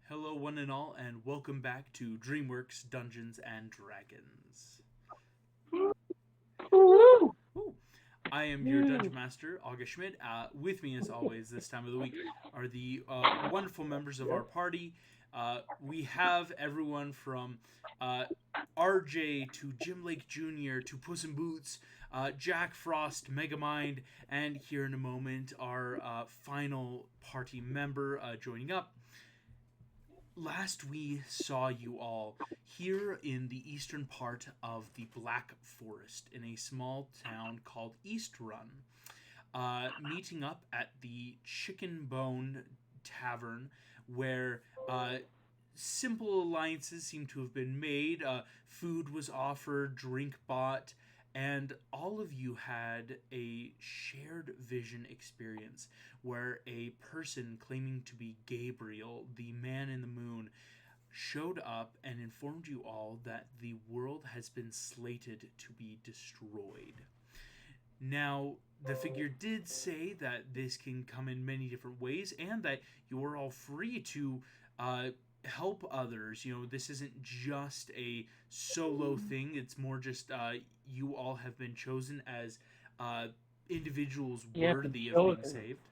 Hello, one and all, and welcome back to Dreamworks Dungeons and Dragons. Woo! Ooh. I am your Dungeon Master, August Schmidt. With me, as always, this time of the week are the wonderful members of our party. We have everyone from RJ to Jim Lake Jr. to Puss in Boots, Jack Frost, Megamind, and here in a moment, our final party member joining up. Last we saw you all here in the eastern part of the Black Forest in a small town called East Run, meeting up at the Chicken Bone Tavern where simple alliances seem to have been made. Food was offered, drink bought, and all of you had a shared vision experience where a person claiming to be Gabriel, the man in the moon, showed up and informed you all that the world has been slated to be destroyed. Now, the figure did say that this can come in many different ways and that you are all free to help others. You know, this isn't just a solo thing, it's more just you all have been chosen as individuals worthy of being saved.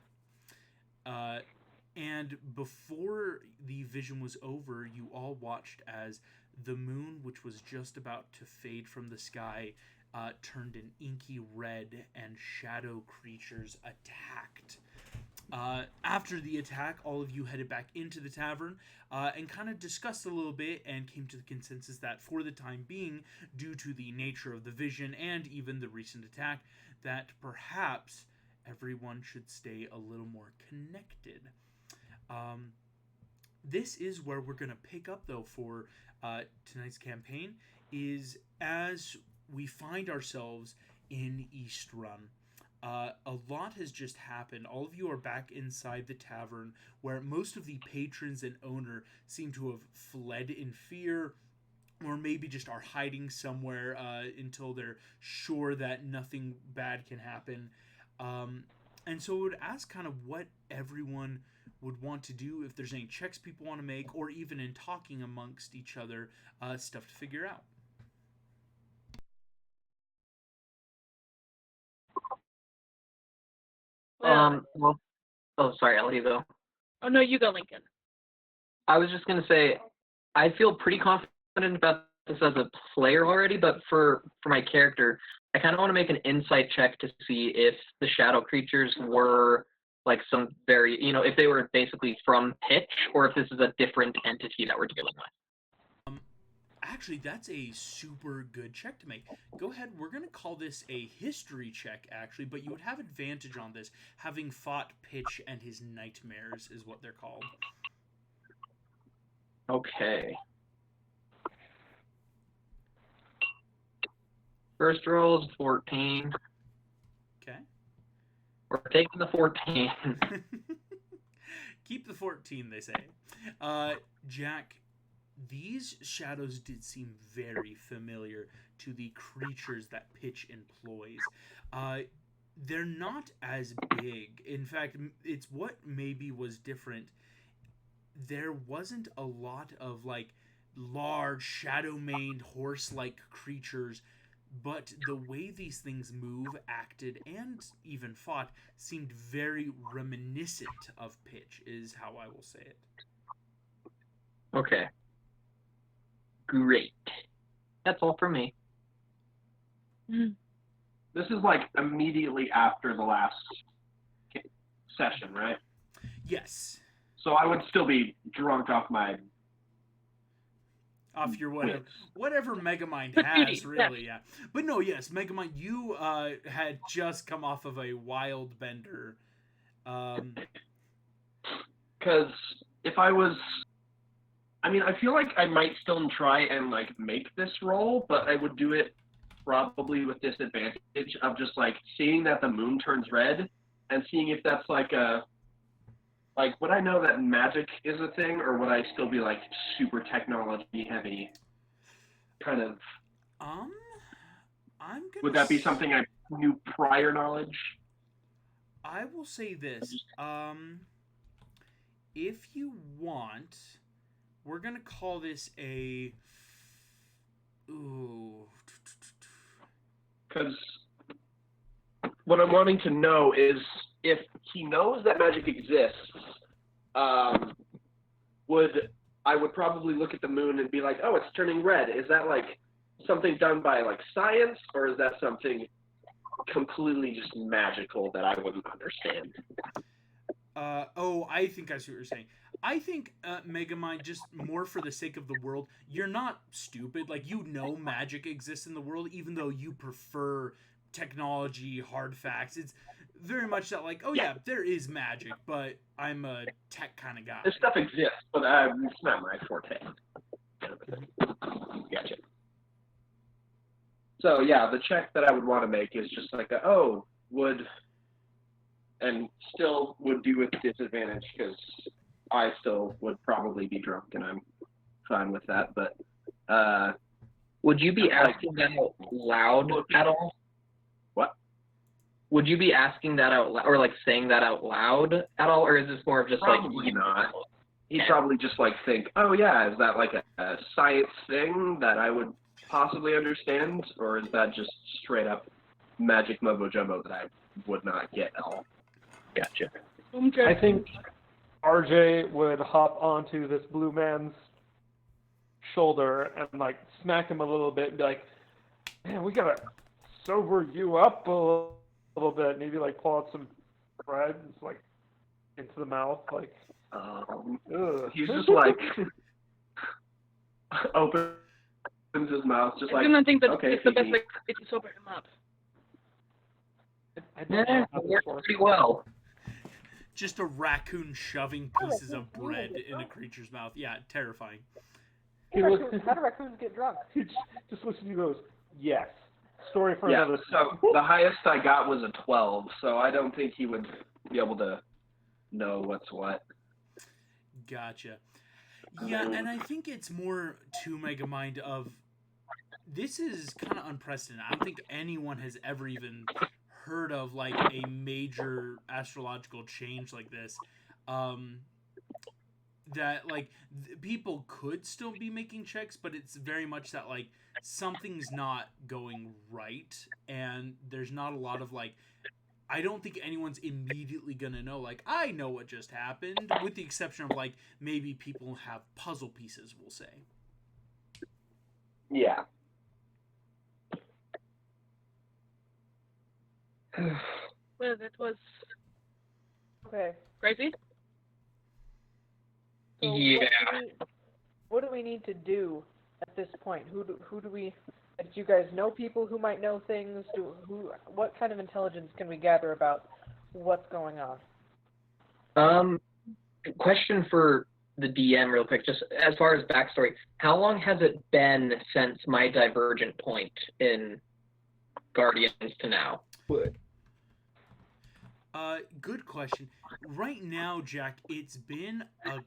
And before the vision was over, you all watched as the moon, which was just about to fade from the sky, turned an inky red, and shadow creatures attacked. After the attack, all of you headed back into the tavern and kind of discussed a little bit and came to the consensus that for the time being, due to the nature of the vision and even the recent attack, that perhaps everyone should stay a little more connected. This is where we're going to pick up, though, for tonight's campaign, is as we find ourselves in East Run. A lot has just happened. All of you are back inside the tavern, where most of the patrons and owner seem to have fled in fear, or maybe just are hiding somewhere until they're sure that nothing bad can happen. And so I would ask kind of what everyone would want to do, if there's any checks people want to make, or even in talking amongst each other, stuff to figure out. Sorry, I'll let you go. Oh, no, you go, Lincoln. I was just going to say, I feel pretty confident about this as a player already, but for my character, I kind of want to make an insight check to see if the shadow creatures were like some if they were basically from Pitch, or if this is a different entity that we're dealing with. Actually, that's a super good check to make. Go ahead. We're going to call this a history check, actually, but you would have advantage on this, having fought Pitch and his nightmares is what they're called. Okay. First roll is 14. Okay. We're taking the 14. Keep the 14, they say. Jack, these shadows did seem very familiar to the creatures that Pitch employs. They're not as big. In fact, it's what maybe was different. There wasn't a lot of like large shadow-maned horse-like creatures, but the way these things move, acted, and even fought seemed very reminiscent of Pitch, is how I will say it. Okay. Great. That's all for me. This is like immediately after the last session, right? Yes. So I would still be drunk off your whatever Megamind has, really, yeah. But no, yes, Megamind, you had just come off of a wild bender. Because if I was... I mean, I feel like I might still try and, like, make this roll, but I would do it probably with disadvantage of just, like, seeing that the moon turns red and seeing if that's, like, a... Like, would I know that magic is a thing, or would I still be, like, super technology-heavy? Kind of... I'm gonna... Would that be something I knew prior knowledge? I will say this. If you want, we're gonna call this a. Ooh. Because what I'm wanting to know is if he knows that magic exists, I would probably look at the moon and be like, oh, it's turning red. Is that like something done by like science, or is that something completely just magical that I wouldn't understand? I think I see what you're saying. I think, Megamind, just more for the sake of the world, you're not stupid. Like, you know magic exists in the world, even though you prefer technology, hard facts. It's very much that, like, oh yeah, there is magic, but I'm a tech kind of guy. This stuff exists, but it's not my forte. Gotcha. So yeah, the check that I would want to make is just like and still would do with disadvantage because I still would probably be drunk and I'm fine with that. But would you be asking that out loud at all? What? Would you be asking that out loud, or like saying that out loud at all, or is this more of just probably not? He'd probably just like think, oh yeah, is that like a science thing that I would possibly understand, or is that just straight up magic mumbo jumbo that I would not get at all? Gotcha. Okay. I think RJ would hop onto this blue man's shoulder and like smack him a little bit and be like, man, we gotta sober you up a little bit. And maybe like pull out some bread and like into the mouth, like. He's just like opens his mouth, just like. I don't think that okay, it's the best way to sober him up. Yeah, it works pretty well. Just a raccoon shoving pieces of bread in a creature's mouth. Yeah, terrifying. How do raccoons get drunk? He just looks at you and goes, yes. Story for another. So the highest I got was a 12, so I don't think he would be able to know what's what. Gotcha. Yeah, and I think it's more to Megamind of, this is kind of unprecedented. I don't think anyone has ever even heard of like a major astrological change like this. That like people could still be making checks, but it's very much that like something's not going right, and there's not a lot of like, I don't think anyone's immediately gonna know like, I know what just happened, with the exception of like maybe people have puzzle pieces, we'll say. Yeah. Well, that was okay. Crazy. So yeah. What do we need to do at this point? Who do we? Do you guys know people who might know things? What kind of intelligence can we gather about what's going on? Question for the DM real quick, just as far as backstory. How long has it been since my divergent point in Guardians to now? Good question. Right now, Jack, it's been a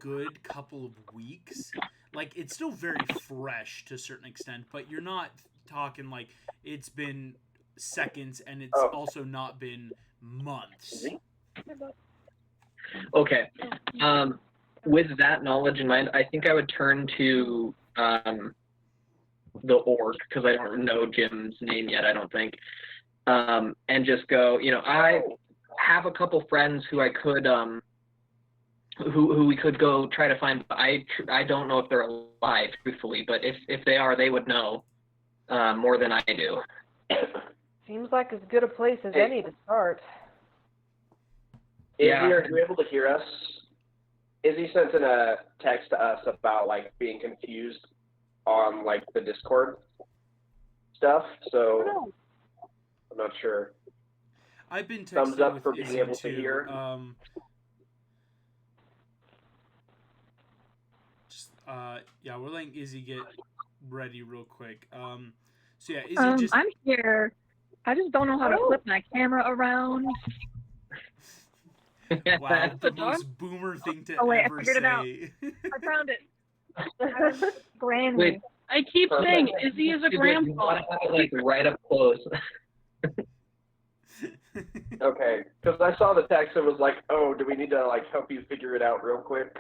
good couple of weeks. Like, it's still very fresh to a certain extent, but you're not talking like it's been seconds, and it's also not been months. Okay. With that knowledge in mind, I think I would turn to the orc, because I don't know Jim's name yet, I don't think, and just go, I have a couple friends who I could, who we could go try to find. I don't know if they're alive, truthfully, but if they are, they would know more than I do. Seems like as good a place as any to start. Izzy, are you able to hear us? Izzy sent in a text to us about like being confused on like the Discord stuff, so I'm not sure. I've been texting thumbs up with for being Izzy able too. to hear. We're letting Izzy get ready real quick. So yeah, Izzy I'm here. I just don't know how to flip my camera around. Wow, the most boomer thing to I ever figured say. it out. I found it. Brand Wait. new. I keep saying Izzy is a grandpa. Like right up close. Okay, because I saw the text and was like, oh, do we need to like help you figure it out real quick?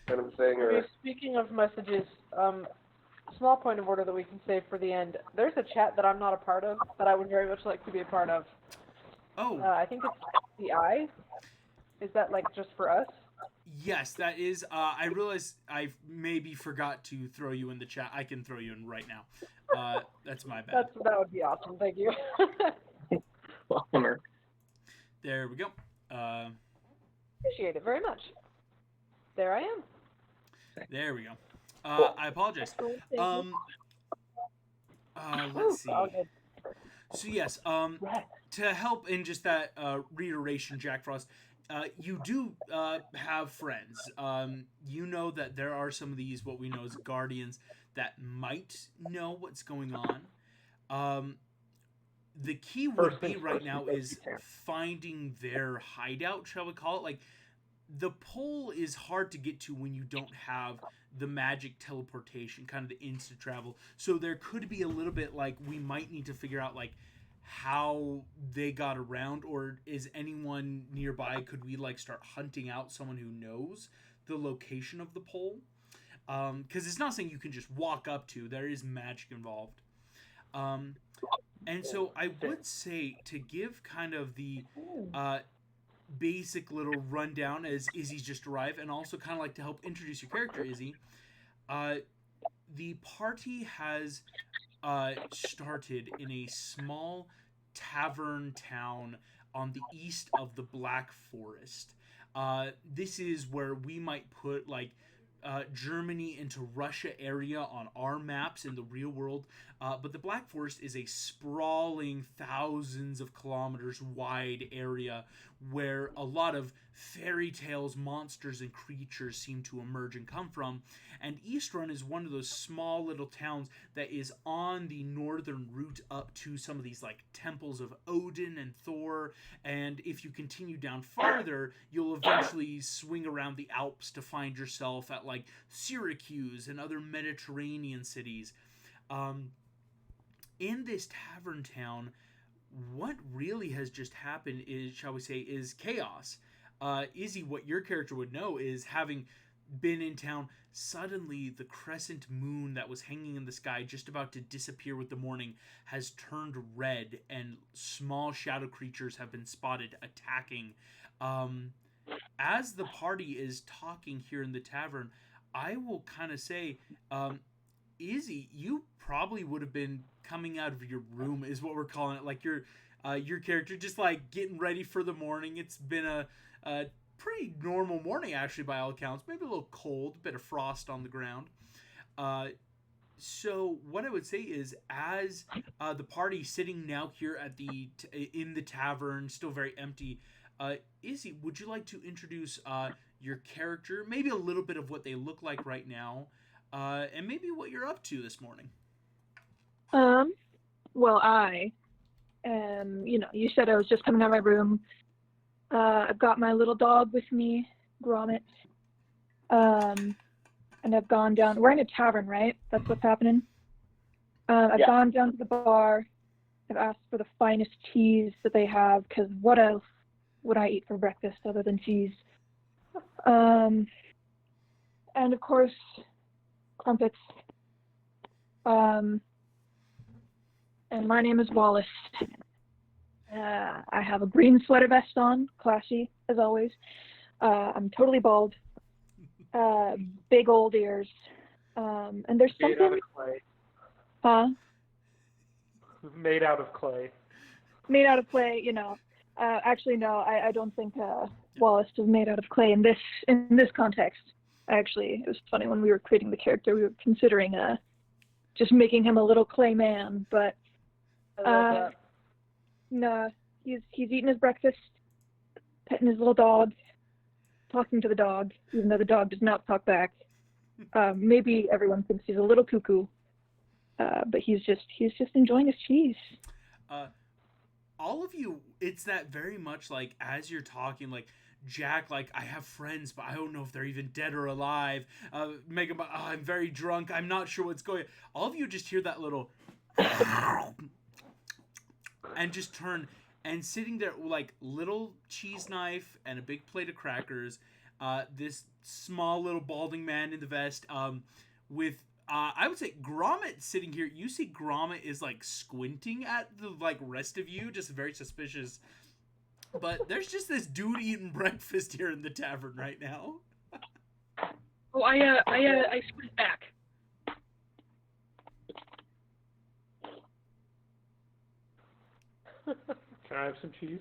kind of thing, or Okay, speaking of messages, small point of order that we can save for the end. There's a chat that I'm not a part of that I would very much like to be a part of. Oh, I think it's the eye. Is that like just for us? yes, that is. I realize I maybe forgot to throw you in the chat. I can throw you in right now. That's my bad. That would be awesome. Thank you. Bummer. There we go. Appreciate it very much. There I am. There we go. I apologize. Thank you. Let's see. All good. So yes, to help in just that reiteration, Jack Frost, you do have friends. You know that there are some of these what we know as guardians that might know what's going on. The key would be right now is finding their hideout, shall we call it? Like, the pole is hard to get to when you don't have the magic teleportation, kind of the instant travel. So there could be a little bit like we might need to figure out like how they got around, or is anyone nearby? Could we like start hunting out someone who knows the location of the pole? Because it's not something you can just walk up to. There is magic involved. And so I would say to give kind of the basic little rundown as Izzy's just arrived, and also kind of like to help introduce your character, Izzy. The party has started in a small tavern town on the east of the Black Forest. This is where we might put like Germany into Russia area on our maps in the real world. But the Black Forest is a sprawling thousands of kilometers wide area where a lot of fairy tales, monsters, and creatures seem to emerge and come from. And Eastrun is one of those small little towns that is on the northern route up to some of these like temples of Odin and Thor. And if you continue down farther, you'll eventually swing around the Alps to find yourself at like Syracuse and other Mediterranean cities. In this tavern town, what really has just happened is, shall we say, is chaos. Izzy, what your character would know is, having been in town, suddenly the crescent moon that was hanging in the sky, just about to disappear with the morning, has turned red, and small shadow creatures have been spotted attacking. As the party is talking here in the tavern, I will kind of say, Izzy, you probably would have been coming out of your room, is what we're calling it. Like your character just like getting ready for the morning. It's been a pretty normal morning actually by all accounts. Maybe a little cold, a bit of frost on the ground. So what I would say is, as the party sitting now here at in the tavern, still very empty, Izzy, would you like to introduce your character, maybe a little bit of what they look like right now, and maybe what you're up to this morning? Well, you said I was just coming out of my room. I've got my little dog with me, Gromit. And I've gone down. We're in a tavern, right? That's what's happening. I've gone down to the bar. I've asked for the finest cheese that they have, because what else would I eat for breakfast other than cheese? And of course, crumpets. And my name is Wallace. I have a green sweater vest on, classy as always. I'm totally bald. Big old ears. And there's made something. out of clay. Huh? Made out of clay. Made out of clay, Actually, no, I don't think Wallace is made out of clay in this context. Actually, it was funny when we were creating the character, we were considering just making him a little clay man, but no, he's eating his breakfast, petting his little dog, talking to the dog, even though the dog does not talk back. Maybe everyone thinks he's a little cuckoo, but he's just enjoying his cheese. All of you, it's that very much like, as you're talking, like, Jack, like, I have friends, but I don't know if they're even dead or alive. Megan, I'm very drunk. I'm not sure what's going on. All of you just hear that little and just turn, and sitting there like little cheese knife and a big plate of crackers, this small little balding man in the vest, with I would say Gromit sitting here. You see Gromit is like squinting at the like rest of you, just very suspicious. But there's just this dude eating breakfast here in the tavern right now. Oh, I squint back. Can I have some cheese?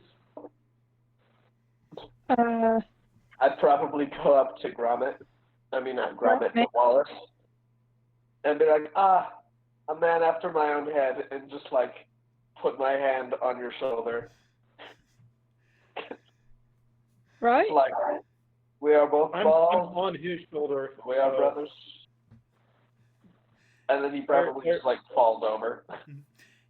I'd probably go up to Gromit. I mean, not Gromit, but Wallace. And be like, a man after my own head, and just, like, put my hand on your shoulder. Right? Like, we are both I'm balls. on his shoulder. We are brothers. And then he probably just, like, falls over.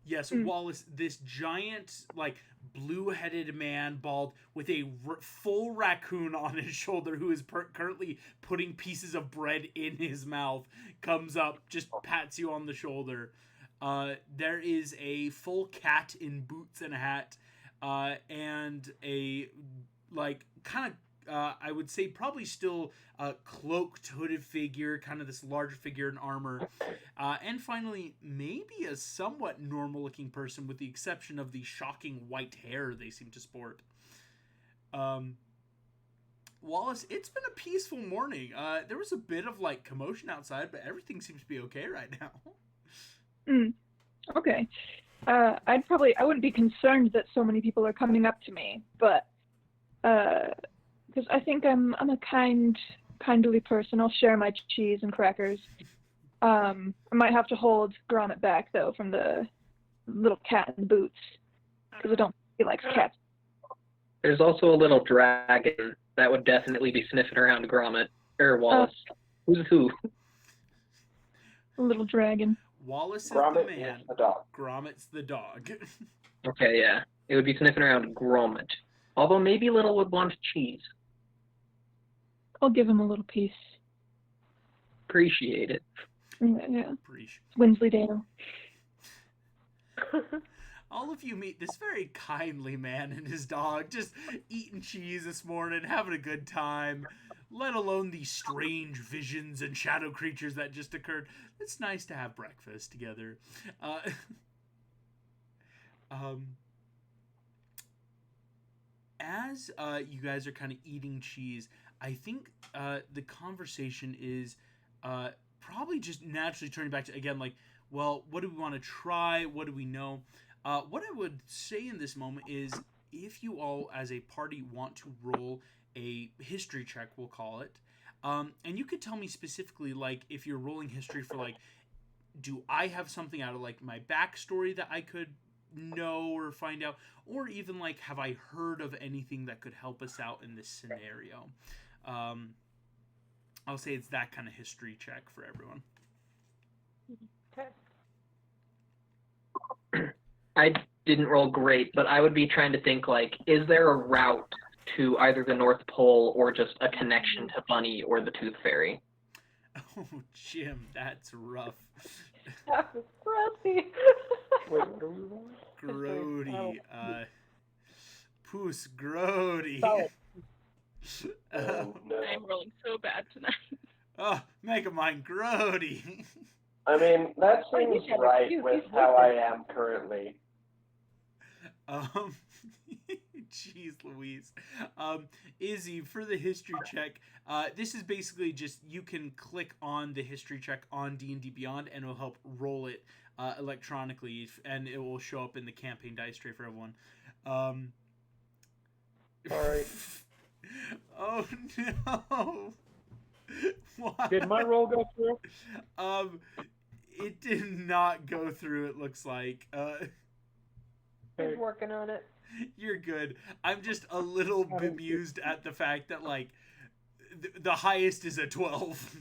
Yes, Wallace, this giant, like, blue-headed man, bald, with a full raccoon on his shoulder who is currently putting pieces of bread in his mouth, comes up, just pats you on the shoulder. There is a full cat in boots and a hat, and a, like, kind of, I would say probably still a cloaked, hooded figure, kind of this larger figure in armor. And finally, maybe a somewhat normal-looking person with the exception of the shocking white hair they seem to sport. Wallace, it's been a peaceful morning. There was a bit of, like, commotion outside, but everything seems to be okay right now. Okay. I wouldn't be concerned that so many people are coming up to me, but because I think I'm a kindly person. I'll share my cheese and crackers. I might have to hold Gromit back though from the little cat in boots because I don't think he likes cats. There's also a little dragon that would definitely be sniffing around Gromit or Wallace. Who's who? A little dragon. Wallace is Gromit the man. is the dog. Gromit's the dog. Okay, yeah. It would be sniffing around Gromit. Although maybe Little would want cheese. I'll give him a little piece. Appreciate it. Yeah. Appreciate. Winsleydale. All of you meet this very kindly man and his dog, just eating cheese this morning, having a good time, let alone the strange visions and shadow creatures that just occurred. It's nice to have breakfast together. As you guys are kind of eating cheese, I think the conversation is probably just naturally turning back to, again, like, well, what do we want to try? What do we know? What I would say in this moment is if you all as a party want to roll a history check, we'll call it, and you could tell me specifically, like, if you're rolling history for, like, do I have something out of, like, my backstory that I could know or find out, or even, like, have I heard of anything that could help us out in this scenario? I'll say it's that kind of history check for everyone. Okay. I didn't roll great, but I would be trying to think, like, is there a route to either the North Pole or just a connection to Bunny or the Tooth Fairy? Oh, Jim, that's rough. That was grody. Wait, what are we rolling? Grody. Poos Grody. Solid. Oh, no. I'm rolling so bad tonight. Oh, Megamind Grody. I mean, that Oh, you seems said it. right You- with you how said I am currently. Jeez Louise. Izzy, for the history check, this is basically just, you can click on the history check on D&D Beyond and it'll help roll it electronically, and it will show up in the campaign dice tray for everyone. Alright. Oh no. Why? Did my roll go through? It did not go through, it looks like. He's working on it. You're good. I'm just a little bemused at the fact that, like, the highest is a 12.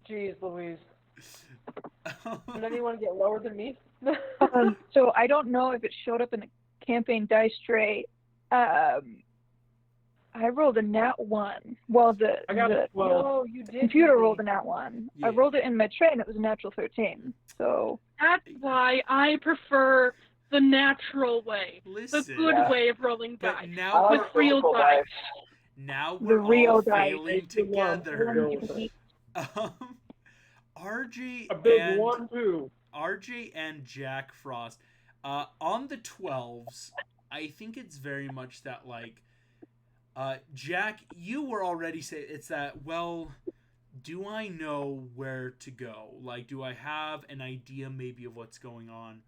Jeez Louise. Did anyone get lower than me? So I don't know if it showed up in the campaign dice tray. I rolled a nat 1. Well, I got a 12. Oh, you did. computer didn't you? rolled a nat 1. Yeah. I rolled it in my tray and it was a natural 13. So That's why I prefer the natural way. Listen, The good way of rolling but dice. now, With real physical dice. Now The we're real all guy. failing The one. together. Go. RJ A big and 1-2. RJ and Jack Frost. On the 12s, I think it's very much that, like, Jack, you were already saying it's that, well, do I know where to go? Like, do I have an idea maybe of what's going on?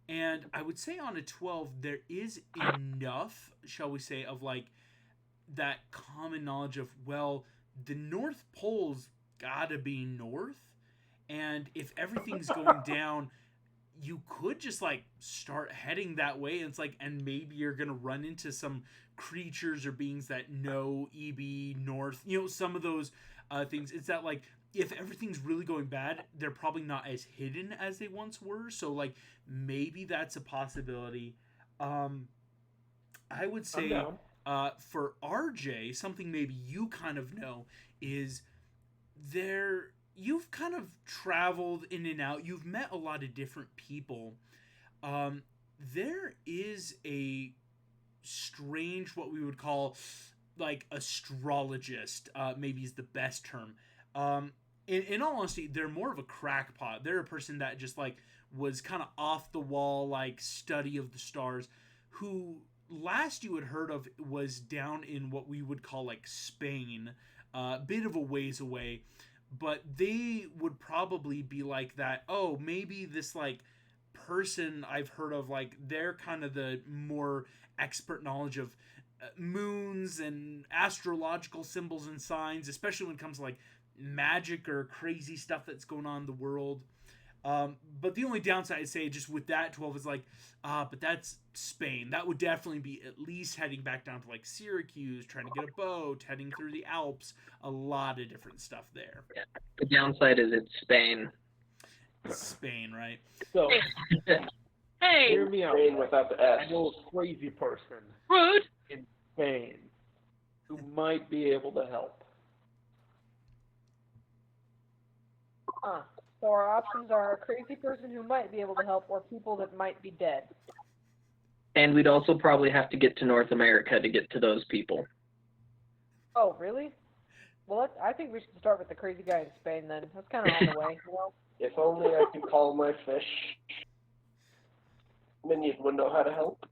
And I would say on a 12, there is enough, shall we say, of, like, that common knowledge of, well, the North Pole's gotta be north, and if everything's going down, you could just, like, start heading that way, and it's like, and maybe you're gonna run into some creatures or beings that know EB North, some of those things. It's that, like, if everything's really going bad, they're probably not as hidden as they once were, so, like, maybe that's a possibility. I would say for RJ, something maybe you kind of know is you've kind of traveled in and out. You've met a lot of different people. There is a strange, what we would call, like, astrologist, maybe is the best term. In all honesty, they're more of a crackpot. They're a person that just, like, was kind of off the wall, like, study of the stars, who last you had heard of was down in what we would call, like, Spain, a bit of a ways away, but they would probably be like that, oh, maybe this, like, person I've heard of, like, they're kind of the more expert knowledge of moons and astrological symbols and signs, especially when it comes to, like, magic or crazy stuff that's going on in the world. But the only downside I'd say just with that 12 is, like, but that's Spain. That would definitely be at least heading back down to, like, Syracuse, trying to get a boat, heading through the Alps, a lot of different stuff there. Yeah. The downside is it's Spain. Spain, right? So, Hey, hear me out. Spain without the S. I know a crazy person rude. in Spain who might be able to help. So our options are a crazy person who might be able to help, or people that might be dead. And we'd also probably have to get to North America to get to those people. Oh, really? Well, I think we should start with the crazy guy in Spain then. That's kind of on the way, you know? If only I could call my fish. Minion would know how to help.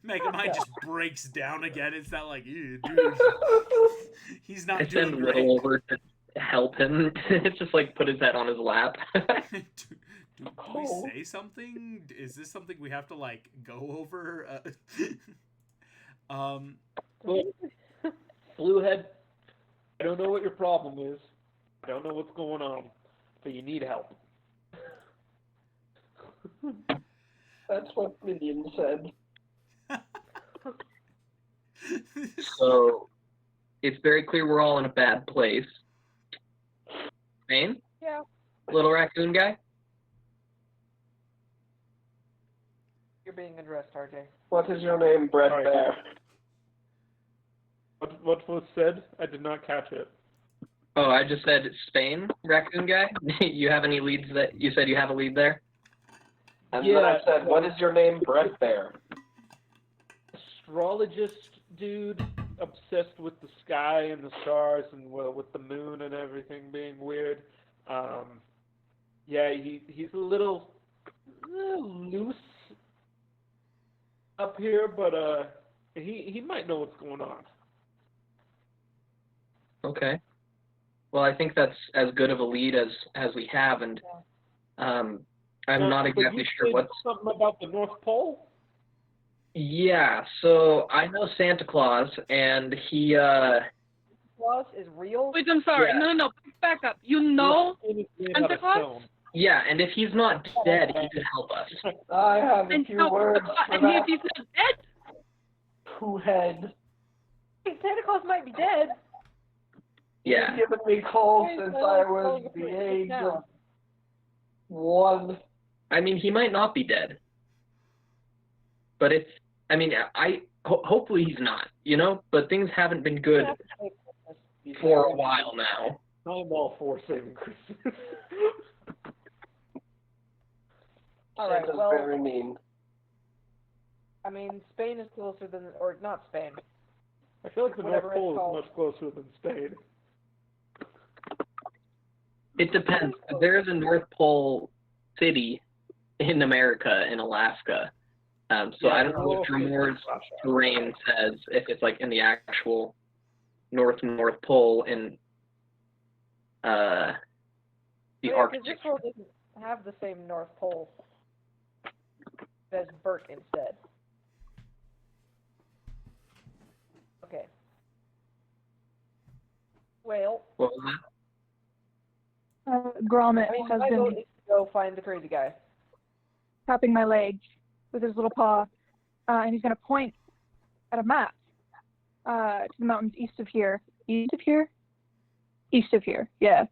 Megamind just breaks down again. It's not like, ew, dude. He's not I doing send great. Will over to help him. It's just like put his head on his lap. Do we say something? Is this something we have to, like, go over? Bluehead, I don't know what your problem is. I don't know what's going on, but you need help. That's what Minion said. So it's very clear we're all in a bad place. Spain? Yeah. Little raccoon guy? You're being addressed, RJ. What is your name, Brett Sorry. Bear? What was said? I did not catch it. Oh, I just said Spain, raccoon guy. You have any leads that you said you have a lead there? And then I said, what is your name, Brett Bear? Astrologist dude, obsessed with the sky and the stars and with the moon and everything being weird. Yeah, he's a little loose up here, but he might know what's going on. Okay. Well, I think that's as good of a lead as we have, and I'm not exactly sure what's something about the North Pole. Yeah, so I know Santa Claus, and he, Claus is real? Wait, I'm sorry. Yeah. No, back up. You know Santa Claus? yeah, and if he's not dead, he could help us. I have a And few so, words for and that. if he's not dead, Who had Santa Claus might be dead. Yeah. given me coal Hey, since so I I'm was calling the it age now. of 1. I mean, he might not be dead. But it's, I mean, hopefully he's not, but things haven't been good for a while now. I'm all for saving Christmas. All right, Santa's well, very mean. I mean, Spain is closer than, or not Spain. I feel like the North Whatever it's Pole is called. much closer than Spain. It depends. There is a North Pole city in America, in Alaska. So I don't know what Dreamworks terrain says, if it's like in the actual North Pole in the Because Arctic. this world doesn't have the same North Pole as Bert instead. Okay. Well, What was that? Gromit has my vote been is to go find the crazy guy. tapping my leg with his little paw, and he's going to point at a map to the mountains east of here. East of here? East of here, yeah.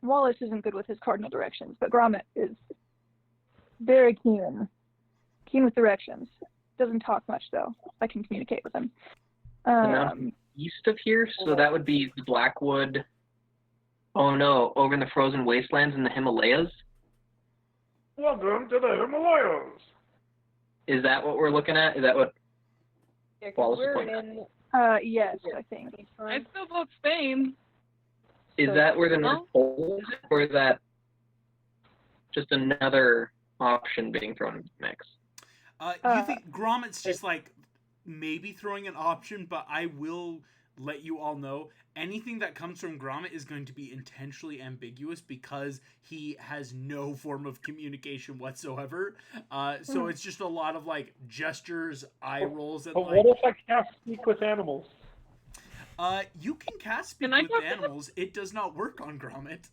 Wallace isn't good with his cardinal directions, but Gromit is very keen with directions. Doesn't talk much, though. I can communicate with him. East of here, so that would be the Blackwood. Oh no, over in the frozen wastelands in the Himalayas? Welcome to the Himalayas. Is that what we're looking at? Is that what Yeah, 'cause Wallace is we're pointing at? in Yes, I think. I still vote Spain. Is that where the North Pole is, or is that just another option being thrown into the mix? You think Gromit's just like maybe throwing an option, but I will let you all know anything that comes from Gromit is going to be intentionally ambiguous because he has no form of communication whatsoever. So it's just a lot of like gestures, eye rolls, and But like. what if I can't speak with animals? You can cast speak Can I with talk to animals. It does not work on Gromit.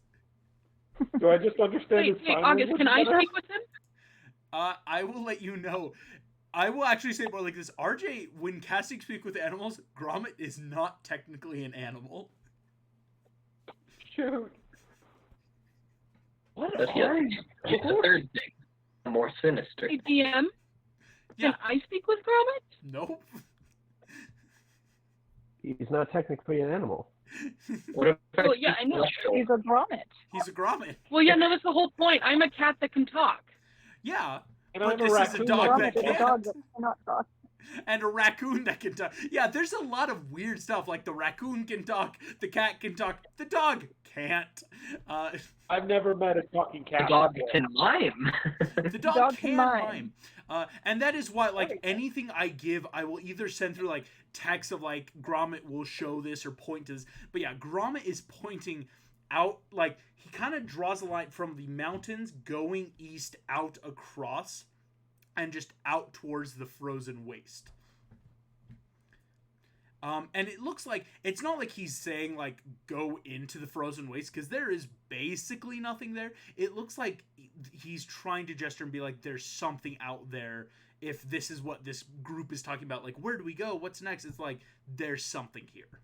Do I just understand his Wait, sign August, language can I better? speak with him? I will let you know. I will actually say more like this. RJ, when casting speak with animals, Gromit is not technically an animal. Shoot. What That's are you? just the third thing. More sinister. Hey, DM, Yeah. can I speak with Gromit? Nope. He's not technically an animal. What if I Well, yeah, speak I know. celestial? He's a Gromit. He's a Gromit. Well, yeah, no, that's the whole point. I'm a cat that can talk. Yeah. And But I'm a this is a raccoon dog that that Gromit is a can't. dog that cannot talk. And a raccoon that can talk. Yeah, there's a lot of weird stuff. Like the raccoon can talk, the cat can talk, the dog can't. I've never met a talking cat. The dog before. can mime. The dog, Dog can can mime. mime. And that is why, like, anything I give, I will either send through, like, text of, like, Gromit will show this or point to this. But yeah, Gromit is pointing out, like, he kind of draws a line from the mountains going east out across and just out towards the frozen waste. And it looks like, it's not like he's saying, like, go into the frozen waste, because there is basically nothing there. It looks like he's trying to gesture and be like, there's something out there. If this is what this group is talking about, like, where do we go? What's next? It's like, there's something here.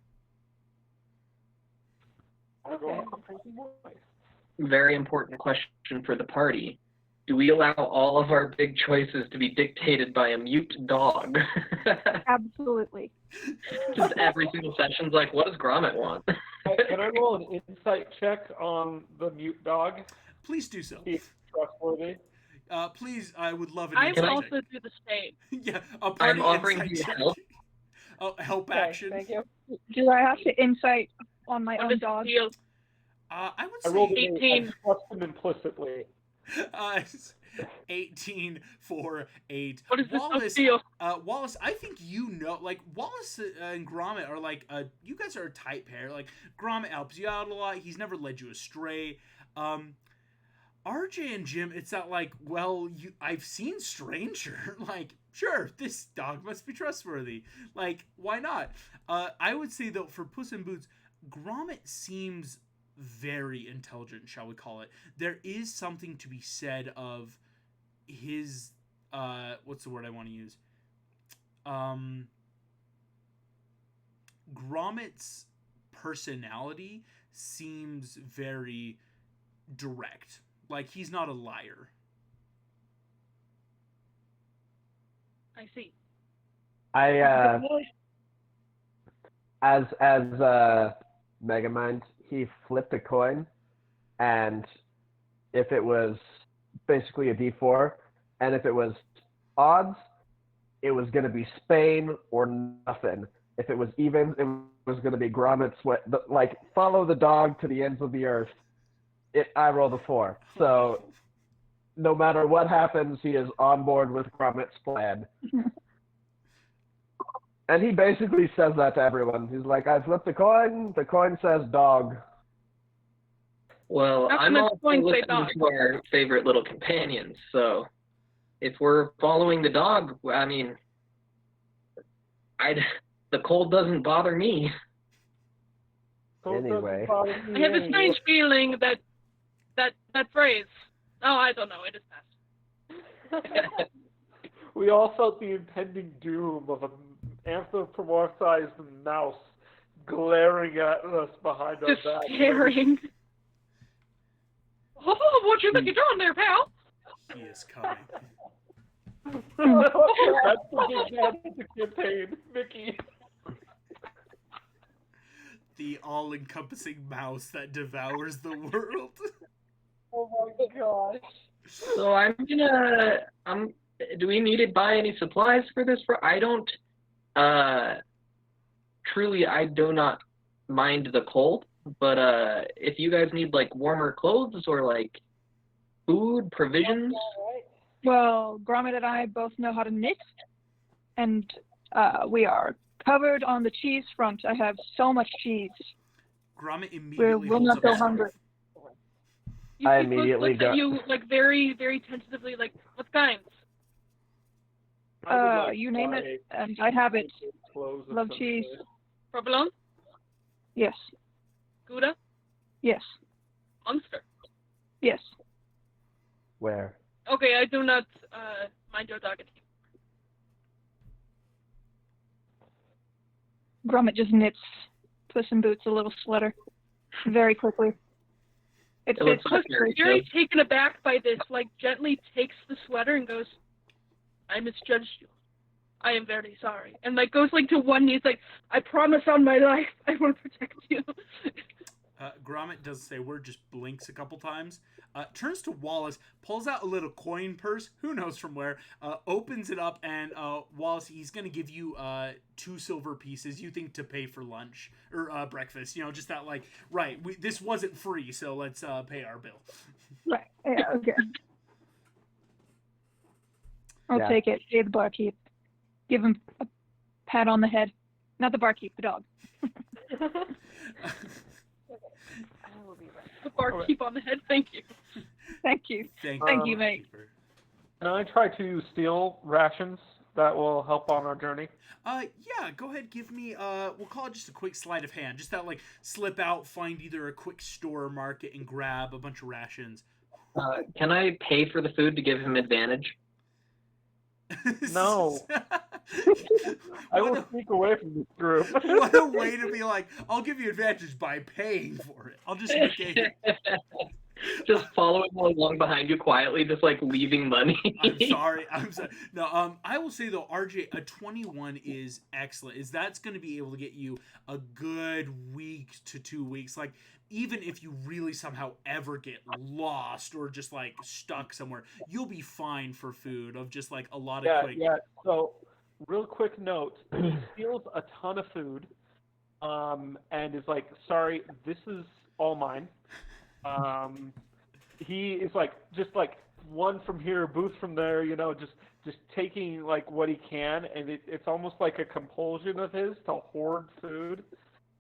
I'm going to the crazy boy. Very important question for the party. Do we allow all of our big choices to be dictated by a mute dog? Absolutely. Just every single session's like, what does Gromit want? Can I roll an insight check on the mute dog? Please do so. He's trustworthy. Please, I would love an I insight would check. also do the same. Yeah, a I'm party offering insight you check. help. Oh, help Okay, action. thank you. Do I have to insight on my What own is dog? the deal? I would I rolled say an 18. I trust him implicitly. 18 for 8. What is this Wallace, deal? Wallace, I think you know, like, Wallace and Gromit are like, you guys are a tight pair. Like, Gromit helps you out a lot. He's never led you astray. RJ and Jim, it's that, like, well, I've seen Stranger. Like, sure, this dog must be trustworthy. Like, why not? I would say, though, for Puss in Boots, Gromit seems very intelligent, shall we call it. There is something to be said of his, what's the word I want to use? Gromit's personality seems very direct. Like, he's not a liar. I see. I as Megamind, he flipped a coin, and if it was basically a D4, and if it was odds, it was going to be Spain or nothing. If it was even, it was going to be Gromit's way. Like, follow the dog to the ends of the earth. I rolled a 4. So, no matter what happens, he is on board with Gromit's plan. And he basically says that to everyone. He's like, I flipped the coin says dog. Well, How I'm come it's also going to say listening dog? to our favorite little companions, so if we're following the dog, I mean, the cold doesn't bother me. Anyway. I have a strange feeling that phrase. Oh, I don't know. It is past. We all felt the impending doom of an anthropomorphized mouse glaring at us behind our Just back. staring. Oh, what you think you're doing there, pal? He is coming. That's the big bad of the campaign, Mickey. The all-encompassing mouse that devours the world. Oh my gosh. So do we need to buy any supplies for this? I don't, truly, I do not mind the cold, but if you guys need like warmer clothes or like food, provisions. Well, Gromit and I both know how to knit, and we are covered on the cheese front. I have so much cheese. Gromit immediately We'll holds not up go his hungry. I immediately look at you like very, very tentatively, like, what kinds? You name it, and I have it. Love cheese. Provolone? Yes. Gouda? Yes. Munster? Yes. Where? Okay, I do not mind your dog anymore. Gromit just knits Puss in Boots a little sweater very quickly. It It looks fits like Puss, very taken aback by this, like, gently takes the sweater and goes, I misjudged you. I am very sorry. And, like, goes, like, to one knee. It's like, I promise on my life I will protect you. Gromit doesn't say a word, just blinks a couple times. Turns to Wallace, pulls out a little coin purse, who knows from where, opens it up, and Wallace, he's going to give you 2 silver pieces, you think, to pay for lunch, or breakfast. You know, just that, like, right, this wasn't free, so let's pay our bill. right. Yeah, okay. I'll Yeah. take it. Pay the barkeep. Give him a pat on the head. Not the barkeep, the dog. I will be right. The barkeep on the head, thank you. Thank you. Thank you, mate. Can I try to steal rations that will help on our journey? Yeah, go ahead, give me, we'll call it just a quick sleight of hand. Just that, like, slip out, find either a quick store or market, and grab a bunch of rations. Can I pay for the food to give him advantage? No. I will sneak away from this group. What a way to be like, I'll give you advantage by paying for it. I'll just negate it. Just following along behind you quietly, just like leaving money. I'm sorry. No, I will say though, RJ, a 21 is excellent. That's going to be able to get you a good week to 2 weeks. Like, even if you really somehow ever get lost or just like stuck somewhere, you'll be fine for food of just like a lot of quick. Yeah. So, real quick note: he steals a ton of food, and is like, "Sorry, this is all mine." He is like just like one from here, booth from there, you know, just taking like what he can, and it's almost like a compulsion of his to hoard food.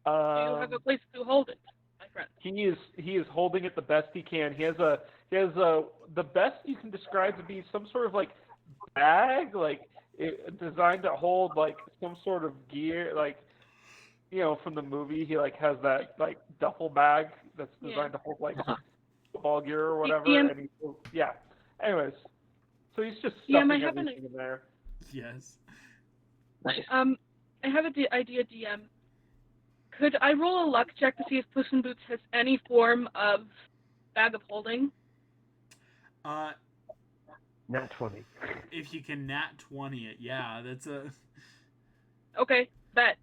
Do you have a place to hold it, my friend? He is holding it the best he can. He has the best you can describe to be some sort of like bag, like designed to hold like some sort of gear, like, you know, from the movie. He like has that like duffel bag that's designed to hold like football gear or whatever. And yeah. Anyways, so he's just stuffing everything in there. Yes. Nice. I have an idea, DM. Could I roll a luck check to see if Puss in Boots has any form of bag of holding? Nat 20. If you can nat 20 it, yeah, that's a... Okay, bet.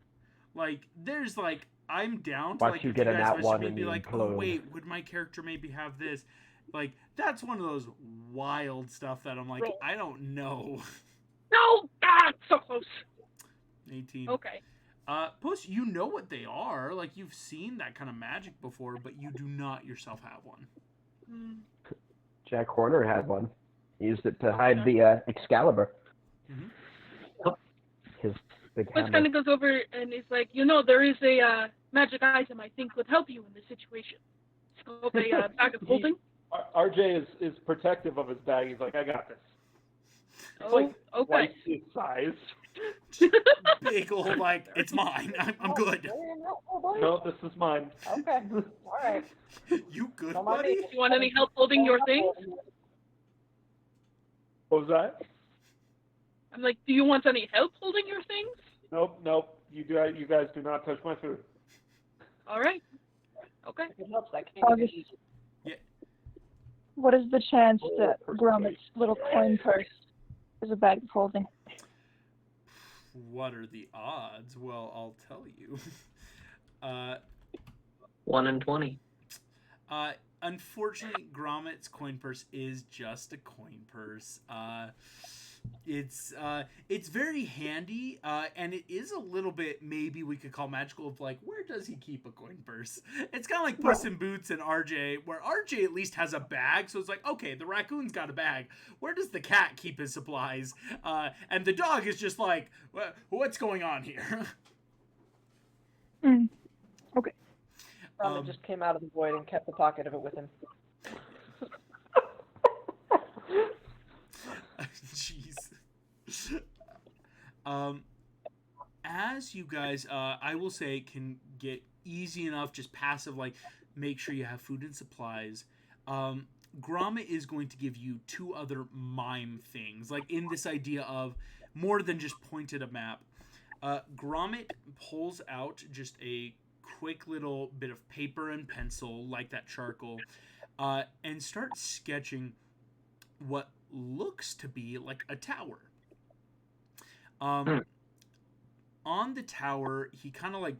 Like, there's like, I'm down to Watch like, you if get you a guys nat message 1 me and be you like, oh implode. wait, would my character maybe have this? Like, that's one of those wild stuff that I'm like, Right. I don't know. No! Ah, so close. 18. Okay. Puss, you know what they are. Like, you've seen that kind of magic before, but you do not yourself have one. Mm. Jack Horner had one. He used it to hide the Excalibur. Mm-hmm. His big Puss hammer. kind of goes over and is like, there is a magic item I think would help you in this situation. It's called a bag of holding. RJ is protective of his bag. He's like, I got this. It's Oh, like okay. twice his size. Big old, like, it's mine. I'm good. No, this is mine. Okay. All right. You good, Don't mind buddy? me. You want any help holding your things? What was that? I'm like, do you want any help holding your things? Nope. You guys do not touch my food. All right. Okay. If it helps, I can't August. even eat it. What is the chance that persuade. Gromit's little coin purse is a bag of holding? What are the odds? Well, I'll tell you. 1 in 20. Unfortunately, Gromit's coin purse is just a coin purse. It's very handy, and it is a little bit, maybe we could call magical, of like, where does he keep a coin purse? It's kind of like Puss in Boots and RJ, where RJ at least has a bag, so it's like, okay, the raccoon's got a bag. Where does the cat keep his supplies? And the dog is just like, what's going on here? Okay. Gromit just came out of the void and kept the pocket of it with him. Jeez. As you guys, I will say, can get easy enough, just passive, like, make sure you have food and supplies. Gromit is going to give you 2 other mime things, like, in this idea of more than just point at a map. Gromit pulls out just a quick little bit of paper and pencil, like that charcoal, and starts sketching what looks to be like a tower. On the tower, he kind of like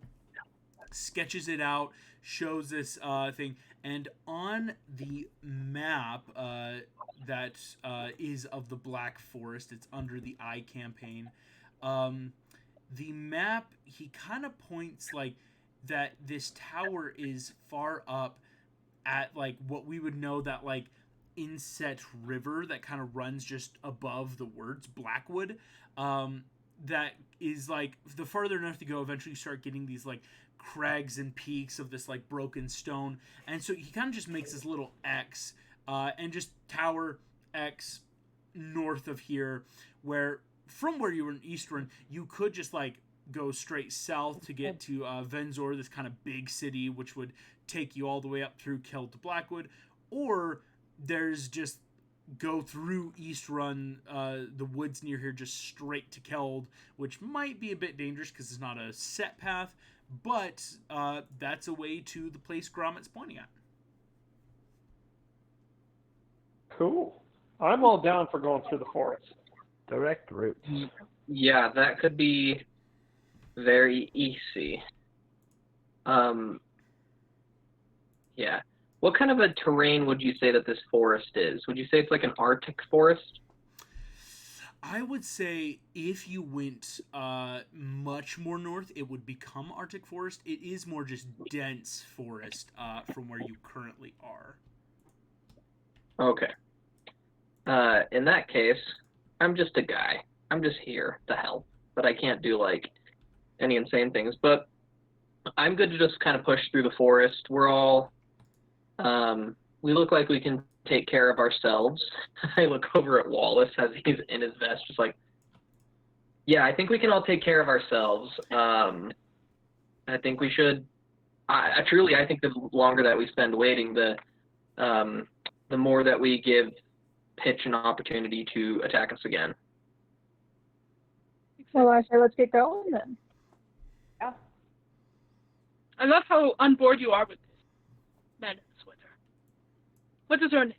sketches it out, shows this thing, and on the map that is of the Black Forest, it's under the I campaign. The map, he kind of points like that this tower is far up at like what we would know that like inset river that kind of runs just above the words Blackwood. That is like the farther enough to go, eventually you start getting these like crags and peaks of this like broken stone, and so he kind of just makes this little X and just tower X north of here, where from where you were in Eastern, you could just like go straight south to get to Venzor, this kind of big city, which would take you all the way up through Keld to Blackwood, or there's just go through East Run, the woods near here, just straight to Keld, which might be a bit dangerous because it's not a set path, but that's a way to the place Gromit's pointing at. Cool. I'm all down for going through the forest. Direct route. Yeah, that could be very easy. Yeah. What kind of a terrain would you say that this forest is? Would you say it's like an Arctic forest? I would say if you went much more north, it would become Arctic forest. It is more just dense forest from where you currently are. Okay. In that case, I'm just a guy. I'm just here to help, but I can't do like any insane things. But I'm good to just kind of push through the forest. We're all, we look like we can take care of ourselves. I look over at Wallace as he's in his vest, just like, yeah, I think we can all take care of ourselves. I think we should. I think the longer that we spend waiting, the more that we give Pitch an opportunity to attack us again. Well, I say let's get going then. I love how on board you are with this man in the sweater. What is her name?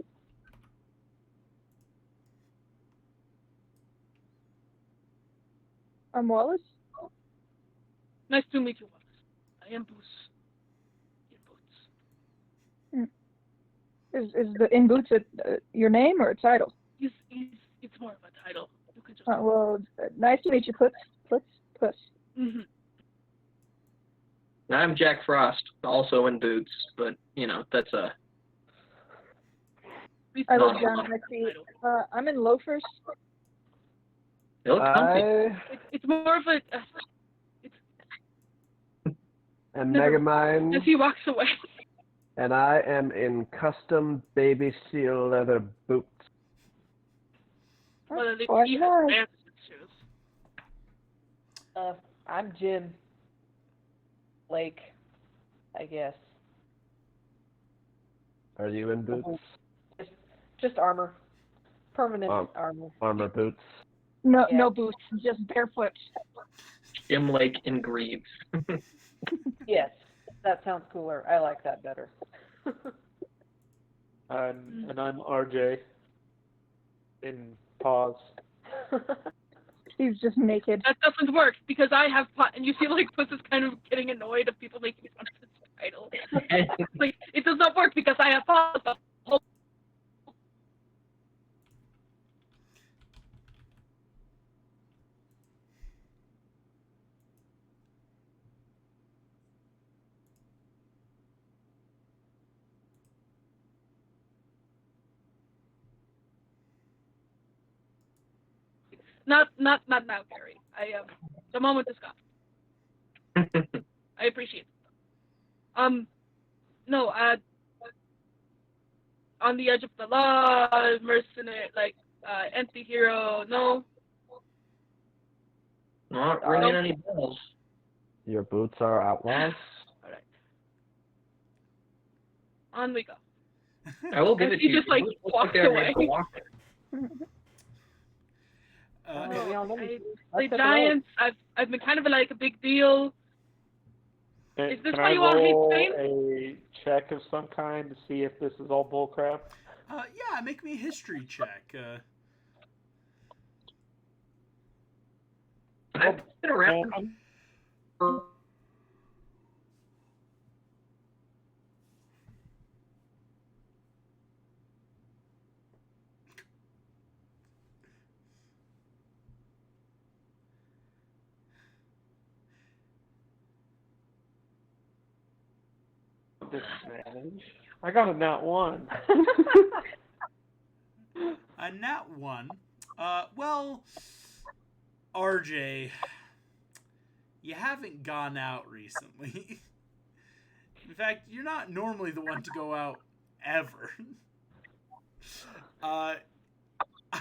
I'm Wallace. Nice to meet you, Wallace. I am Boots. In Boots. Is the in boots your name or a title? It's more of a title. You can just Well, nice to meet you, Puss. Puss. Mm-hmm. I'm Jack Frost, also in boots, but that's a. I Not look down at my feet. I'm in loafers. They look comfy. It's more of a. And Megamind, As he walks away. and I am in custom baby seal leather boots. Well, at least Quite he nice. has shoes. I'm Jim. Lake, I guess. Are you in boots? Just armor. Permanent armor. Armor boots. No, Yeah. no boots, just barefoot. Jim Lake in Greaves. Yes, that sounds cooler. I like that better. And I'm RJ. In pause. He's just naked. That doesn't work because I have pot, and you feel like Puss is kind of getting annoyed of people making fun of his title. Like it does not work because I have pot. Not now, Gary. The moment is gone. I appreciate it. No, on the edge of the law, mercenary, like, anti-hero, no. Not ringing any bells. Your boots are outlaws? Alright. On we go. I will give it to He you. just, like, Looks walks they're away. able to walk there. We all know I Let's play take a Giants. I've been kind of like a big deal. Is this Can why I you all hate roll Spain? a check of some kind to see if this is all bullcrap? Yeah, make me a history check. I've been around. Disadvantage. I got a nat 1. A nat 1. Well, RJ, you haven't gone out recently. In fact, you're not normally the one to go out ever. I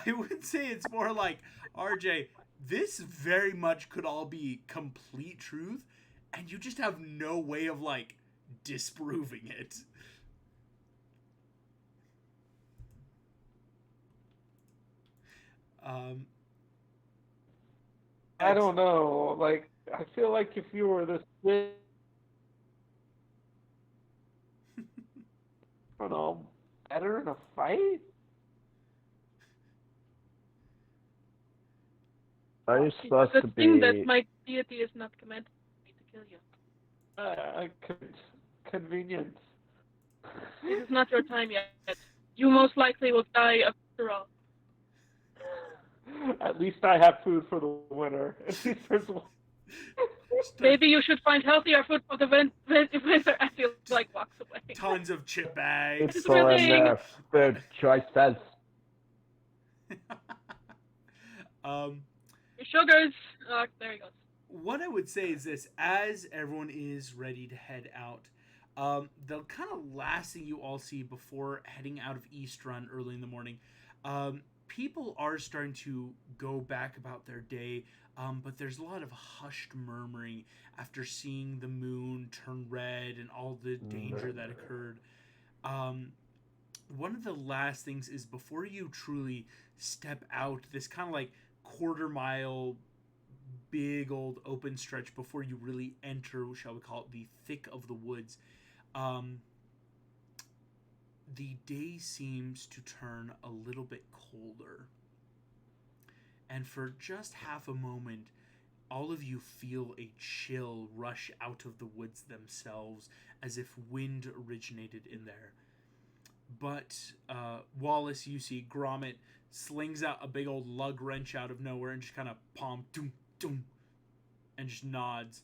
would say it's more like, RJ, this very much could all be complete truth, and you just have no way of, like, disproving it. I don't know. Like, I feel like if you were this big, I don't know, better in a fight? Are you supposed The to thing be... that my deity is not commanded me to kill you. Convenience. It is not your time yet. You most likely will die after all. At least I have food for the winter. At least there's one. Maybe you should find healthier food for the winter as he like walks away. Tons of chip bags. It's People really- in their food choices. Your sugars. There he goes. What I would say is this: as everyone is ready to head out, the kind of last thing you all see before heading out of East Run early in the morning, people are starting to go back about their day, but there's a lot of hushed murmuring after seeing the moon turn red and all the danger that occurred. One of the last things is before you truly step out, this kind of like quarter-mile, big old open stretch before you really enter, shall we call it, the thick of the woods, the day seems to turn a little bit colder. And for just half a moment, all of you feel a chill rush out of the woods themselves, as if wind originated in there. But Wallace, you see Gromit slings out a big old lug wrench out of nowhere and just kind of palm, doom, doom, and just nods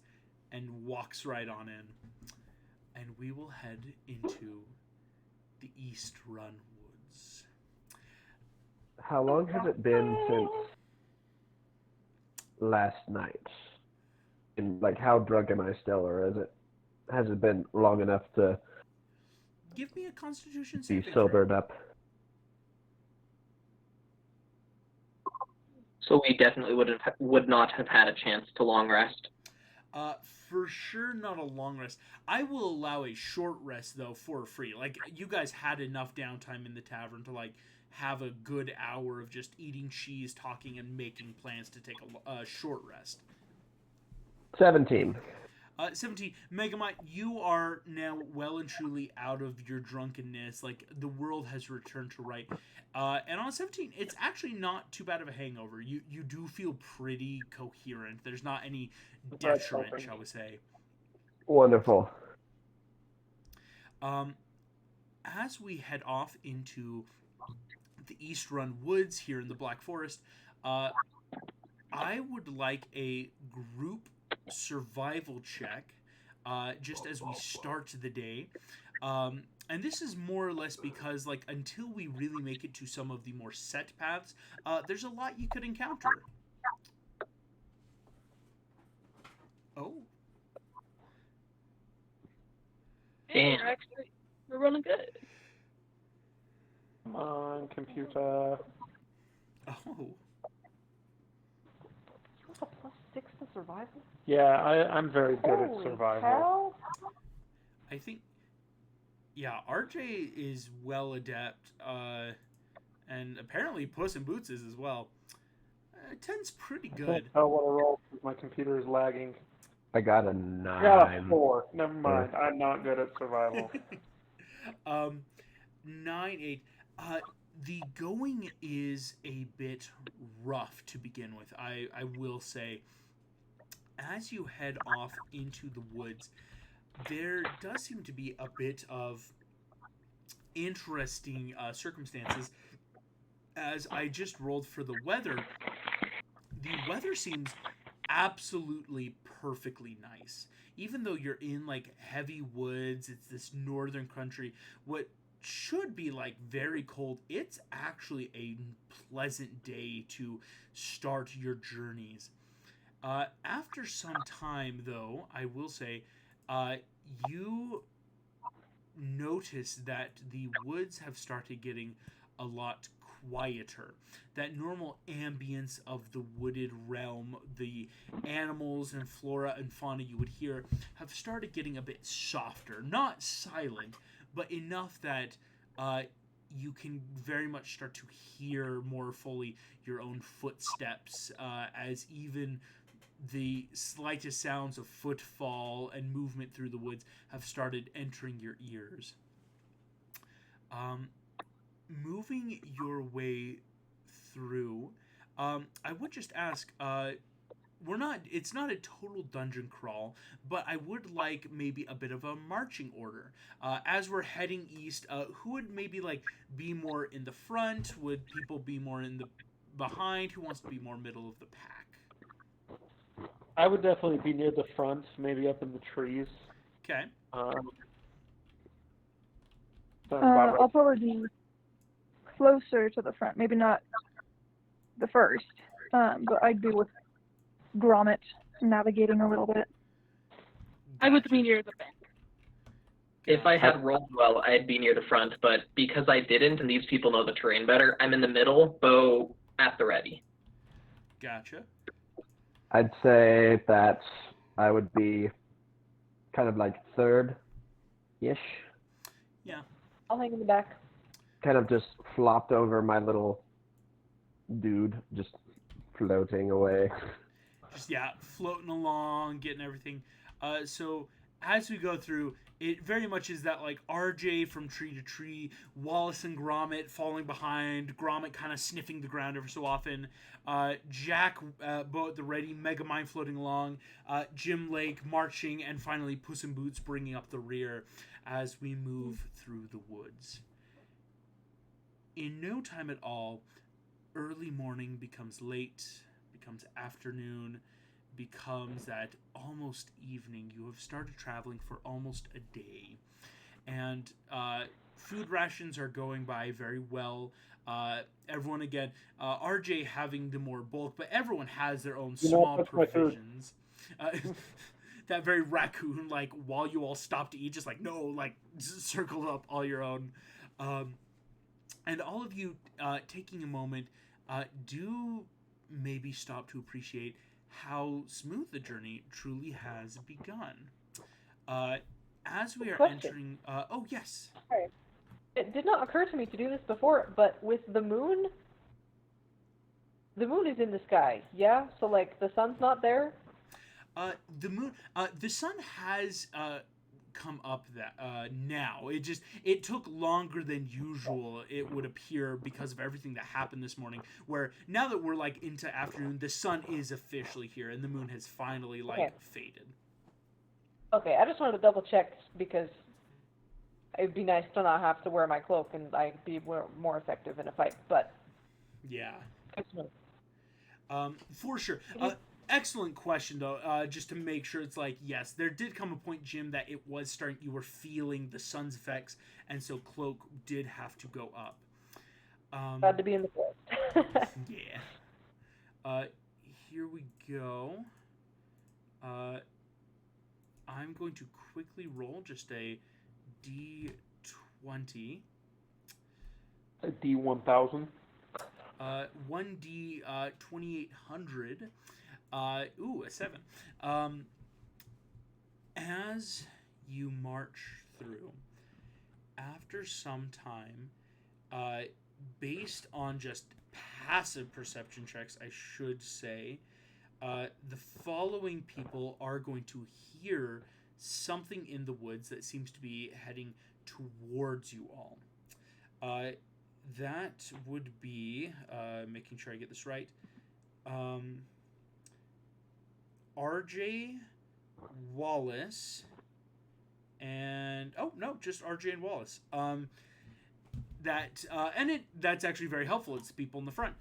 and walks right on in. And we will head into the East Run Woods. How long has it been since last night? And like, how drunk am I still, or has it been long enough to Give me a Constitution be saving sobered throw. up? So we definitely would not have had a chance to long rest. For sure, not a long rest. I will allow a short rest though for free. Like, you guys had enough downtime in the tavern to like have a good hour of just eating cheese, talking, and making plans to take a short rest. 17. 17. Megamite, you are now well and truly out of your drunkenness. Like, the world has returned to right. And on 17, it's actually not too bad of a hangover. You do feel pretty coherent. There's not any detriment, shall we say. Wonderful. As we head off into the East Run Woods here in the Black Forest, I would like a group survival check just as we start the day. And this is more or less because, like, until we really make it to some of the more set paths, there's a lot you could encounter. Oh. Hey, Damn. we're rolling good. Come on, computer. Oh. What's a +6 to survival? Yeah, I'm very good at Holy survival. cow. I think, yeah, RJ is well adept, and apparently Puss in Boots is as well. 10's pretty I good. can't tell what I rolled because my computer is lagging. I got a I got a 9. 4. Never mind. I'm not good at survival. 9-8. The going is a bit rough to begin with, I will say. As you head off into the woods, there does seem to be a bit of interesting circumstances. As I just rolled for the weather seems absolutely perfectly nice. Even though you're in like heavy woods, it's this northern country, what should be like very cold, it's actually a pleasant day to start your journeys. After some time, though, I will say, you notice that the woods have started getting a lot quieter. That normal ambience of the wooded realm, the animals and flora and fauna you would hear, have started getting a bit softer. Not silent, but enough that you can very much start to hear more fully your own footsteps, as even the slightest sounds of footfall and movement through the woods have started entering your ears. Moving your way through, I would just ask, it's not a total dungeon crawl, but I would like maybe a bit of a marching order. As we're heading east, who would maybe like be more in the front? Would people be more in the behind? Who wants to be more middle of the pack? I would definitely be near the front, maybe up in the trees. Okay. Sounds about right. I'll probably be closer to the front, maybe not the first, but I'd be with Gromit navigating a little bit. I would be near the back. If I had rolled well, I'd be near the front, but because I didn't and these people know the terrain better, I'm in the middle, bow at the ready. Gotcha. I'd say that I would be kind of like third-ish. Yeah. I'll hang in the back. Kind of just flopped over my little dude, just floating away. Just, yeah, floating along, getting everything. So as we go through, it very much is that like RJ from tree to tree, Wallace and Gromit falling behind, Gromit kind of sniffing the ground every so often, Jack bow at the ready, Megamind floating along, Jim Lake marching, and finally Puss in Boots bringing up the rear as we move through the woods. In no time at all, early morning becomes late, becomes afternoon, becomes that almost evening. You have started traveling for almost a day, and food rations are going by very well. Everyone again, RJ having the more bulk, but everyone has their own small that's my food. provisions. That very raccoon, like while you all stop to eat, just like no, like circle up all your own. And all of you taking a moment, do maybe stop to appreciate how smooth the journey truly has begun. As we are Question. entering, oh yes, Sorry. It did not occur to me to do this before, but with the moon is in the sky, yeah? So, like, the sun's not there? the moon, the sun has come up that now. It took longer than usual. It would appear because of everything that happened this morning. Where now that we're like into afternoon, the sun is officially here, and the moon has finally faded. Okay, I just wanted to double check because it'd be nice to not have to wear my cloak and I'd be more effective in a fight. But yeah, good to know. for sure. Excellent question though. Just to make sure, it's like yes, there did come a point, Jim, that it was starting. You were feeling the sun's effects, and so cloak did have to go up. Glad to be in the forest. Yeah. Here we go. I'm going to quickly roll just a D20. A D1000. 1D 2800. Ooh, a 7. As you march through, after some time, based on just passive perception checks, I should say, the following people are going to hear something in the woods that seems to be heading towards you all. That would be, making sure I get this right, RJ, Wallace, and just RJ and Wallace. That's actually very helpful. It's the people in the front.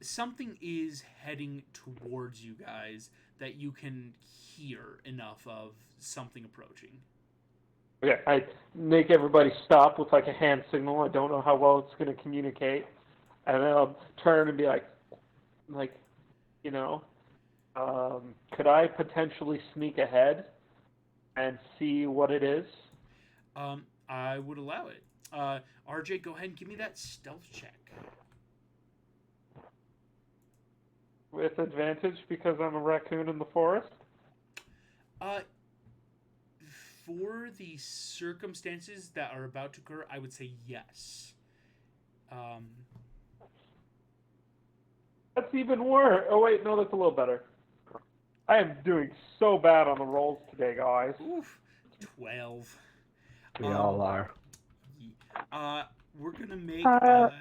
Something is heading towards you guys that you can hear enough of something approaching. Okay, I make everybody stop with like a hand signal. I don't know how well it's going to communicate, and then I'll turn and be like, could I potentially sneak ahead and see what it is? I would allow it. RJ, go ahead and give me that stealth check. With advantage because I'm a raccoon in the forest? For the circumstances that are about to occur, I would say yes. That's even worse. Oh wait, no, that's a little better. I am doing so bad on the rolls today, guys. Oof, 12. We all are. We're gonna make the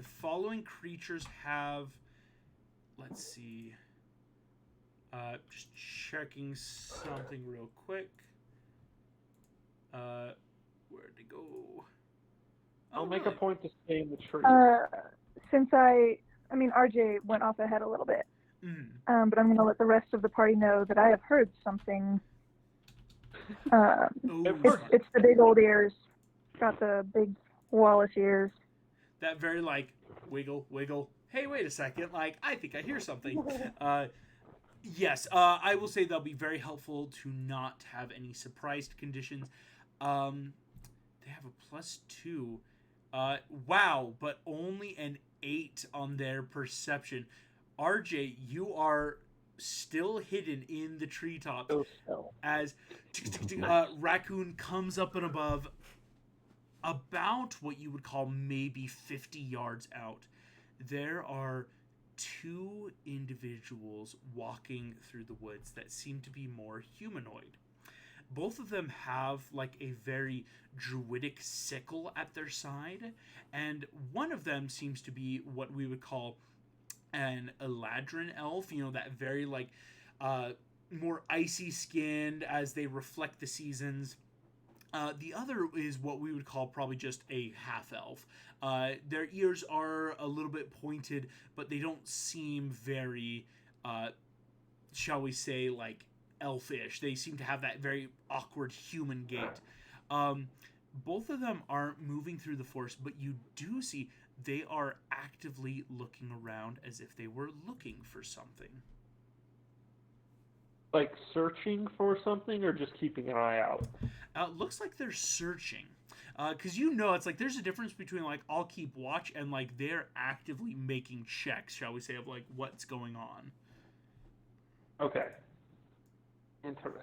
following creatures have. Let's see. Just checking something real quick. Where'd it go? I'll make a point to stay in the tree. Since RJ went off ahead a little bit. Mm. But I'm going to let the rest of the party know that I have heard something. It's the big old ears. Got the big Wallace ears. That very wiggle, wiggle. Hey, wait a second. I think I hear something. Yes, I will say they'll be very helpful to not have any surprised conditions. They have a +2. Wow, but only an 8 on their perception. RJ, you are still hidden in the treetops as Raccoon comes up and above, about what you would call maybe 50 yards out. There are 2 individuals walking through the woods that seem to be more humanoid. Both of them have a very druidic sickle at their side, and one of them seems to be what we would call an Eladrin elf, that very more icy skinned as they reflect the seasons. The other is what we would call probably just a half elf. Their ears are a little bit pointed, but they don't seem very, shall we say, like elfish. They seem to have that very awkward human gait. Both of them aren't moving through the forest, but you do see they are actively looking around as if they were looking for something. Like searching for something or just keeping an eye out? Looks like they're searching. Because it's like there's a difference between like I'll keep watch and like they're actively making checks, shall we say, of like what's going on. Okay. Interesting.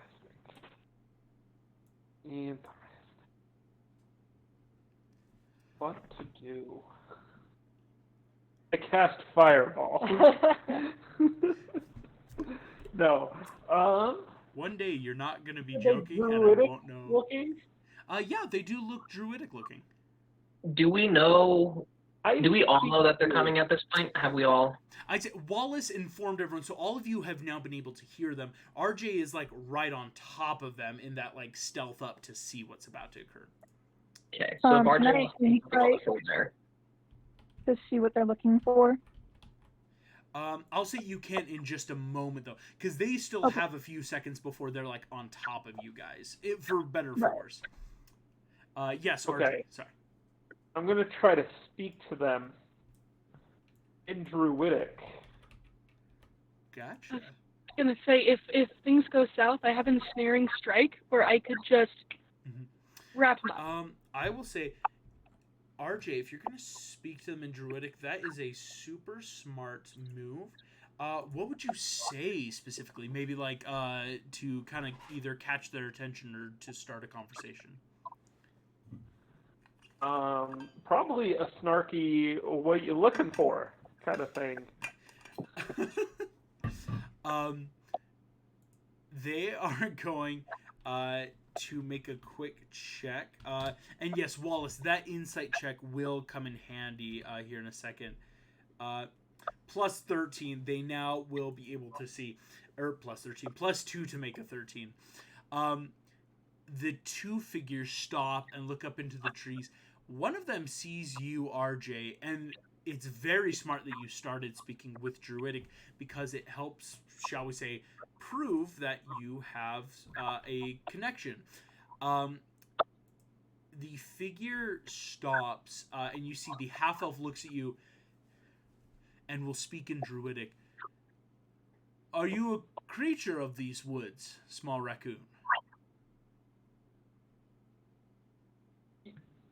What to do? I cast Fireball. No. One day you're not going to be Are they joking and I druidic won't know. looking? Yeah, they do look druidic looking. Do we know? Do we all know that they're think- coming at this point? Have we all? I'd say Wallace informed everyone, so all of you have now been able to hear them. RJ is like right on top of them in that like stealth up to see what's about to occur. Okay, so Can I Barton, sneak right there. to see what they're looking for? I'll say you can in just a moment though, because they still Okay. have a few seconds before they're like on top of you guys, for better or for Right. worse. Yes, RJ. Okay. Sorry. I'm going to try to speak to them in Druidic. Gotcha. Gonna say if things go south, I have a ensnaring strike where I could just Mhm. wrap them up. I will say, RJ, if you're going to speak to them in Druidic, that is a super smart move. What would you say specifically? Maybe like to kind of either catch their attention or to start a conversation. Probably a snarky, what you looking for kind of thing. They are going to make a quick check. And yes, Wallace, that insight check will come in handy here in a second. Plus 13, they now will be able to see, or plus 13, plus 2 to make a 13. The two figures stop and look up into the trees. One of them sees you, RJ, and it's very smart that you started speaking with Druidic because it helps, shall we say, prove that you have a connection. The figure stops, and you see the half-elf looks at you and will speak in Druidic. Are you a creature of these woods, small raccoon?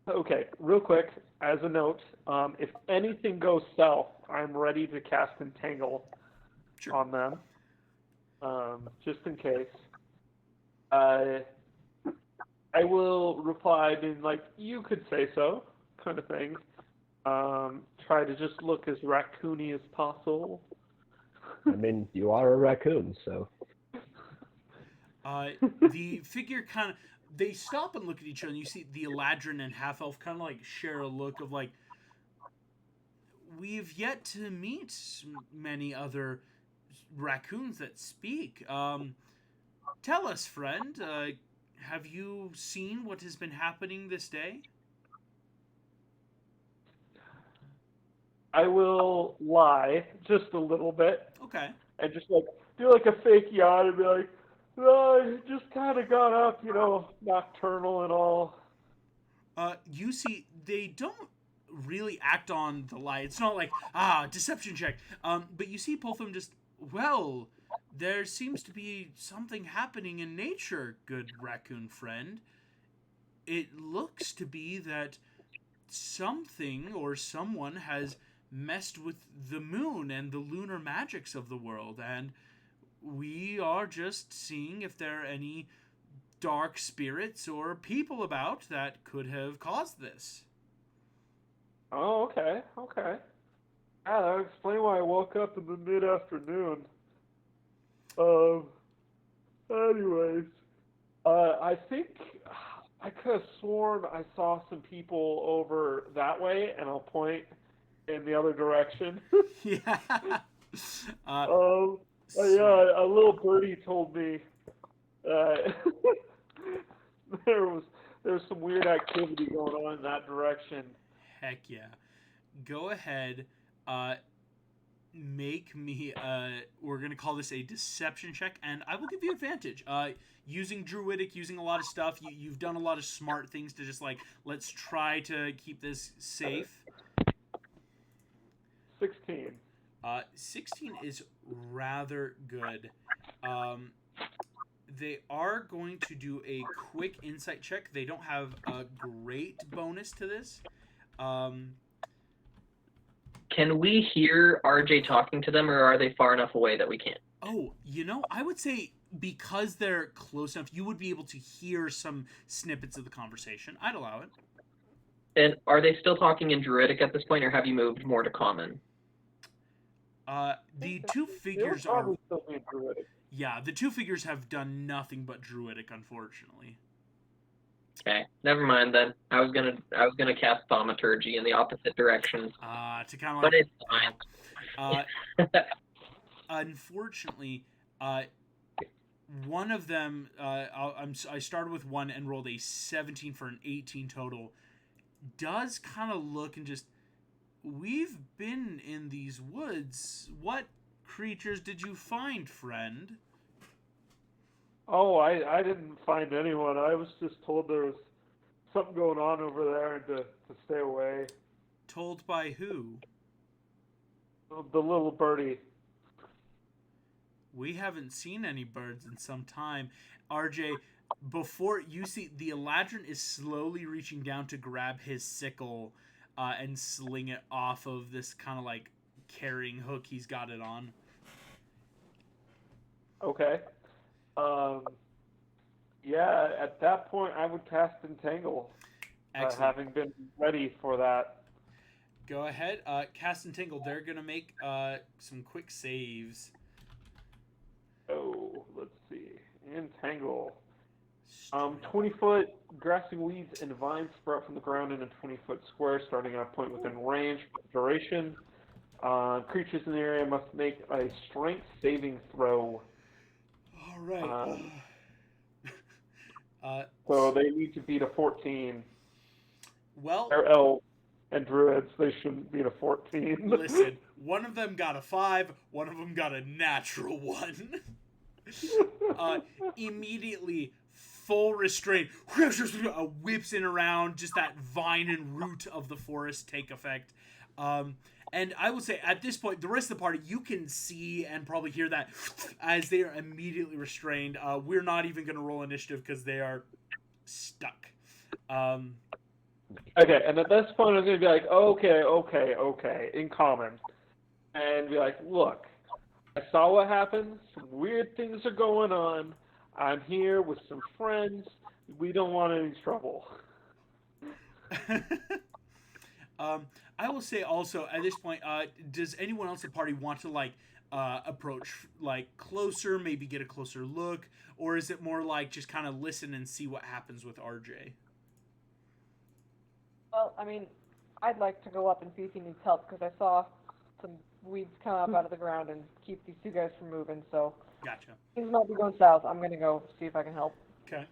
Okay, real quick, as a note, if anything goes south, I'm ready to cast Entangle on them, just in case. I will reply being like, you could say so, kind of thing. Try to just look as raccoony as possible. I mean, you are a raccoon, so. The figure kind of, they stop and look at each other, and you see the Eladrin and half-elf kind of like share a look of like, we've yet to meet many other raccoons that speak. Tell us, friend, have you seen what has been happening this day? I will lie just a little bit. Okay. And just like do like a fake yawn and be like, oh, I just kind of got up, nocturnal and all. You see, they don't really act on the lie. It's not like, deception check. But you see both of them just, well, there seems to be something happening in nature, good raccoon friend. It looks to be that something or someone has messed with the moon and the lunar magics of the world, and we are just seeing if there are any dark spirits or people about that could have caused this. Oh, okay. Yeah, that would explain why I woke up in the mid-afternoon. Anyways, I think I could have sworn I saw some people over that way, and I'll point in the other direction. Yeah. Yeah, a little birdie told me there there's some weird activity going on in that direction. Heck yeah. Go ahead. Make me we're gonna call this a deception check, and I will give you advantage. Using druidic, using a lot of stuff, you've done a lot of smart things to just like, let's try to keep this safe. 16. 16 is rather good. They are going to do a quick insight check. They don't have a great bonus to this. Can we hear RJ talking to them, or are they far enough away that we can't? Oh, I would say because they're close enough, you would be able to hear some snippets of the conversation. I'd allow it. And are they still talking in Druidic at this point, or have you moved more to Common? The two figures They'll are... probably still be Druidic. Yeah, the two figures have done nothing but Druidic, unfortunately. Okay, never mind then. I was gonna cast Thaumaturgy in the opposite direction. To kind of like... But it's fine. Unfortunately, one of them, I started with one and rolled a 17 for an 18 total, does kind of look and just, we've been in these woods. What creatures did you find, friend? Oh, I didn't find anyone. I was just told there was something going on over there and to stay away. Told by who? The little birdie. We haven't seen any birds in some time. RJ, before you see, the Eladrin is slowly reaching down to grab his sickle and sling it off of this kind of like carrying hook he's got it on. Okay. Yeah, at that point I would cast Entangle, having been ready for that. Go ahead, cast Entangle. They're going to make some quick saves. Oh, let's see. Entangle. 20-foot grassy weeds and vines sprout from the ground in a 20-foot square, starting at a point within range. Duration. Creatures in the area must make a strength saving throw. All right. So they need to beat a 14. Well, they're elves and druids. They shouldn't beat a 14. Listen, one of them got a 5. One of them got a natural 1. Immediately, full restraint, whips in around. Just that vine and root of the forest take effect. And I will say, at this point, the rest of the party, you can see and probably hear that as they are immediately restrained. We're not even going to roll initiative because they are stuck. Okay, and at this point, I'm going to be like, okay, in common. And be like, look, I saw what happened. Some weird things are going on. I'm here with some friends. We don't want any trouble. I will say also at this point, does anyone else in the party want to like approach like closer, maybe get a closer look, or is it more like just kind of listen and see what happens with RJ? Well, I mean, I'd like to go up and see if he needs help because I saw some weeds come up out of the ground and keep these two guys from moving. So Gotcha. things might be going south. I'm gonna go see if I can help. Okay.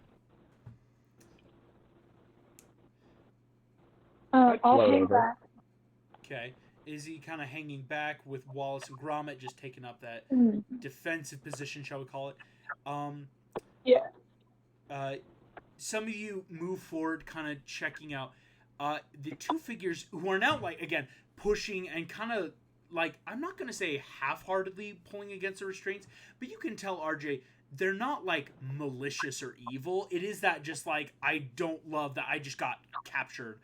I'll hang back. Okay. Is he kind of hanging back with Wallace and Gromit just taking up that defensive position, shall we call it? Yeah. Some of you move forward, kind of checking out the two figures who are now, like, again, pushing and kind of, like, I'm not going to say half-heartedly pulling against the restraints, but you can tell, RJ, they're not, like, malicious or evil. It is that just, like, I don't love that I just got captured.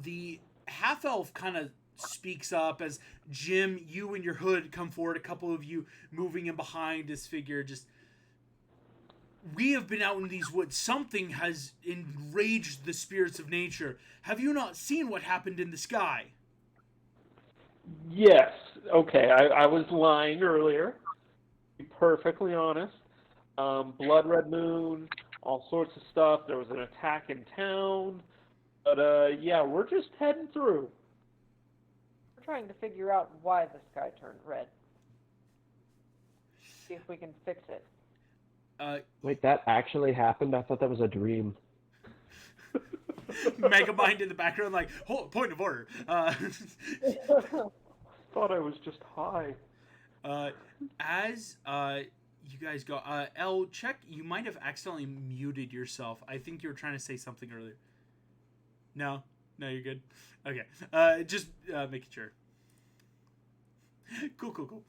The half-elf kind of speaks up as Jim, you and your hood come forward, a couple of you moving in behind this figure, just... We have been out in these woods. Something has enraged the spirits of nature. Have you not seen what happened in the sky? Yes. Okay, I was lying earlier. To be perfectly honest. Blood red moon, all sorts of stuff. There was an attack in town. But, yeah, we're just heading through. We're trying to figure out why the sky turned red. See if we can fix it. Wait, that actually happened? I thought that was a dream. Megamind in the background, like, point of order. Thought I was just high. As you guys go, L, check. You might have accidentally muted yourself. I think you were trying to say something earlier. No, you're good. Okay, just making sure. Cool.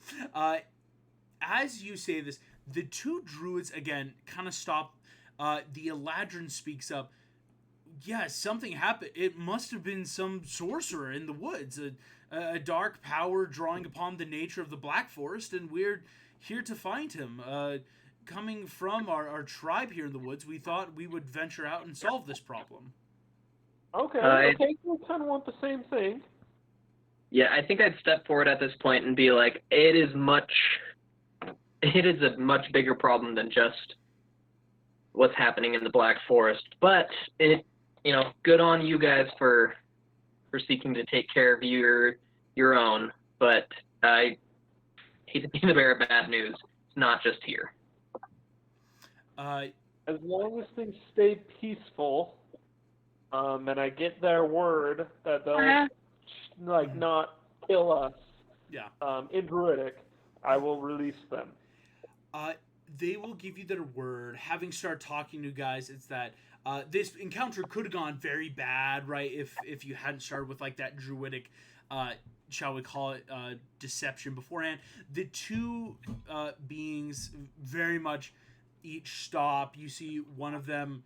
As you say this, the two druids again kind of stop. The Eladrin speaks up. Yeah, something happened. It must have been some sorcerer in the woods, a dark power drawing upon the nature of the Black Forest, and we're here to find him. Coming from our tribe here in the woods, we thought we would venture out and solve this problem. Okay, we kind of want the same thing. Yeah, I think I'd step forward at this point and be like, it is a much bigger problem than just what's happening in the Black Forest. But good on you guys for seeking to take care of your own. But I hate to be the bearer of bad news. It's not just here. As long as things stay peaceful, and I get their word that they'll not kill us. Yeah. In Druidic, I will release them. They will give you their word. Having started talking to you guys, it's that this encounter could have gone very bad, right? If you hadn't started with like that Druidic, shall we call it, deception beforehand. The two beings very much each stop. You see one of them,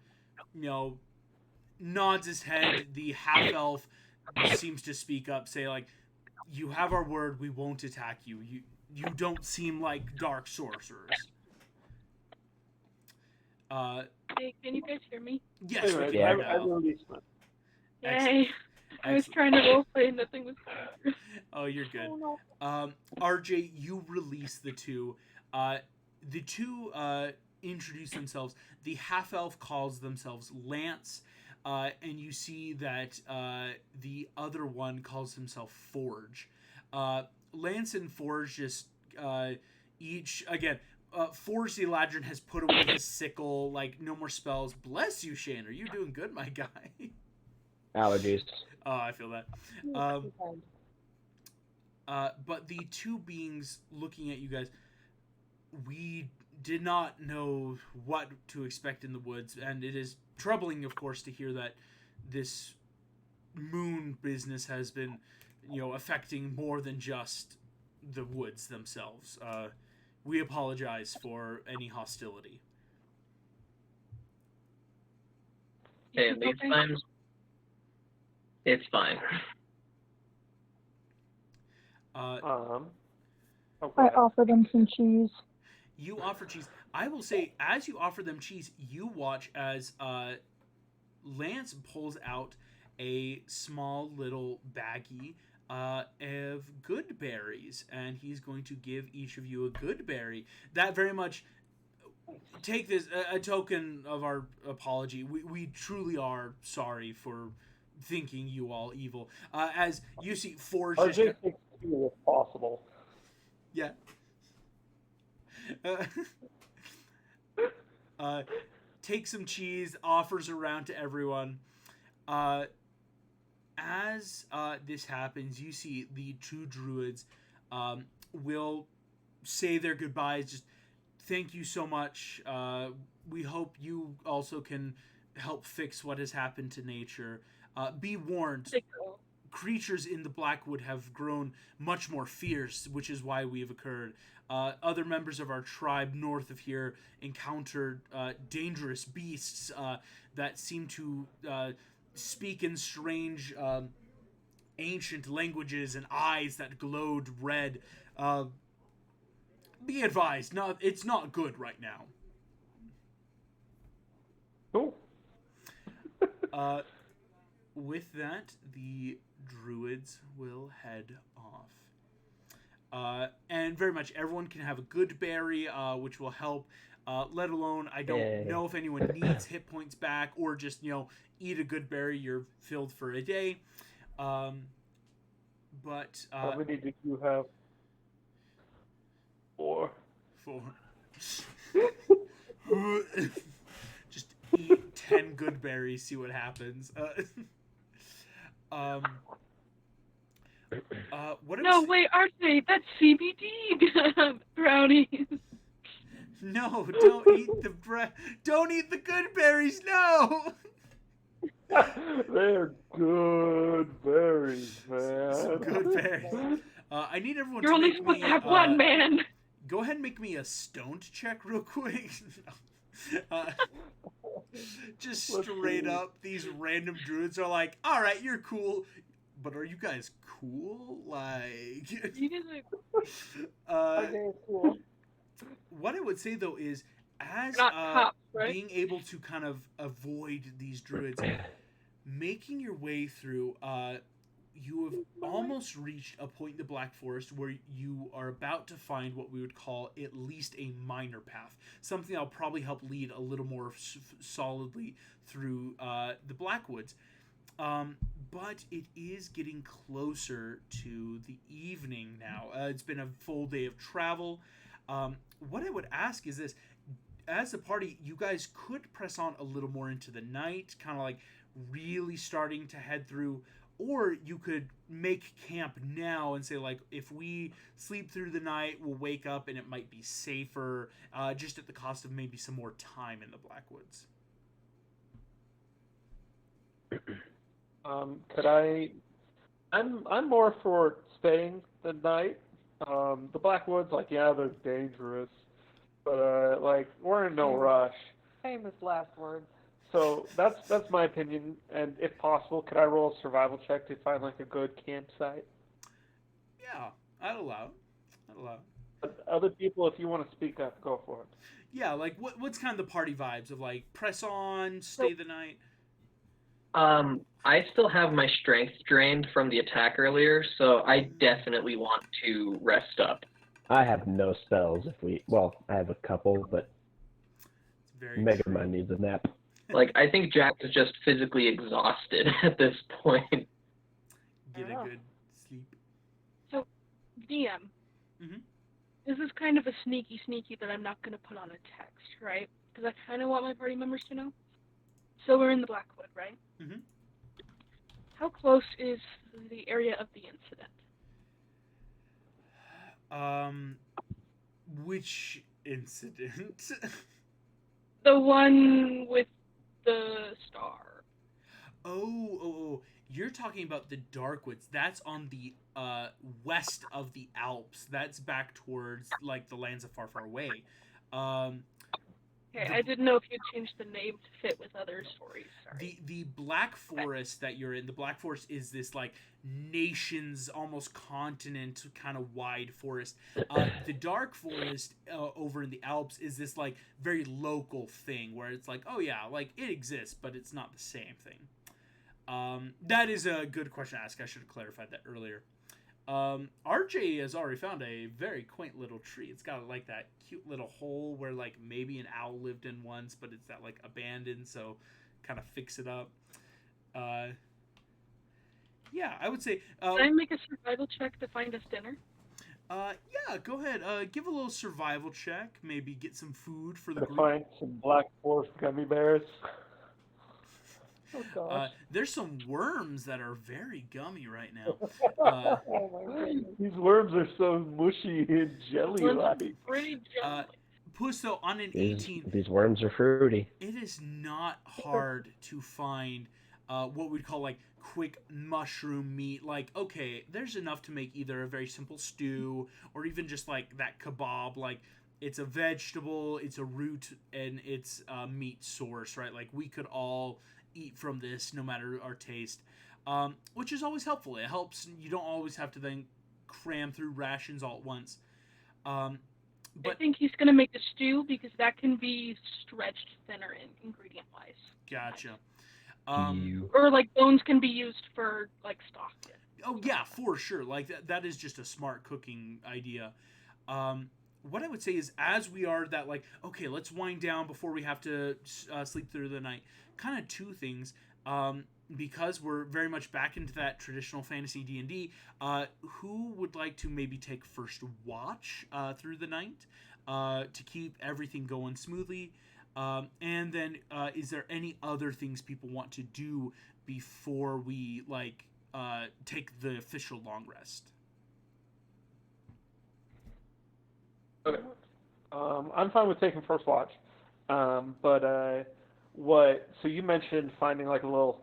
nods his head. The half elf seems to speak up, say like, "You have our word. We won't attack you. You don't seem like dark sorcerers." Hey, can you guys hear me? Yes, Anyway, we can I released them. Yay! I was trying to roleplay and nothing was going through. Oh, you're good. Oh, no. RJ, you release the two. The two introduce themselves. The half-elf calls themselves Lance, and you see that the other one calls himself Forge. Lance and Forge just each, again, Forge the Eladrin has put away his sickle, like, no more spells. Bless you, Shane. Are you doing good, my guy? Allergies. Oh, I feel that. But the two beings looking at you guys, we did not know what to expect in the woods, and it is troubling, of course, to hear that this moon business has been, affecting more than just the woods themselves. We apologize for any hostility. Hey, these times, it's fine. Okay. I offer them some cheese. You offer cheese. I will say, as you offer them cheese, you watch as Lance pulls out a small little baggie of good berries, and he's going to give each of you a good berry. That very much, take this a token of our apology. We truly are sorry for thinking you all evil. As you see, Forge RJ takes two if possible. Yeah. Take some cheese, offers around to everyone. As this happens, you see the two druids will say their goodbyes. Just thank you so much. We hope you also can help fix what has happened to nature. Be warned, creatures in the Blackwood have grown much more fierce, which is why we have occurred. Other members of our tribe north of here encountered dangerous beasts that seem to speak in strange ancient languages and eyes that glowed red. Be advised, it's not good right now. Cool. With that, the druids will head off. And very much everyone can have a good berry, which will help. Let alone, I don't know if anyone needs hit points back, or just, eat a good berry, you're filled for a day. But how many did you have? 4. 4. Just eat 10 good berries, see what happens. What No, was wait, RJ, that's CBD brownies. No, don't eat don't eat the good berries. No. They're good berries, man. Some good berries. I need everyone You're to only make supposed me. to have one, man. Go ahead and make me a stoned check real quick. Just Let's straight see. up, these random druids are like, "All right, you're cool, but are you guys cool?" Like, You guys are Okay, cool. what I would say though is, as not cops, right? being able to kind of avoid these druids, making your way through, you have almost reached a point in the Black Forest where you are about to find what we would call at least a minor path, something that'll probably help lead a little more solidly through the Blackwoods. But it is getting closer to the evening now. It's been a full day of travel. What I would ask is this: as a party, you guys could press on a little more into the night, kind of like really starting to head through, or you could make camp now and say, like, if we sleep through the night, we'll wake up and it might be safer, just at the cost of maybe some more time in the Blackwoods. Could I? I'm more for staying the night. The Blackwoods, like, yeah, they're dangerous, but like, we're in no rush. Famous last words. So that's my opinion. And if possible, could I roll a survival check to find like a good campsite? Yeah, I'd allow it. But other people, if you want to speak up, go for it. Yeah, like what's kind of the party vibes of like press on, stay the night? I still have my strength drained from the attack earlier, so I definitely want to rest up. I have no spells. I have a couple, but It's very Mega true. Man needs a nap. Like, I think Jack is just physically exhausted at this point. Get a good sleep. So, DM. Mhm. This is kind of a sneaky that I'm not going to put on a text, right? Because I kind of want my party members to know. So we're in the Blackwood, right? Mhm. How close is the area of the incident? Which incident? The one with the star. Oh, you're talking about the Darkwoods. That's on the west of the Alps. That's back towards like the lands of far, far away. Okay, The- I didn't know if you'd changed the name to fit with other stories. Sorry. The Black Forest that you're in, the Black Forest is this like nation's almost continent kind of wide forest. The Dark Forest over in the Alps is this like very local thing where it's like, oh yeah, like it exists, but it's not the same thing. That is a good question to ask. I should have clarified that earlier. RJ has already found a very quaint little tree. It's got like that cute little hole where like maybe an owl lived in once, but it's that like abandoned, so kind of fix it up. Yeah, I would say. Can I make a survival check to find us dinner? Yeah, go ahead. Give a little survival check. Maybe get some food for the To group. find some Black Forest gummy bears. Oh gosh. There's some worms that are very gummy right now. Oh my goodness. These worms are so mushy and jelly-like. Pretty jelly. Puss, though, on an These 18, these worms are fruity. it is not hard to find what we'd call like quick mushroom meat. Like, okay, there's enough to make either a very simple stew or even just like that kebab. Like, it's a vegetable, it's a root, and it's a meat source, right? Like, we could all eat from this no matter our taste, which is always helpful. It helps. You don't always have to then cram through rations all at once. I But think he's going to make a stew because that can be stretched thinner in ingredient-wise. gotcha. Or like bones can be used for like stock. Oh yeah, for sure. Like that is just a smart cooking idea. What I would say is, as we are that like, okay, let's wind down before we have to sleep through the night. Kind of two things. Because we're very much back into that traditional fantasy D&D. Who would like to maybe take first watch through the night to keep everything going smoothly? And then, is there any other things people want to do before we take the official long rest? Okay. I'm fine with taking first watch. But so you mentioned finding like a little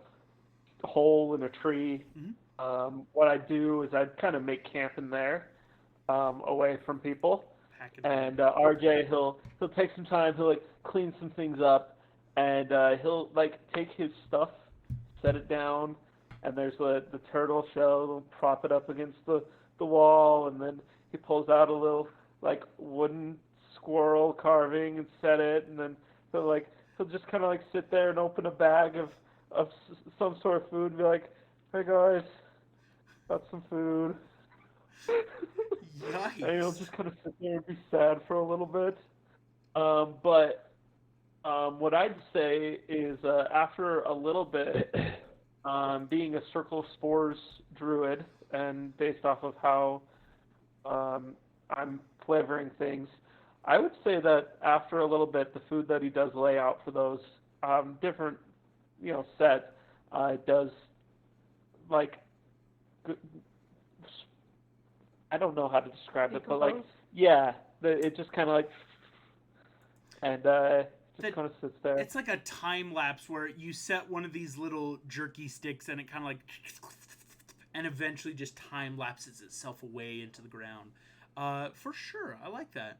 hole in a tree. Mm-hmm. What I do is I kind of make camp in there, away from people. And RJ, he'll take some time. He'll like clean some things up, and he'll like take his stuff, set it down, and there's the turtle shell. He'll prop it up against the wall, and then he pulls out a little like wooden squirrel carving and set it, and then he'll just kind of like sit there and open a bag of some sort of food and be like, "Hey guys, got some food." Nice. And he'll just kind of sit there and be sad for a little bit. But what I'd say is after a little bit, being a Circle of Spores druid, and based off of how I'm flavoring things, I would say that after a little bit, the food that he does lay out for those different, sets, does like. I don't know how to describe it, but like, yeah, it just kind of like, and just kind of sits there. It's like a time lapse where you set one of these little jerky sticks and it kind of like, and eventually just time lapses itself away into the ground. For sure, I like that.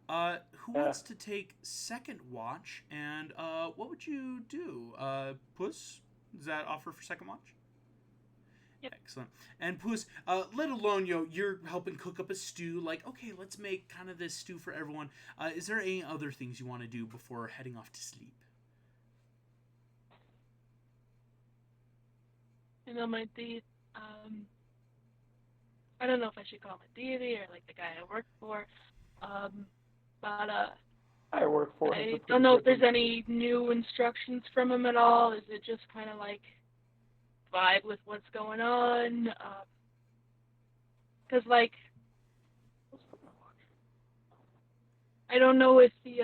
Who wants to take second watch, and what would you do? Puss, does that offer for second watch? Excellent. And Puss, let alone, you're helping cook up a stew, like, okay, let's make kind of this stew for everyone. Is there any other things you want to do before heading off to sleep? My deed, I don't know if I should call him a deity or like the guy I work for, but I work for him. I don't know if there's any new instructions from him at all. Is it just kind of like vibe with what's going on? Because like, I don't know if the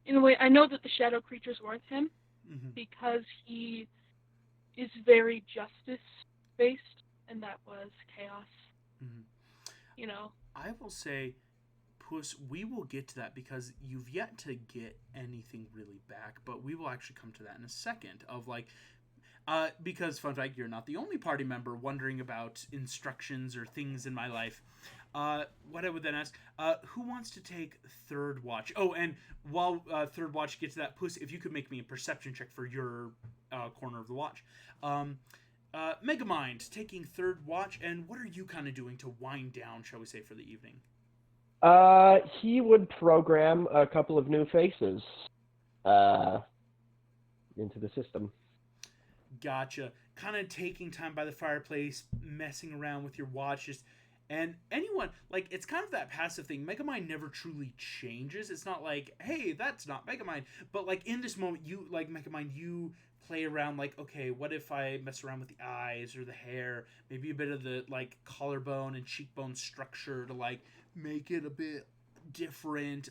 in a way, I know that the shadow creature's worth him, Mm-hmm. because he is very justice based, and that was chaos. Mm-hmm. I will say, Puss, we will get to that because you've yet to get anything really back, but we will actually come to that in a second. Of like, because fun fact, you're not the only party member wondering about instructions or things in my life. What I would then ask, who wants to take third watch? Oh, and while third watch gets to that, Puss, if you could make me a perception check for your corner of the watch. Megamind, taking third watch, and what are you kind of doing to wind down, shall we say, for the evening? He would program a couple of new faces into the system. Gotcha. Kind of taking time by the fireplace, messing around with your watch, and anyone, like, it's kind of that passive thing. Megamind never truly changes. It's not like, hey, that's not Megamind. But, like, in this moment, you, like, Megamind, you play around, like, okay, what if I mess around with the eyes or the hair, maybe a bit of the, like, collarbone and cheekbone structure to, like, make it a bit different,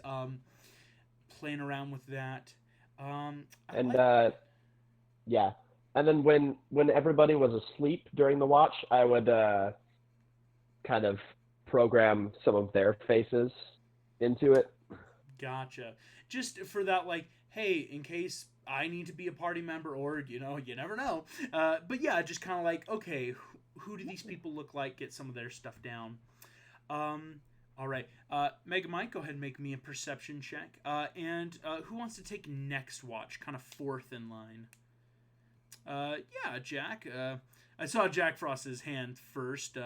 playing around with that. Yeah. And then when everybody was asleep during the watch, I would kind of program some of their faces into it. Gotcha. Just for that, like, hey, in case I need to be a party member, or, you never know. But yeah, just kind of like, okay, who do these people look like? Get some of their stuff down. All right. Megamind, go ahead and make me a perception check. And who wants to take next watch? Kind of fourth in line. Yeah, Jack. I saw Jack Frost's hand first.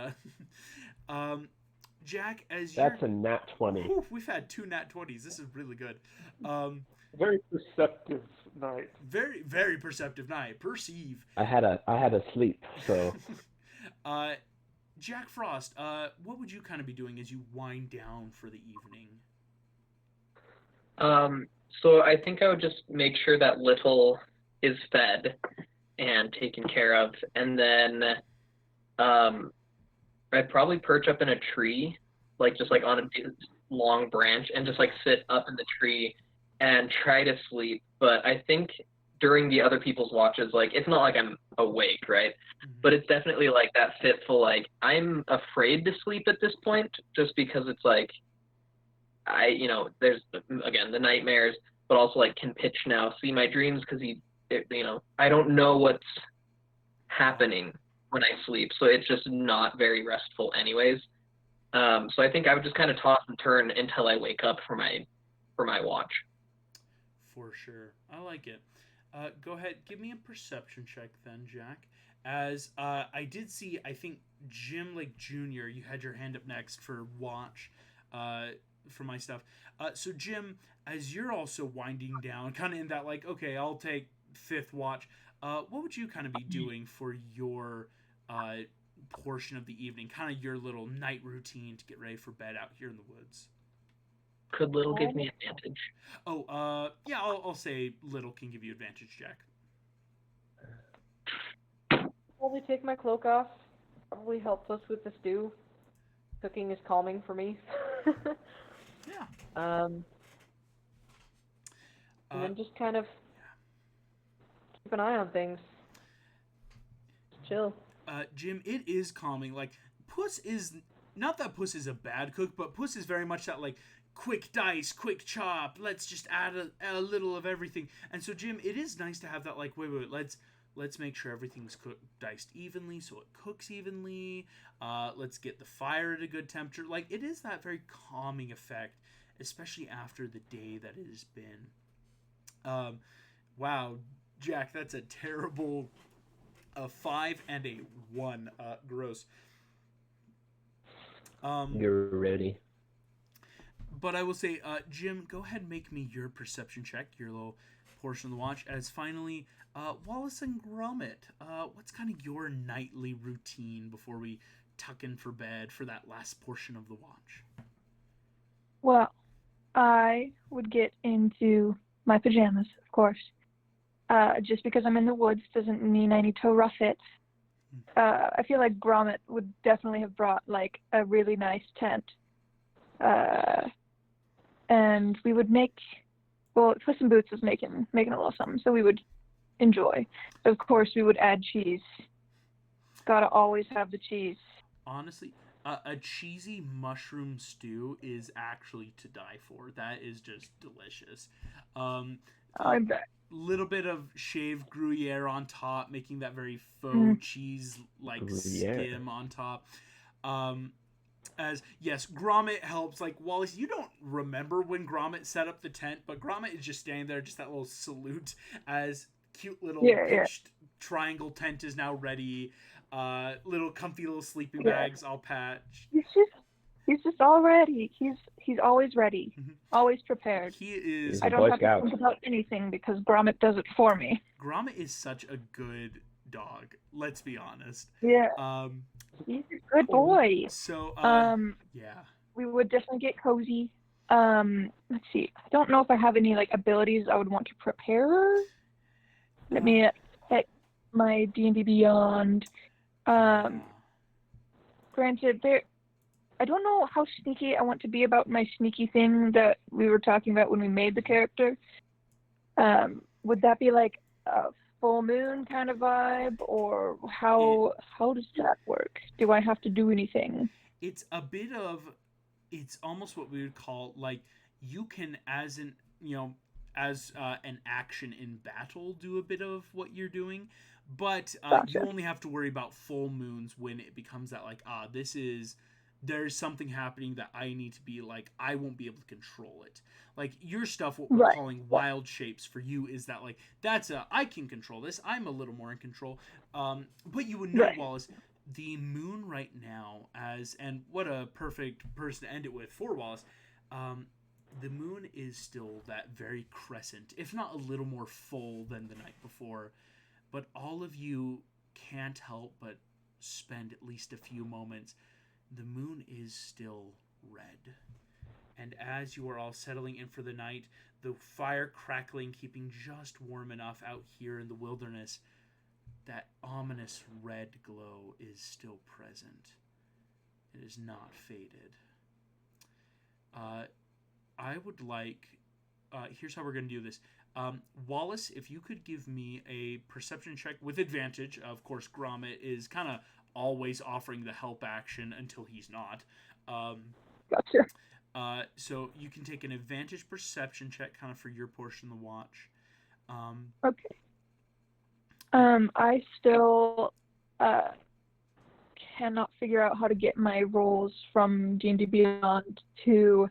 Jack, That's a nat 20. Ooh, we've had 2 nat 20s. This is really good. Very perceptive night. Very, very perceptive night. Perceive. I had a sleep, so. Jack Frost, what would you kind of be doing as you wind down for the evening? So I think I would just make sure that Little is fed and taken care of, and then I'd probably perch up in a tree, like just like on a long branch, and just like sit up in the tree and try to sleep. But I think during the other people's watches, like, it's not like I'm awake, right? But it's definitely like that fitful, like, I'm afraid to sleep at this point just because it's like, there's, again, the nightmares, but also like can pitch now, see my dreams because I don't know what's happening when I sleep. So it's just not very restful anyways. So I think I would just kind of toss and turn until I wake up for my watch. For sure. I like it. Go ahead, give me a perception check then, Jack. As I did see, I think Jim like Jr., you had your hand up next for watch for my stuff. So Jim, as you're also winding down, kind of in that like, okay, I'll take fifth watch. What would you kind of be doing for your portion of the evening? Kind of your little night routine to get ready for bed out here in the woods. Could little give me advantage? Oh, yeah, I'll say little can give you advantage, Jack. Probably take my cloak off. Probably helps us with the stew. Cooking is calming for me. Yeah. And then just kind of keep an eye on things. Just chill. Jim, it is calming. Like, Puss is, not that Puss is a bad cook, but Puss is very much that, like, quick dice, quick chop, let's just add a little of everything. And so, Jim, it is nice to have that, like, wait, let's make sure everything's diced evenly so it cooks evenly. Let's get the fire at a good temperature. Like, it is that very calming effect, especially after the day that it has been. Wow, Jack, that's a terrible 5 and a 1. Gross. You're ready. But I will say, Jim, go ahead and make me your perception check, your little portion of the watch. As finally, Wallace and Gromit, what's kind of your nightly routine before we tuck in for bed for that last portion of the watch? Well, I would get into my pajamas, of course. Just because I'm in the woods doesn't mean I need to rough it. I feel like Gromit would definitely have brought, like, a really nice tent. And we would make, well, Puss in Boots was making a little something, so we would enjoy. Of course, we would add cheese. Gotta always have the cheese. Honestly, a cheesy mushroom stew is actually to die for. That is just delicious. I bet. Little bit of shaved Gruyere on top, making that very faux cheese like skim on top. As yes, Gromit helps. Like, Wallace, you don't remember when Gromit set up the tent, but Gromit is just standing there, just that little salute as cute little pitched triangle tent is now ready. Little comfy little sleeping bags all patched. He's just all ready. He's always ready, always prepared. He is. I don't have to think about anything because Gromit does it for me. Gromit is such a good dog. Let's be honest. Yeah. He's a good boy. So, yeah. We would definitely get cozy. Let's see. I don't know if I have any, like, abilities I would want to prepare. Let me at my D&D Beyond. Granted, I don't know how sneaky I want to be about my sneaky thing that we were talking about when we made the character. Would that be like a full moon kind of vibe, or how does that work? Do I have to do anything? It's a bit of, it's almost what we would call, like, you can as an action in battle do a bit of what you're doing, but you only have to worry about full moons when it becomes that, like, there's something happening that I need to be, like, I won't be able to control it. Like, your stuff, what we're calling wild shapes for you is that, like, I can control this. I'm a little more in control. But you would know, Wallace, the moon right now, and what a perfect person to end it with for Wallace, the moon is still that very crescent, if not a little more full than the night before. But all of you can't help but spend at least a few moments. The moon is still red. And as you are all settling in for the night, the fire crackling, keeping just warm enough out here in the wilderness, that ominous red glow is still present. It is not faded. I would like here's how we're going to do this. Wallace, if you could give me a perception check with advantage. Of course, Gromit is kind of always offering the help action until he's not. Gotcha. So you can take an advantage perception check kind of for your portion of the watch. Okay. I still cannot figure out how to get my roles from D&D Beyond to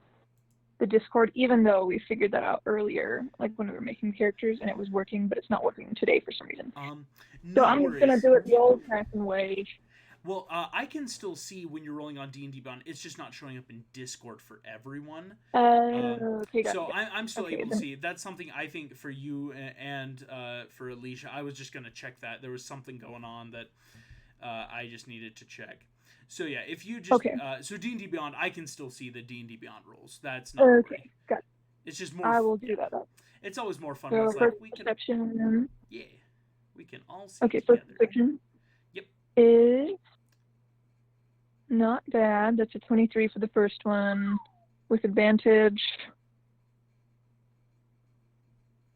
the Discord, even though we figured that out earlier, like when we were making characters, and it was working, but it's not working today for some reason. No So I'm just gonna do it the old-fashioned way. Well, I can still see when you're rolling on D&D Beyond. It's just not showing up in Discord for everyone. Okay, gotcha. So I'm still able to then. see. That's something I think for you and for Alicia. I was just going to check that. There was something going on that I just needed to check. So yeah, if you just... Okay. So D&D Beyond, I can still see the D&D Beyond rules. That's not a worry. Got it. It's just more... I will do that. It's always more fun. So When it's first like, we can... perception. Yeah. We can all see Okay, together. first perception. Yep. Is not bad. That's a 23 for the first one. With advantage.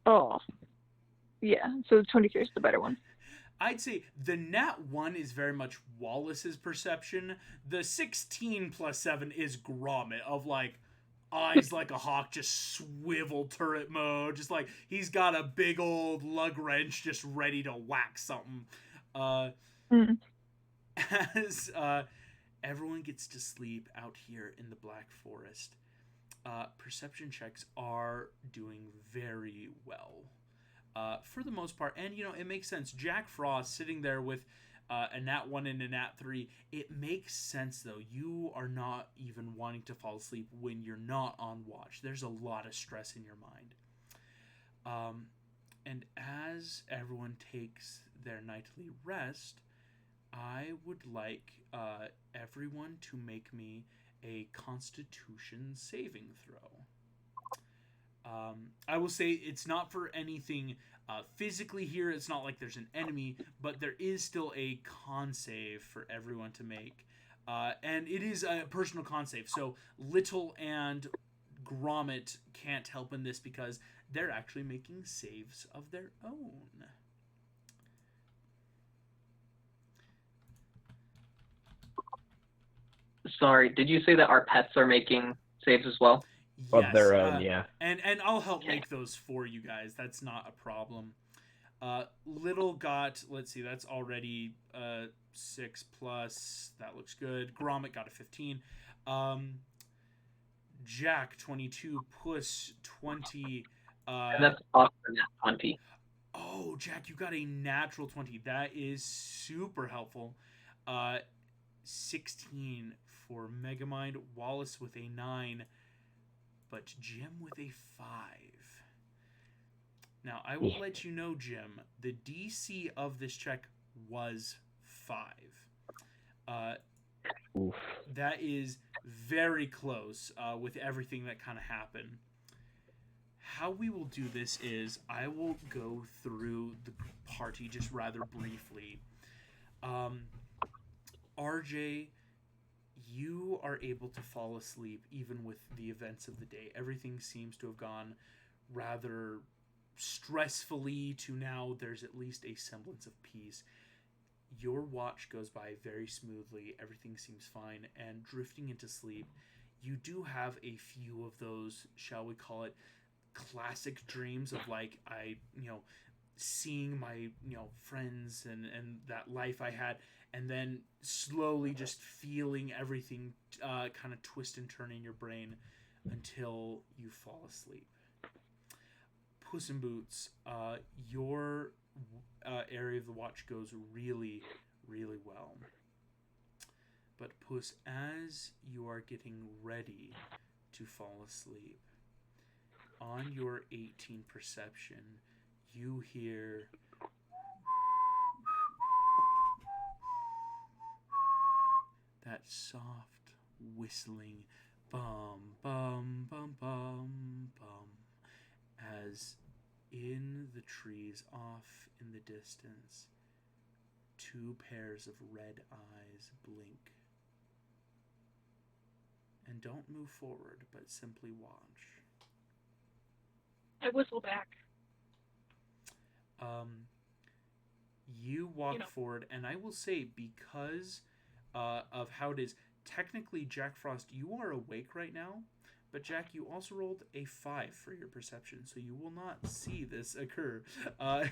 Oh. Yeah, so the 23 is the better one. I'd say the nat 1 is very much Wallace's perception. The 16 plus 7 is Gromit, of like eyes like a hawk, just swivel turret mode. Just like he's got a big old lug wrench just ready to whack something. As everyone gets to sleep out here in the Black Forest, perception checks are doing very well. For the most part, and it makes sense. Jack Frost sitting there with a nat 1 and a nat 3. It makes sense, though. You are not even wanting to fall asleep when you're not on watch. There's a lot of stress in your mind. And as everyone takes their nightly rest, I would like everyone to make me a Constitution saving throw. I will say it's not for anything physically here. It's not like there's an enemy, but there is still a con save for everyone to make. And it is a personal con save. So Little and Gromit can't help in this because they're actually making saves of their own. Sorry, did you say that our pets are making saves as well? Of their own, yeah. And I'll help make those for you guys. That's not a problem. Little got, let's see, that's already 6 plus. That looks good. Gromit got a 15. Jack 22, Puss 20. And that's off the net 20. Oh, Jack, you got a natural 20. That is super helpful. 16 for Megamind. Wallace with a 9. But Jim with a 5. Now, I will let you know, Jim, the DC of this check was 5. That is very close with everything that kind of happened. How we will do this is I will go through the party just rather briefly. RJ, you are able to fall asleep even with the events of the day. Everything seems to have gone rather stressfully to now there's at least a semblance of peace. Your watch goes by very smoothly. Everything seems fine. And drifting into sleep, you do have a few of those, shall we call it, classic dreams of like, seeing my, friends and that life I had, and then slowly just feeling everything kind of twist and turn in your brain until you fall asleep. Puss in Boots, your area of the watch goes really, really well. But Puss, as you are getting ready to fall asleep, on your 18 perception, you hear that soft whistling bum bum bum bum bum as in the trees off in the distance 2 pairs of red eyes blink. And don't move forward, but simply watch. I whistle back. You walk forward, and I will say, because of how it is, technically, Jack Frost, you are awake right now, but Jack, you also rolled a 5 for your perception, so you will not see this occur. I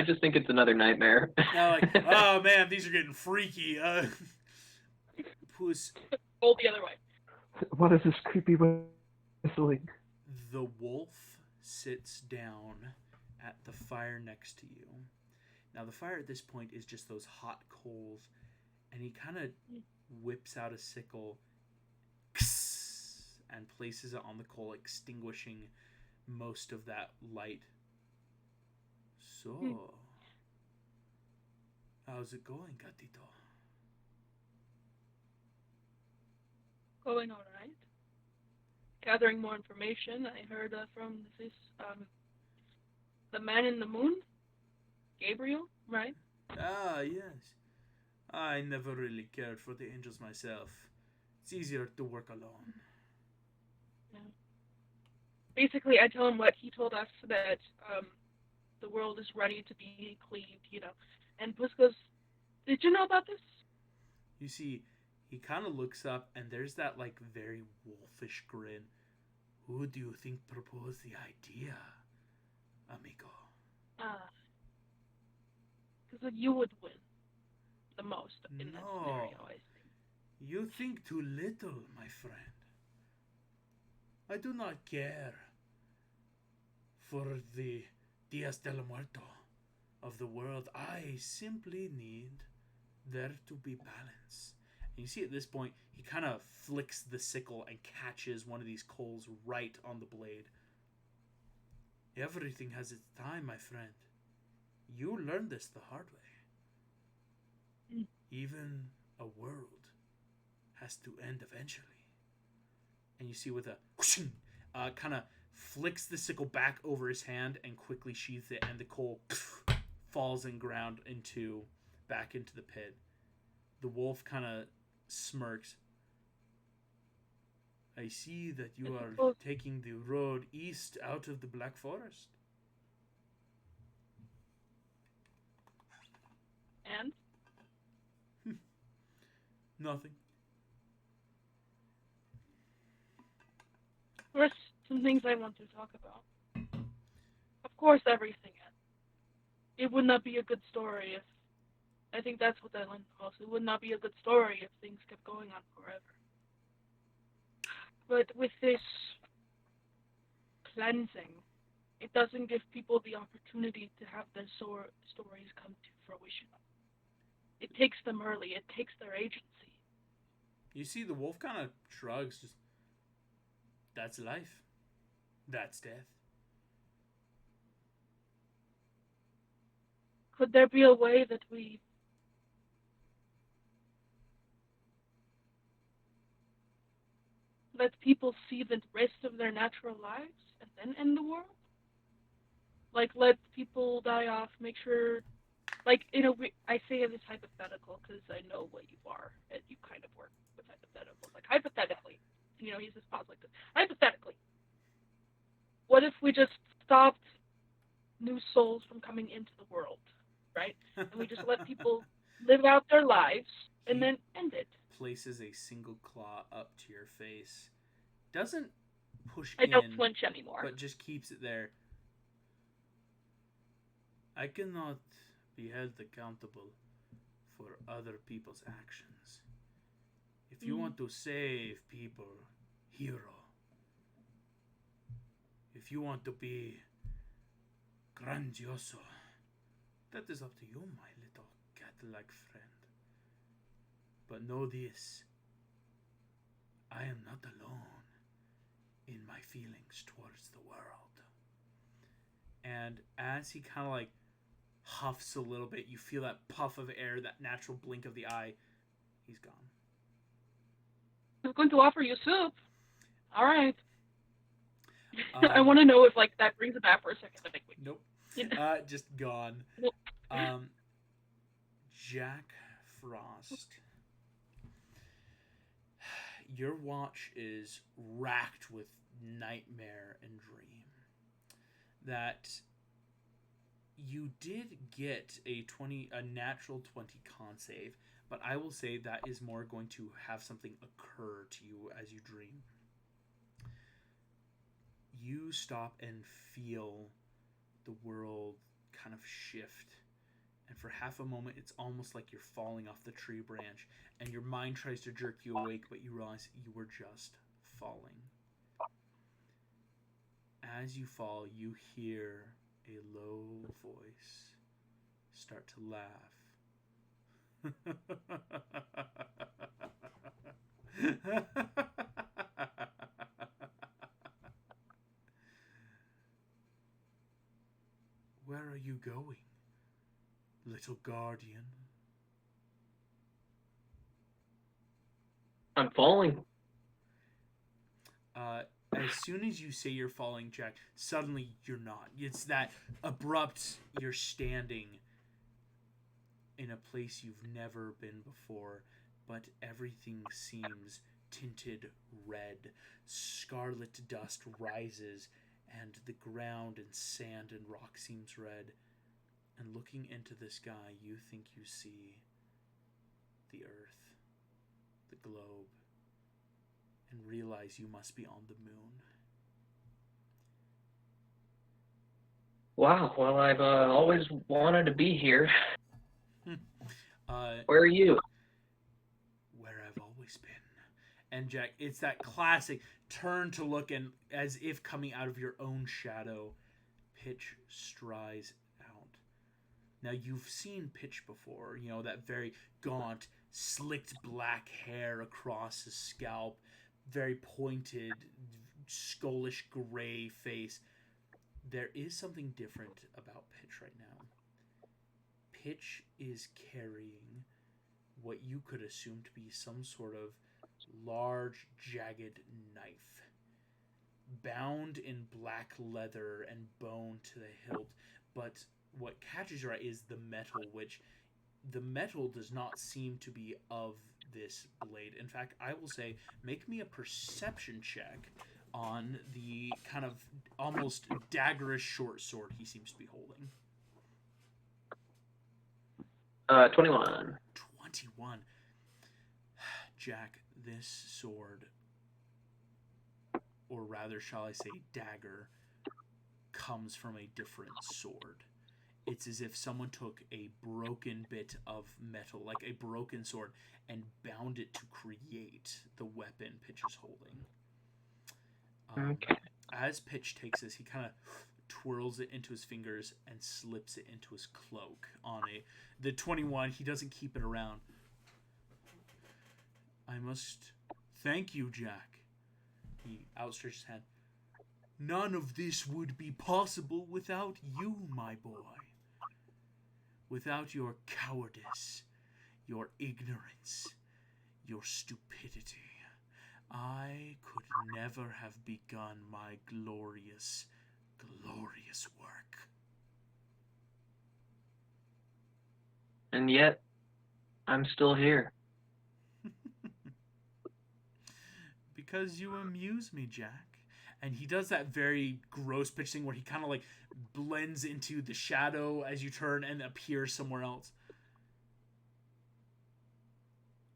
just think it's another nightmare. Oh man, these are getting freaky. Puss. Roll the other way. What is this creepy whistling? The wolf sits down at the fire next to you. Now, the fire at this point is just those hot coals, and he kind of whips out a sickle and places it on the coal, extinguishing most of that light. So, how's it going, gatito? Going all right. Gathering more information. I heard from this the man in the moon, Gabriel, right? Ah, yes. I never really cared for the angels myself. It's easier to work alone. Yeah. Basically, I tell him what he told us, that the world is ready to be cleaved, And Puss goes, "Did you know about this?" You see, he kind of looks up, and there's that, very wolfish grin. Who do you think proposed the idea, amigo? Because you would win the most in that No. scenario, I think. You think too little, my friend. I do not care for the Dias de la Muerto of the world. I simply need there to be balance. And you see at this point, he kind of flicks the sickle and catches one of these coals right on the blade. Everything has its time, my friend. You learned this the hard way. Even a world has to end eventually. And you see with a whooshing, kind of flicks the sickle back over his hand and quickly sheathes it, and the coal falls and ground back into the pit. The wolf kind of smirks. I see that you are taking the road east out of the Black Forest. And? Nothing. First, some things I want to talk about. Of course, everything ends. It would not be a good story if... I think that's what I learned the most. It would not be a good story if things kept going on forever. But with this cleansing, it doesn't give people the opportunity to have their stories come to fruition. It takes them early. It takes their agency. You see, the wolf kind of shrugs. Just, that's life. That's death. Could there be a way that we let people see the rest of their natural lives and then end the world? Let people die off, make sure... I say this hypothetical because I know what you are, and you kind of work with hypotheticals. Hypothetically, he's just paused like this. Hypothetically, what if we just stopped new souls from coming into the world, right? And we just let people live out their lives and then end it. Places a single claw up to your face. Doesn't push I don't flinch anymore. But just keeps it there. I cannot be held accountable for other people's actions. If you want to save people, hero. If you want to be grandioso, that is up to you, my little cat-like friend. But know this, I am not alone in my feelings towards the world. And as he kind of huffs a little bit, you feel that puff of air, that natural blink of the eye. He's gone. I'm going to offer you soup. All right. I want to know if that brings it back for a second. Nope. Just gone. Nope. Jack Frost. your watch is racked with nightmare and dream. That you did get a natural 20 con save, but I will say that is more going to have something occur to you as you dream. You stop and feel the world kind of shift. And for half a moment, it's almost like you're falling off the tree branch, and your mind tries to jerk you awake, but you realize you were just falling. As you fall, you hear a low voice start to laugh. Where are you going, little guardian? I'm falling. As soon as you say you're falling, Jack, suddenly you're not. It's that abrupt, you're standing in a place you've never been before, but everything seems tinted red. Scarlet dust rises, and the ground and sand and rock seems red. And looking into the sky, you think you see the earth, the globe, and realize you must be on the moon. Wow, well, I've always wanted to be here. Where are you? Where I've always been. And Jack, it's that classic turn to look, and as if coming out of your own shadow, Pitch strides out. Now, you've seen Pitch before, you know, that very gaunt, slicked black hair across his scalp, very pointed, skullish gray face. There is something different about Pitch right now. Pitch is carrying what you could assume to be some sort of large, jagged knife, bound in black leather and bone to the hilt. But what catches your eye is the metal, which the metal does not seem to be of this blade. In fact, I will say, make me a perception check on the kind of almost daggerish short sword he seems to be holding. 21. 21. Jack, this sword, or rather, shall I say, dagger, comes from a different sword. It's as if someone took a broken bit of metal, like a broken sword, and bound it to create the weapon Pitch is holding. Okay. As Pitch takes this, he kind of twirls it into his fingers and slips it into his cloak. The 21, he doesn't keep it around. I must thank you, Jack. He outstretched his hand. None of this would be possible without you, my boy. Without your cowardice, your ignorance, your stupidity, I could never have begun my glorious, glorious work. And yet, I'm still here. Because you amuse me, Jack. And he does that very gross Pitch thing where he kind of like blends into the shadow as you turn and appears somewhere else.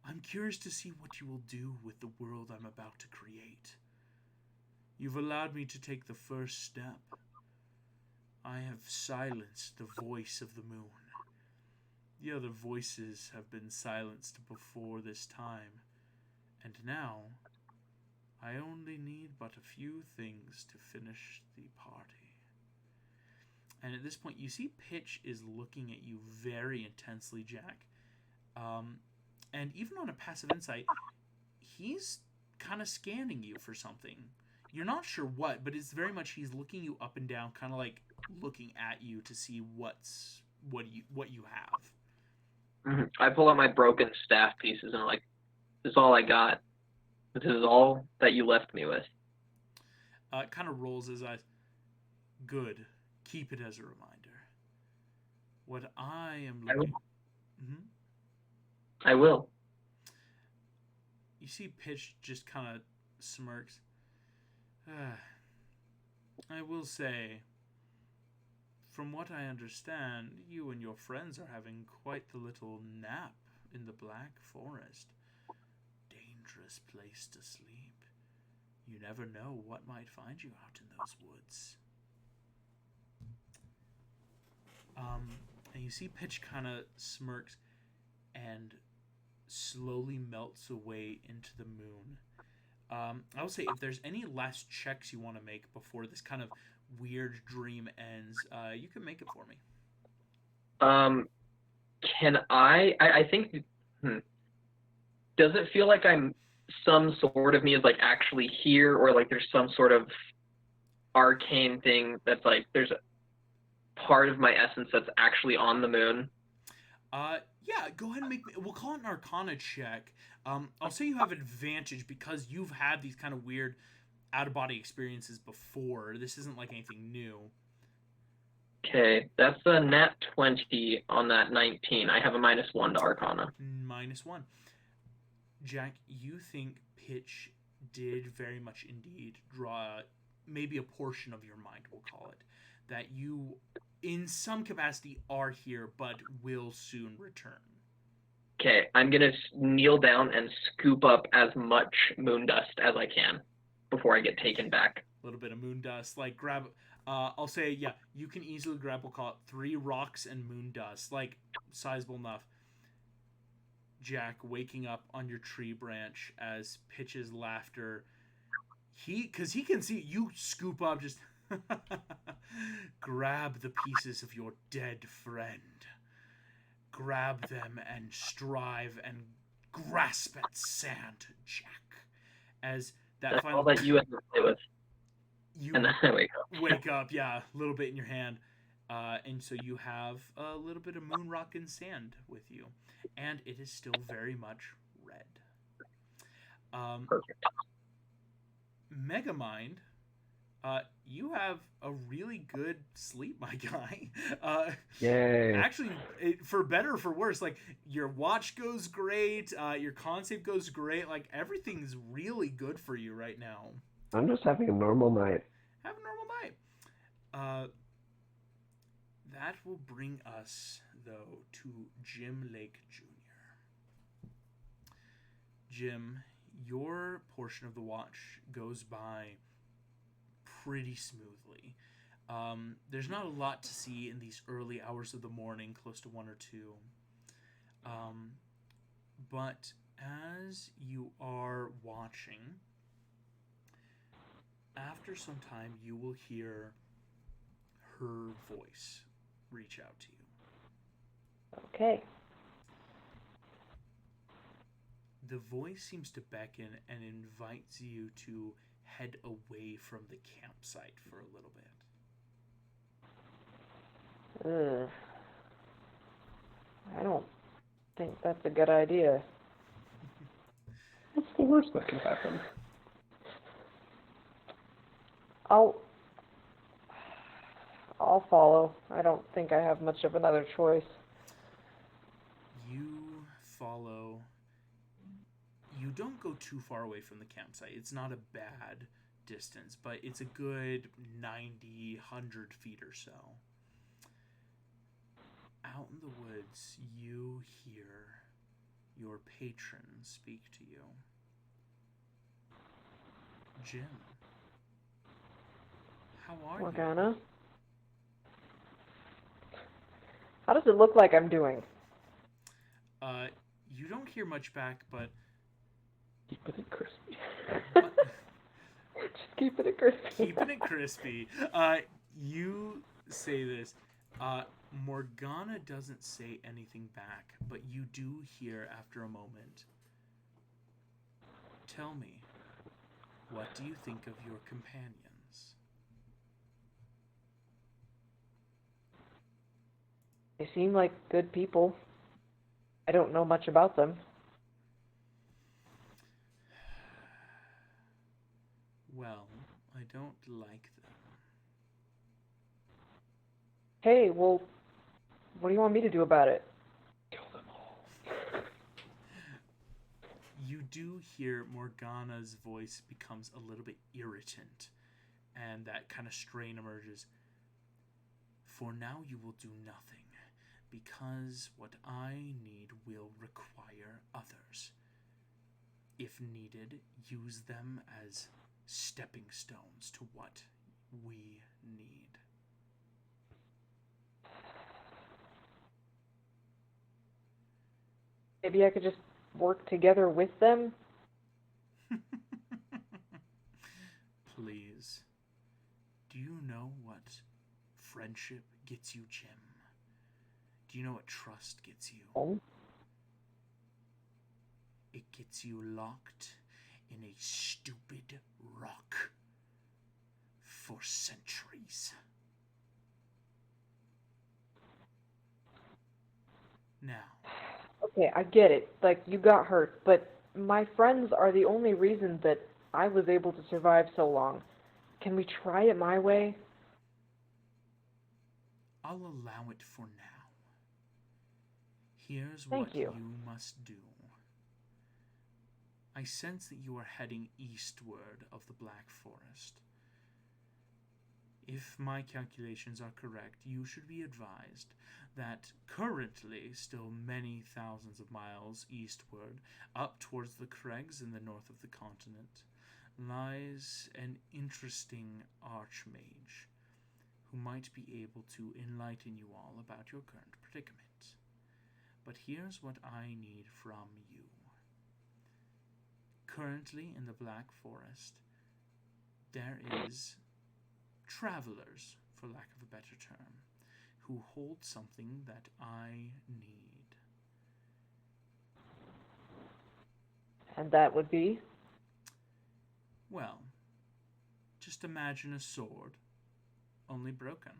I'm curious to see what you will do with the world I'm about to create. You've allowed me to take the first step. I have silenced the voice of the moon. The other voices have been silenced before this time, and now I only need but a few things to finish the party. And at this point, you see Pitch is looking at you very intensely, Jack. And even on a passive insight, he's kind of scanning you for something. You're not sure what, but it's very much he's looking you up and down, kind of like looking at you to see what you have. Mm-hmm. I pull out my broken staff pieces and I'm like, this is all I got. This is all that you left me with. It kind of rolls his eyes. Good. Keep it as a reminder. What I am looking... I will. you see Pitch just kind of smirks. I will say, from what I understand, you and your friends are having quite the little nap in the Black Forest. Dangerous place to sleep. You never know what might find you out in those woods. And you see Pitch kind of smirks and slowly melts away into the moon. I will say, if there's any last checks you want to make before this kind of weird dream ends, you can make it for me. Can I think, does it feel like some sort of me is like actually here, or like there's some sort of arcane thing that's like, there's a part of my essence that's actually on the moon? Yeah, go ahead and we'll call it an Arcana check. I'll say you have advantage because you've had these kind of weird out-of-body experiences before. This isn't like anything new. Okay, that's a nat 20 on that 19. I have a -1 to Arcana. -1. Jack, you think Pitch did very much indeed draw maybe a portion of your mind, we'll call it, that you, in some capacity, are here, but will soon return. Okay, I'm going to kneel down and scoop up as much moon dust as I can before I get taken back. A little bit of moon dust, like grab, I'll say, yeah, you can easily grab, we'll call it 3 rocks and moon dust, like sizable enough. Jack waking up on your tree branch as Pitch's laughter, because he can see you scoop up, just grab the pieces of your dead friend. Grab them and strive and grasp at sand, Jack. As that That's final... all that you have to play with. And then I wake up. Wake up, yeah, a little bit in your hand. And so you have a little bit of moon rock and sand with you. And it is still very much red. Perfect. Megamind, you have a really good sleep, my guy. Yay. Actually, for better or for worse, like, your watch goes great, your con save goes great, like, everything's really good for you right now. I'm just having a normal night. Have a normal night. That will bring us, though, to Jim Lake Jr. Jim, your portion of the watch goes by pretty smoothly. There's not a lot to see in these early hours of the morning, close to 1 or 2. But as you are watching, after some time, you will hear her voice reach out to you. Okay. The voice seems to beckon and invites you to head away from the campsite for a little bit. I don't think that's a good idea. What's the worst that can happen? I'll follow. I don't think I have much of another choice. You follow. You don't go too far away from the campsite. It's not a bad distance, but it's a good 90, 100 feet or so. Out in the woods, you hear your patron speak to you. Jim, how are Morgana? How does it look like I'm doing? you? You don't hear much back, but... Keeping it crispy. Just keeping it crispy. Keeping it crispy. You say this. Morgana doesn't say anything back, but you do hear after a moment. Tell me, what do you think of your companions? They seem like good people. I don't know much about them. Well, I don't like them. Hey, well, what do you want me to do about it? Kill them all. you do hear Morgana's voice becomes a little bit irritant, and that kind of strain emerges. For now, you will do nothing, because what I need will require others. If needed, use them as stepping stones to what we need. Maybe I could just work together with them? Please. Do you know what friendship gets you, Jim? Do you know what trust gets you? Oh. It gets you locked in a stupid rock for centuries. Now. Okay, I get it. Like, you got hurt, but my friends are the only reason that I was able to survive so long. Can we try it my way? I'll allow it for now. Here's Thank what you. you must do. I sense that you are heading eastward of the Black Forest. If my calculations are correct, you should be advised that currently, still many thousands of miles eastward, up towards the crags in the north of the continent, lies an interesting archmage who might be able to enlighten you all about your current predicament. But here's what I need from you. Currently in the Black Forest, there is travelers, for lack of a better term, who hold something that I need. And that would be? Well, just imagine a sword, only broken.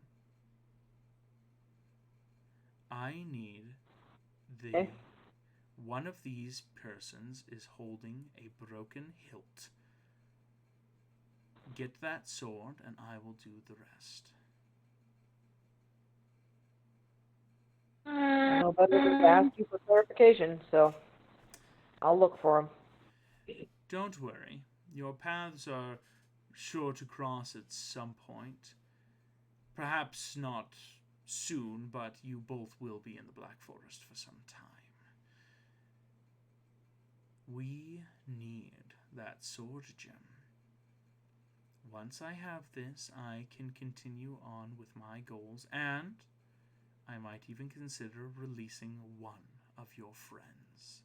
I need the... One of these persons is holding a broken hilt. Get that sword, and I will do the rest. Nobody just asked you for clarification, so I'll look for them. Don't worry. Your paths are sure to cross at some point. Perhaps not soon, but you both will be in the Black Forest for some time. We need that sword gem. Once I have this, I can continue on with my goals, and I might even consider releasing one of your friends.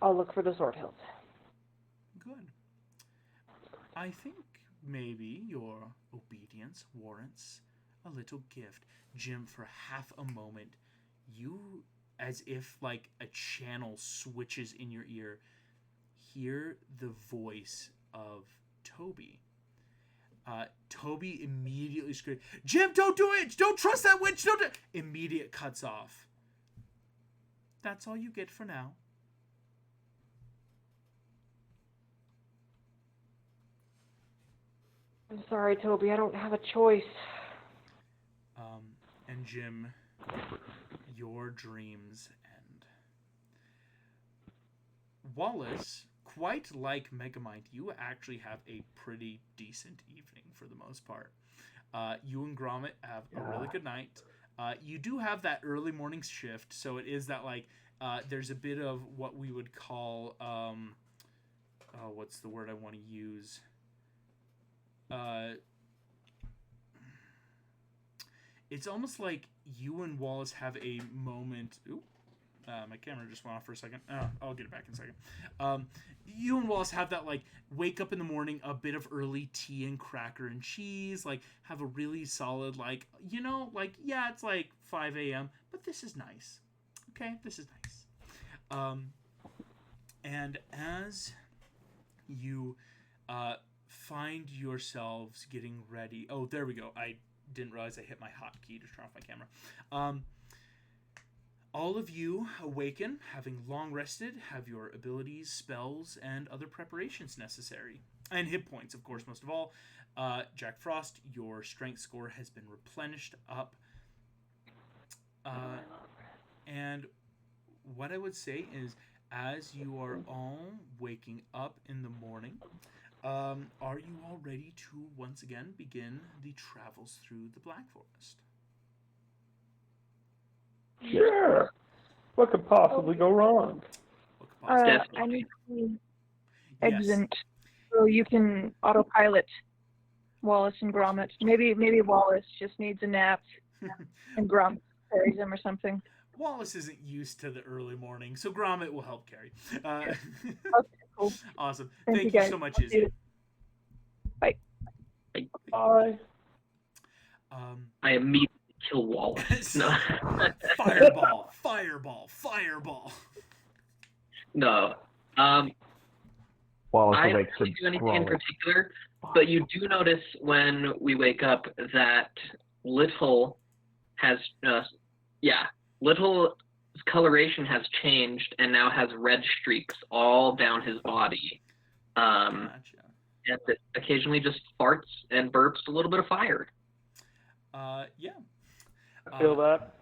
I'll look for the sword hilt. Good. I think maybe your obedience warrants a little gift. Jim, for half a moment, you, as if like a channel switches in your ear, hear the voice of Toby. Toby immediately screams, "Jim, don't do it! Don't trust that witch! Don't do it!" Immediate cuts off. That's all you get for now. I'm sorry, Toby, I don't have a choice. And Jim, your dreams end. Wallace, quite like Megamind, you actually have a pretty decent evening for the most part. You and Gromit have a really good night. You do have that early morning shift, so it is that like there's a bit of what we would call what's the word I want to use? It's almost like you and Wallace have a moment. Ooh, my camera just went off for a second. Oh, I'll get it back in a second. You and Wallace have that like wake up in the morning, a bit of early tea and cracker and cheese, like have a really solid like, you know, like yeah, it's like 5 a.m., but this is nice. Okay, this is nice. And as you find yourselves getting ready. Oh, there we go. I didn't realize I hit my hotkey to turn off my camera. All of you awaken, having long rested, have your abilities, spells, and other preparations necessary. And hit points, of course, most of all. Jack Frost, your strength score has been replenished up. And what I would say is, as you are all waking up in the morning, are you all ready to once again begin the travels through the Black Forest? Sure. What could possibly go wrong? What could possibly Yes. go I wrong? need to Yes. exit so you can autopilot Wallace and Gromit. Maybe Wallace just needs a nap and Gromit carries him or something. Wallace isn't used to the early morning, so Gromit will help carry. Okay, cool. Awesome. Thank Thank you, you guys. so much, See Izzy. you. Bye. Bye. I immediately kill Wallace. No. Fireball, fireball, fireball. No. Wallace I don't awakes really and do anything in scrolls. particular, but you do notice when we wake up that Little's coloration has changed and now has red streaks all down his body. Gotcha. And it occasionally just farts and burps a little bit of fire. Yeah. I feel that.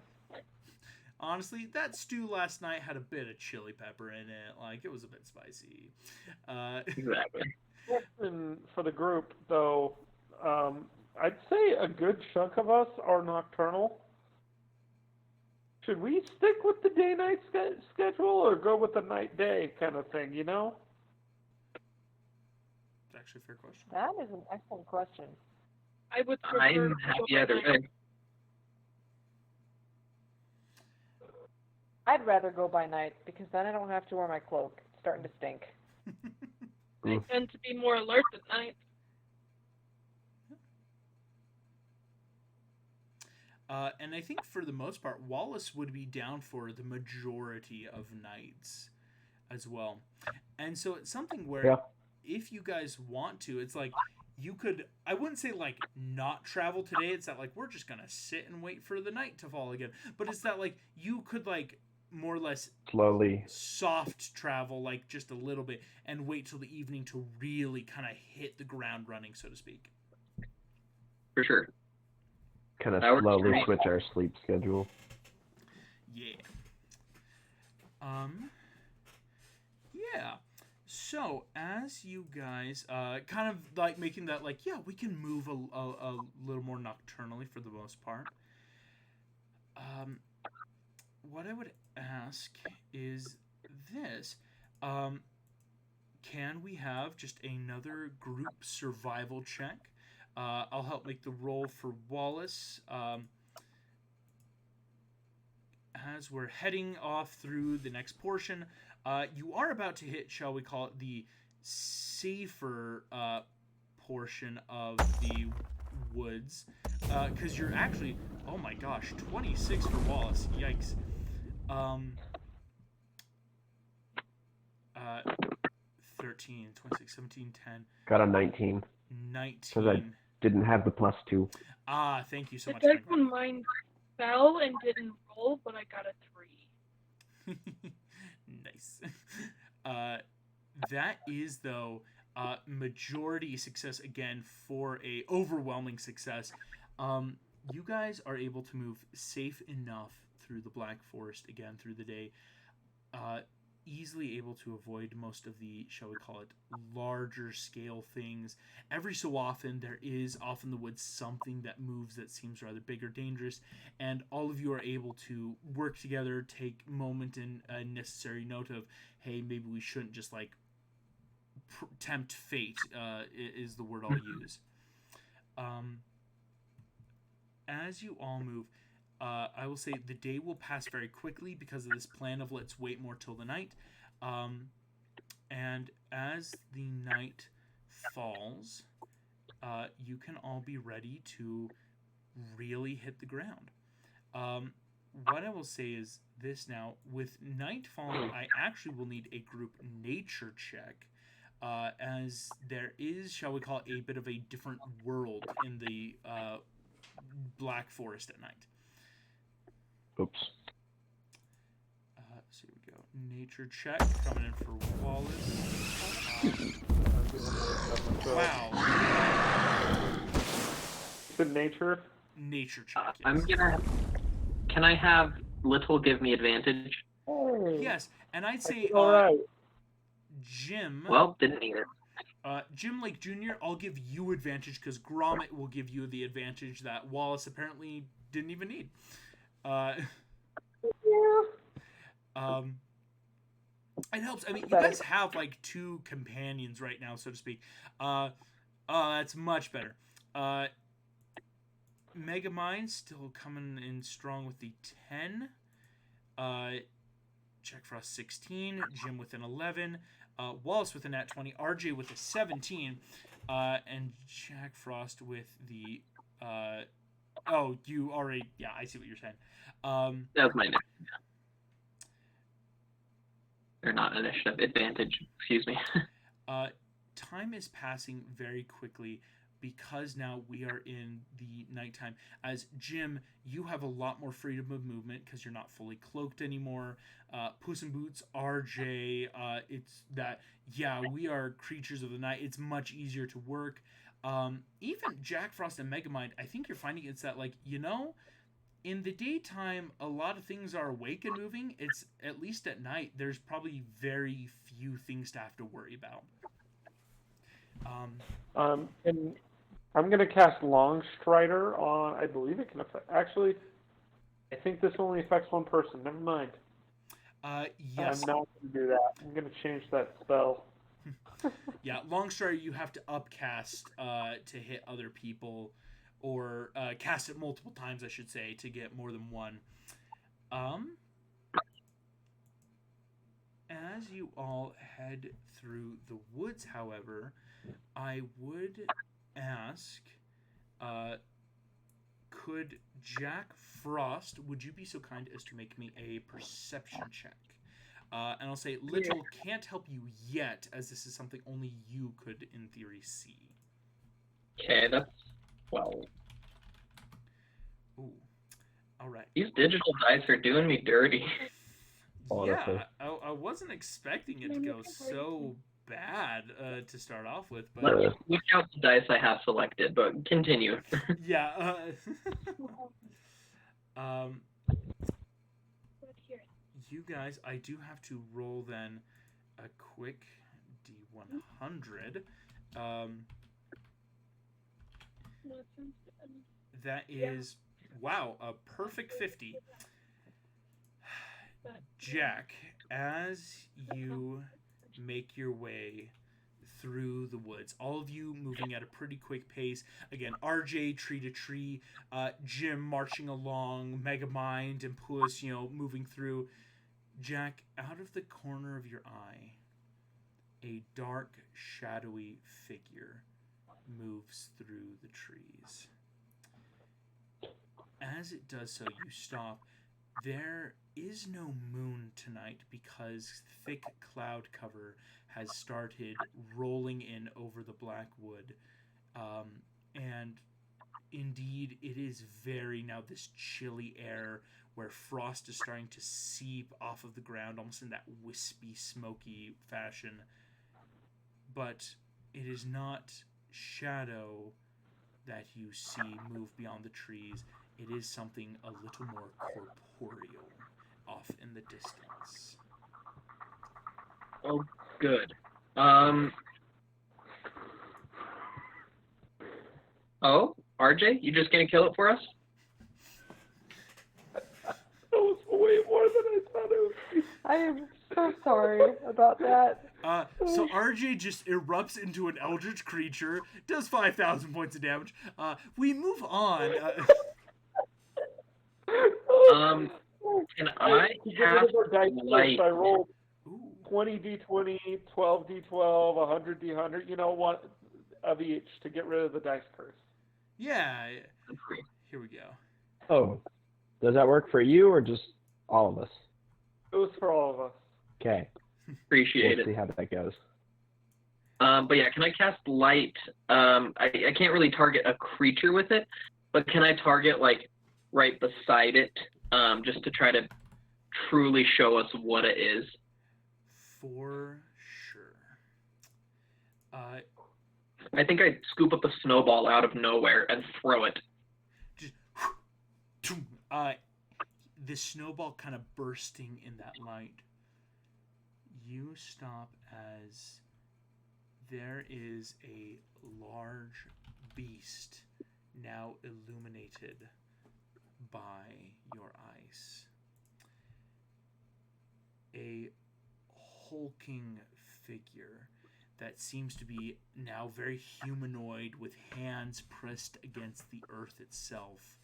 Honestly, that stew last night had a bit of chili pepper in it. Like, it was a bit spicy. Exactly. And for the group, though, I'd say a good chunk of us are nocturnal. Should we stick with the day-night schedule or go with the night-day kind of thing, you know? It's actually a fair question. That is an excellent question. I would prefer I'm to go happy by either night. way. I'd rather go by night because then I don't have to wear my cloak. It's starting to stink. I tend to be more alert at night. And I think for the most part, Wallace would be down for the majority of nights as well. And so it's something where Yeah. if you guys want to, it's like you could, I wouldn't say like not travel today. It's that like we're just going to sit and wait for the night to fall again. But it's that like you could like more or less Slowly. soft travel like just a little bit and wait till the evening to really kind of hit the ground running, so to speak. For sure. Kind of That works slowly great. switch our sleep schedule. Yeah. Yeah. So as you guys kind of like making that like, yeah, we can move a little more nocturnally for the most part. What I would ask is this. Can we have just another group survival check? I'll help make the roll for Wallace. As we're heading off through the next portion, you are about to hit, shall we call it, the safer portion of the woods. Because you're actually, oh my gosh, 26 for Wallace. Yikes. 13, 26, 17, 10, Got a 19. 19. Didn't have the +2. Ah, thank you so The much. dice Frank. on mine fell and didn't roll, but I got a 3. Nice. That is, though, majority success again for a overwhelming success. You guys are able to move safe enough through the Black Forest again through the day. Easily able to avoid most of the, shall we call it, larger scale things. Every so often, there is off in the woods something that moves that seems rather big or dangerous, and all of you are able to work together, take moment and necessary note of, hey, maybe we shouldn't just like tempt fate, is the word I'll use. As you all move, I will say the day will pass very quickly because of this plan of let's wait more till the night. And as the night falls, you can all be ready to really hit the ground. What I will say is this now. With night falling, I actually will need a group nature check. As there is, shall we call it, a bit of a different world in the Black Forest at night. Oops. So here we go. Nature check coming in for Wallace. Wow. Good nature. Nature check. Yes. I'm gonna. Can I have Little give me advantage? Hey, Yes, and I'd say all right. Jim. Well, didn't need it. Jim Lake Jr., I'll give you advantage because Gromit will give you the advantage that Wallace apparently didn't even need. It helps. I mean, you guys have like 2 companions right now, so to speak. That's much better. Megamind still coming in strong with the 10. Jack Frost 16. Jim with an 11. Wallace with a nat 20. RJ with a 17. And Jack Frost with the. Oh, you already. Yeah, I see what you're saying. That was my next. Or not initiative, advantage. Excuse me. Time is passing very quickly because now we are in the nighttime. As Jim, you have a lot more freedom of movement because you're not fully cloaked anymore. Puss in Boots, RJ, it's that, yeah, we are creatures of the night. It's much easier to work. Even Jack Frost and Megamind, I think you're finding it's that, like, in the daytime, a lot of things are awake and moving. It's at least at night, there's probably very few things to have to worry about. And I'm gonna cast Long Strider on. I believe it can affect. Actually, I think this only affects one person. Never mind. Yes. I'm not gonna do that. I'm gonna change that spell. Yeah, Long Strider you have to upcast to hit other people, or cast it multiple times, I should say, to get more than one. As you all head through the woods, however, I would ask, could Jack Frost, would you be so kind as to make me a perception check? And I'll say, Little can't help you yet, as this is something only you could, in theory, see. Okay, that's 12. Ooh. All right. These digital dice are doing me dirty. Honestly. Yeah, I wasn't expecting it to go so bad to start off with, but Let's look out the dice I have selected, but continue. yeah. You guys, I do have to roll then a quick D100. That is, wow, a perfect 50. Jack, as you make your way through the woods, all of you moving at a pretty quick pace. Again, RJ tree to tree, Jim marching along, Megamind and Puss, moving through. Jack, out of the corner of your eye, a dark, shadowy figure moves through the trees. As it does so, you stop. There is no moon tonight because thick cloud cover has started rolling in over the black wood. And indeed, it is now this chilly air where frost is starting to seep off of the ground, almost in that wispy, smoky fashion. But it is not shadow that you see move beyond the trees. It is something a little more corporeal off in the distance. Oh, good. Oh, RJ, you just gonna kill it for us? That was way more than I thought it would be. I am so sorry about that. So RJ just erupts into an eldritch creature, does 5,000 points of damage. We move on. Can I have light? I rolled 20 d20, 12 d12, 100 d100. One of each to get rid of the dice curse. Yeah. Here we go. Oh, does that work for you or just all of us? It was for all of us. Okay. Appreciate We'll see it. how that goes. But yeah, can I cast light? I can't really target a creature with it, but can I target like right beside it, just to try to truly show us what it is? For sure. I think I'd scoop up a snowball out of nowhere and throw it. Just this snowball kind of bursting in that light, you stop as there is a large beast now illuminated by your eyes. A hulking figure that seems to be now very humanoid with hands pressed against the earth itself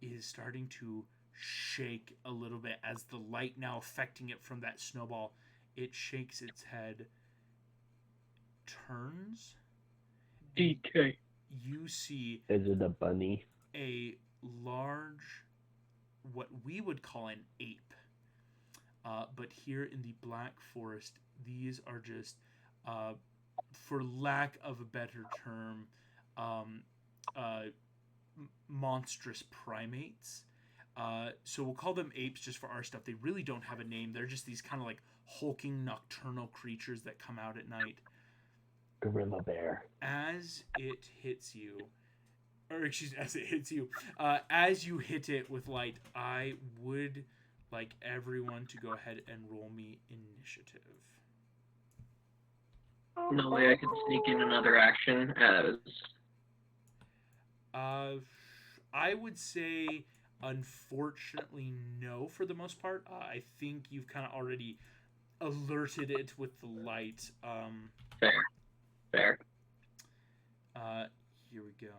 is starting to shake a little bit as the light now affecting it from that snowball. It shakes its head, turns. DK. You see Is it a bunny? a large, what we would call an ape. But here in the Black Forest, these are just, for lack of a better term, monstrous primates. So we'll call them apes just for our stuff. They really don't have a name. They're just these kind of like hulking nocturnal creatures that come out at night. Gorilla bear. As it hits you, as it hits you, as you hit it with light, I would like everyone to go ahead and roll me initiative. No way I could sneak in another action as... I would say, unfortunately, no for the most part. I think you've kind of already alerted it with the light. Fair. Here we go.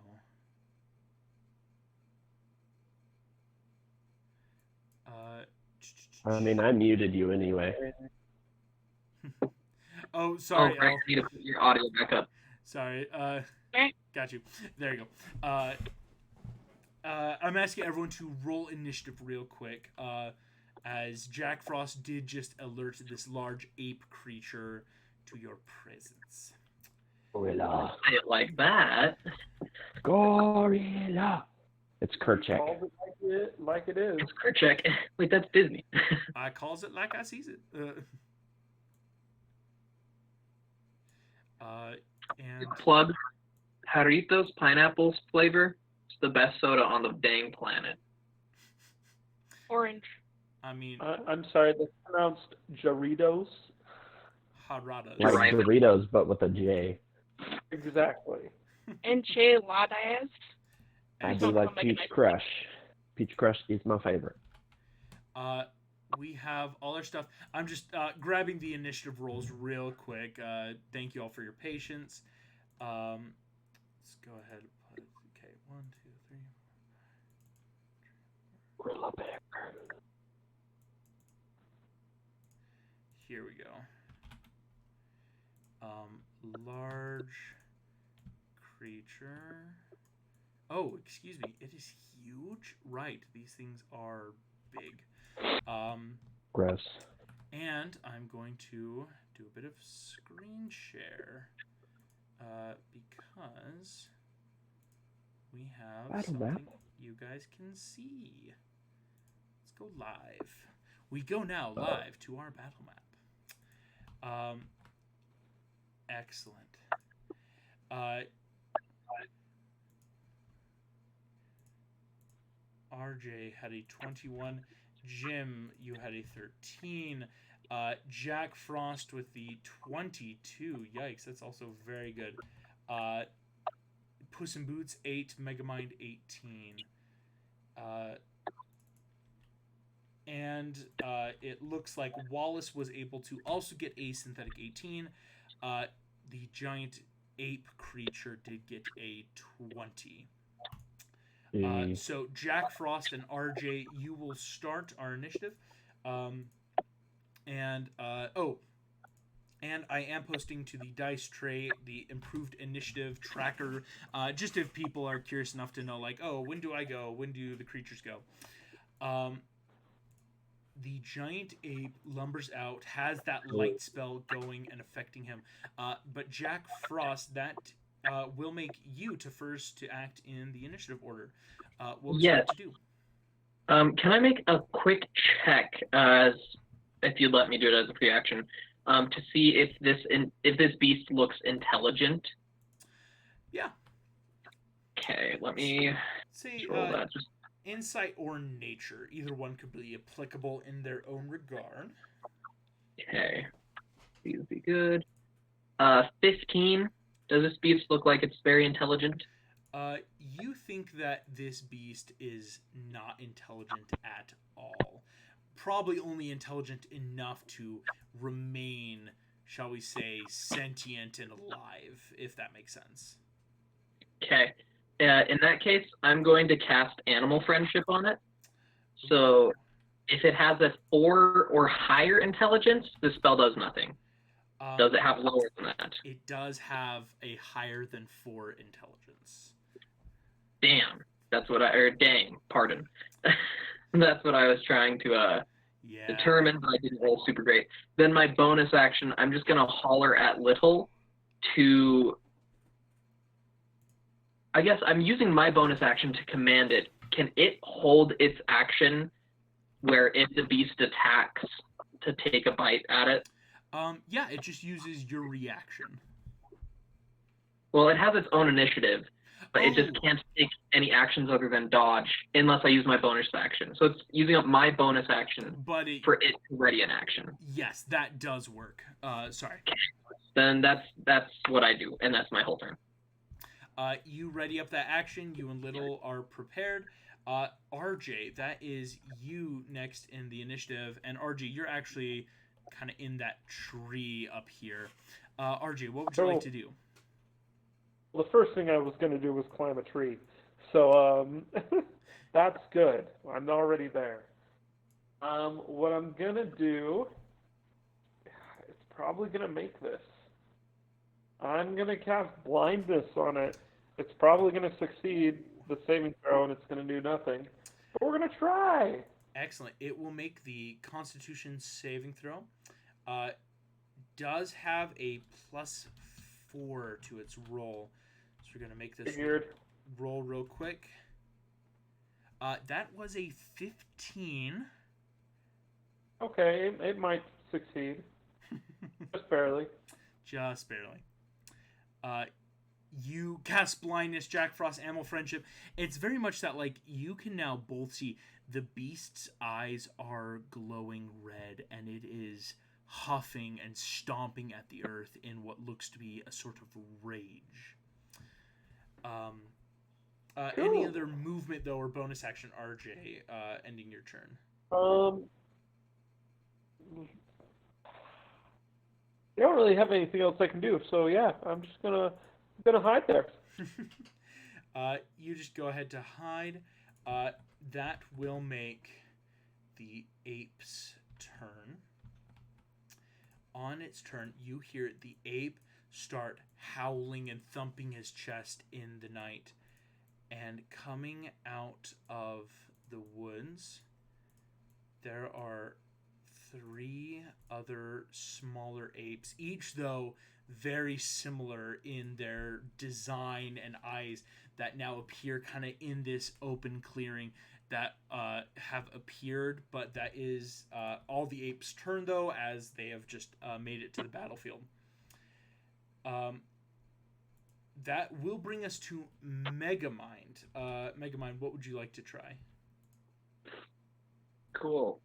I mean, I muted you anyway. Oh, sorry. Oh, right. I need to put your audio back up. Sorry. Got you. There you go. I'm asking everyone to roll initiative real quick, as Jack Frost did just alert this large ape creature to your presence. Gorilla. Say it like that. Gorilla. It's Kerchak. Calls it like it is. It's Kerchak. Wait, that's Disney. I calls it like I sees it. And Plug. Jarritos pineapples flavor. It's the best soda on the dang planet. Orange. I mean, I'm sorry, that's pronounced Jarritos. Haradas. Like Right. Doritos, but with a J. Exactly. Enchiladas. I And, do like Make a Peach nice Crush. Peach Crush is my favorite. we have all our stuff. I'm just grabbing the initiative rolls real quick. Thank you all for your patience. Let's go ahead and put, okay, 1, 2, 3. Gorilla bear. Here we go. Large creature. Oh, excuse me. It is huge. Right. These things are big. Gross. And I'm going to do a bit of screen share because we have Battle something map. you guys can see. Let's go live. We go now live to our battle map. Excellent. RJ had a 21. Jim, you had a 13. Jack Frost with the 22. Yikes, that's also very good. Puss in Boots 8. Megamind 18. And it looks like Wallace was able to also get a synthetic 18. The giant ape creature did get a 20. So Jack Frost and RJ, you will start our initiative. And I am posting to the dice tray the improved initiative tracker, just if people are curious enough to know, like, oh, when do I go? When do the creatures go? The giant ape lumbers out, has that light spell going and affecting him. But Jack Frost, that will make you to act in the initiative order. What would you like to do? Can I make a quick check, if you'd let me do it as a free action, to see if this beast looks intelligent? Yeah. Okay, let me See, roll that. Insight or nature. Either one could be applicable in their own regard. Okay. These would be good. 15. Does this beast look like it's very intelligent? You think that this beast is not intelligent at all. Probably only intelligent enough to remain, shall we say, sentient and alive, if that makes sense. Okay. In that case, I'm going to cast Animal Friendship on it. So if it has a 4 or higher intelligence, the spell does nothing. Does it have lower than that? It does have a higher than 4 intelligence. Damn. Dang, pardon. That's what I was trying to determine, but I didn't roll super great. Then my bonus action, I'm just going to holler at Little to... I guess I'm using my bonus action to command it. Can it hold its action where if the beast attacks to take a bite at it? Yeah, it just uses your reaction. Well, it has its own initiative, but it just can't take any actions other than dodge unless I use my bonus action. So it's using up my bonus action for it to ready an action. Yes, that does work. Sorry. Then that's what I do, and that's my whole turn. You ready up that action. You and Little are prepared. RJ, that is you next in the initiative. And RJ, you're actually kind of in that tree up here. RJ, what would you like to do? Well, the first thing I was going to do was climb a tree. So that's good. I'm already there. What I'm going to do, it's probably going to make this. I'm going to cast blindness on it. It's probably going to succeed the saving throw, and it's going to do nothing. But we're going to try. Excellent. It will make the Constitution saving throw. Does have a +4 to its roll. So we're going to make this roll real quick. That was a 15. Okay, it might succeed. Just barely. Just barely. You cast blindness, Jack Frost, Animal Friendship. It's very much that, like, you can now both see the beast's eyes are glowing red, and it is huffing and stomping at the earth in what looks to be a sort of rage. Any other movement, though, or bonus action, RJ, ending your turn? They don't really have anything else I can do, so yeah, I'm just gonna hide there. You just go ahead to hide. That will make the ape's turn. On its turn, you hear the ape start howling and thumping his chest in the night. And coming out of the woods, there are 3 other smaller apes, each though very similar in their design and eyes, that now appear kind of in this open clearing that have appeared, but that is all the apes' turn, though, as they have just made it to the battlefield. That will bring us to Megamind. Megamind, what would you like to try? Cool.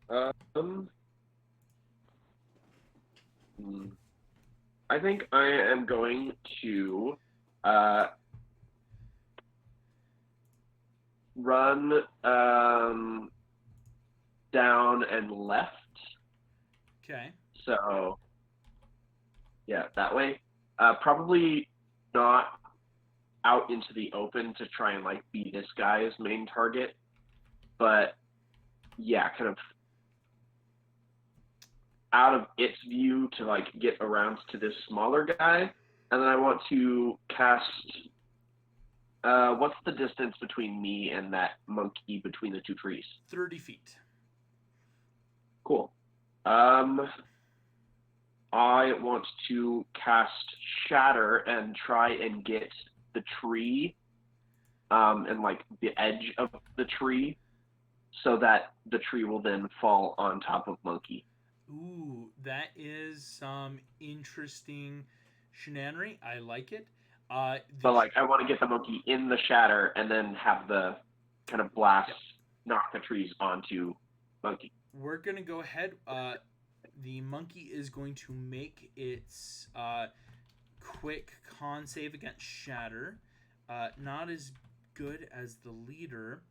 I think I am going to run down and left. Okay. So, yeah, that way. Probably not out into the open to try and, like, be this guy's main target. But, yeah, kind of out of its view to, like, get around to this smaller guy. And then I want to cast... what's the distance between me and that monkey between the 2 trees? 30 feet. Cool. I want to cast Shatter and try and get the tree, and, like, the edge of the tree, so that the tree will then fall on top of Monkey. Ooh, that is some interesting shenanery. I like it. But, like, I want to get the monkey in the shatter and then have the kind of blast knock the trees onto Monkey. We're going to go ahead. The monkey is going to make its quick con save against Shatter. Not as good as the leader.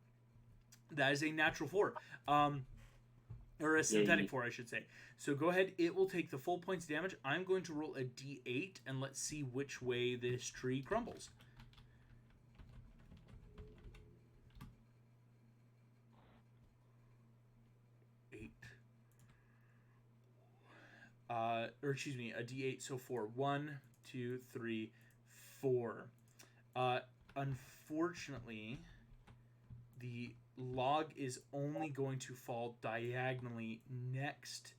That is a natural 4. Or a synthetic 4, I should say. So go ahead. It will take the full points damage. I'm going to roll a d8, and let's see which way this tree crumbles. Or excuse me, a d8, so 4. 1, 2, 3, 4. Unfortunately, the log is only going to fall diagonally next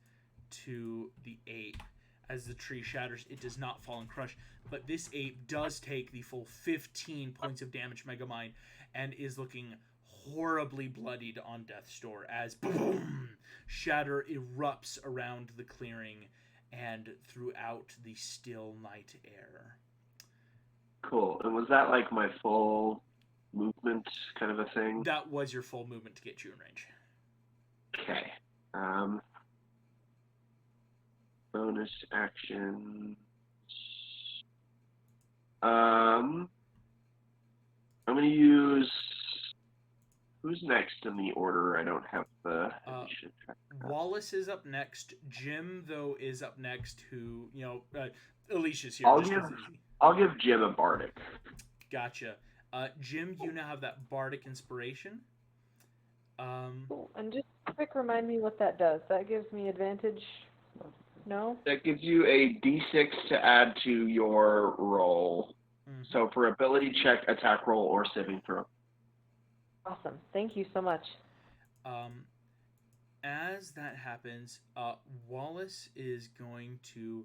to the ape. As the tree shatters, it does not fall and crush, but this ape does take the full 15 points of damage, Megamind, and is looking horribly bloodied on death's door as boom, shatter erupts around the clearing and throughout the still night air. Cool. And was that like my full movement kind of a thing? That was your full movement to get you in range. Okay. Bonus action. I'm going to use... Who's next in the order? I don't have the... Wallace is up next. Jim, though, is up next, who, Alicia's here. I'll give Jim a bardic. Gotcha. Jim, you now have that bardic inspiration. And just quick remind me what that does. That gives me advantage? No? That gives you a d6 to add to your roll. Mm-hmm. So for ability check, attack roll, or saving throw. Awesome. Thank you so much. As that happens, Wallace is going to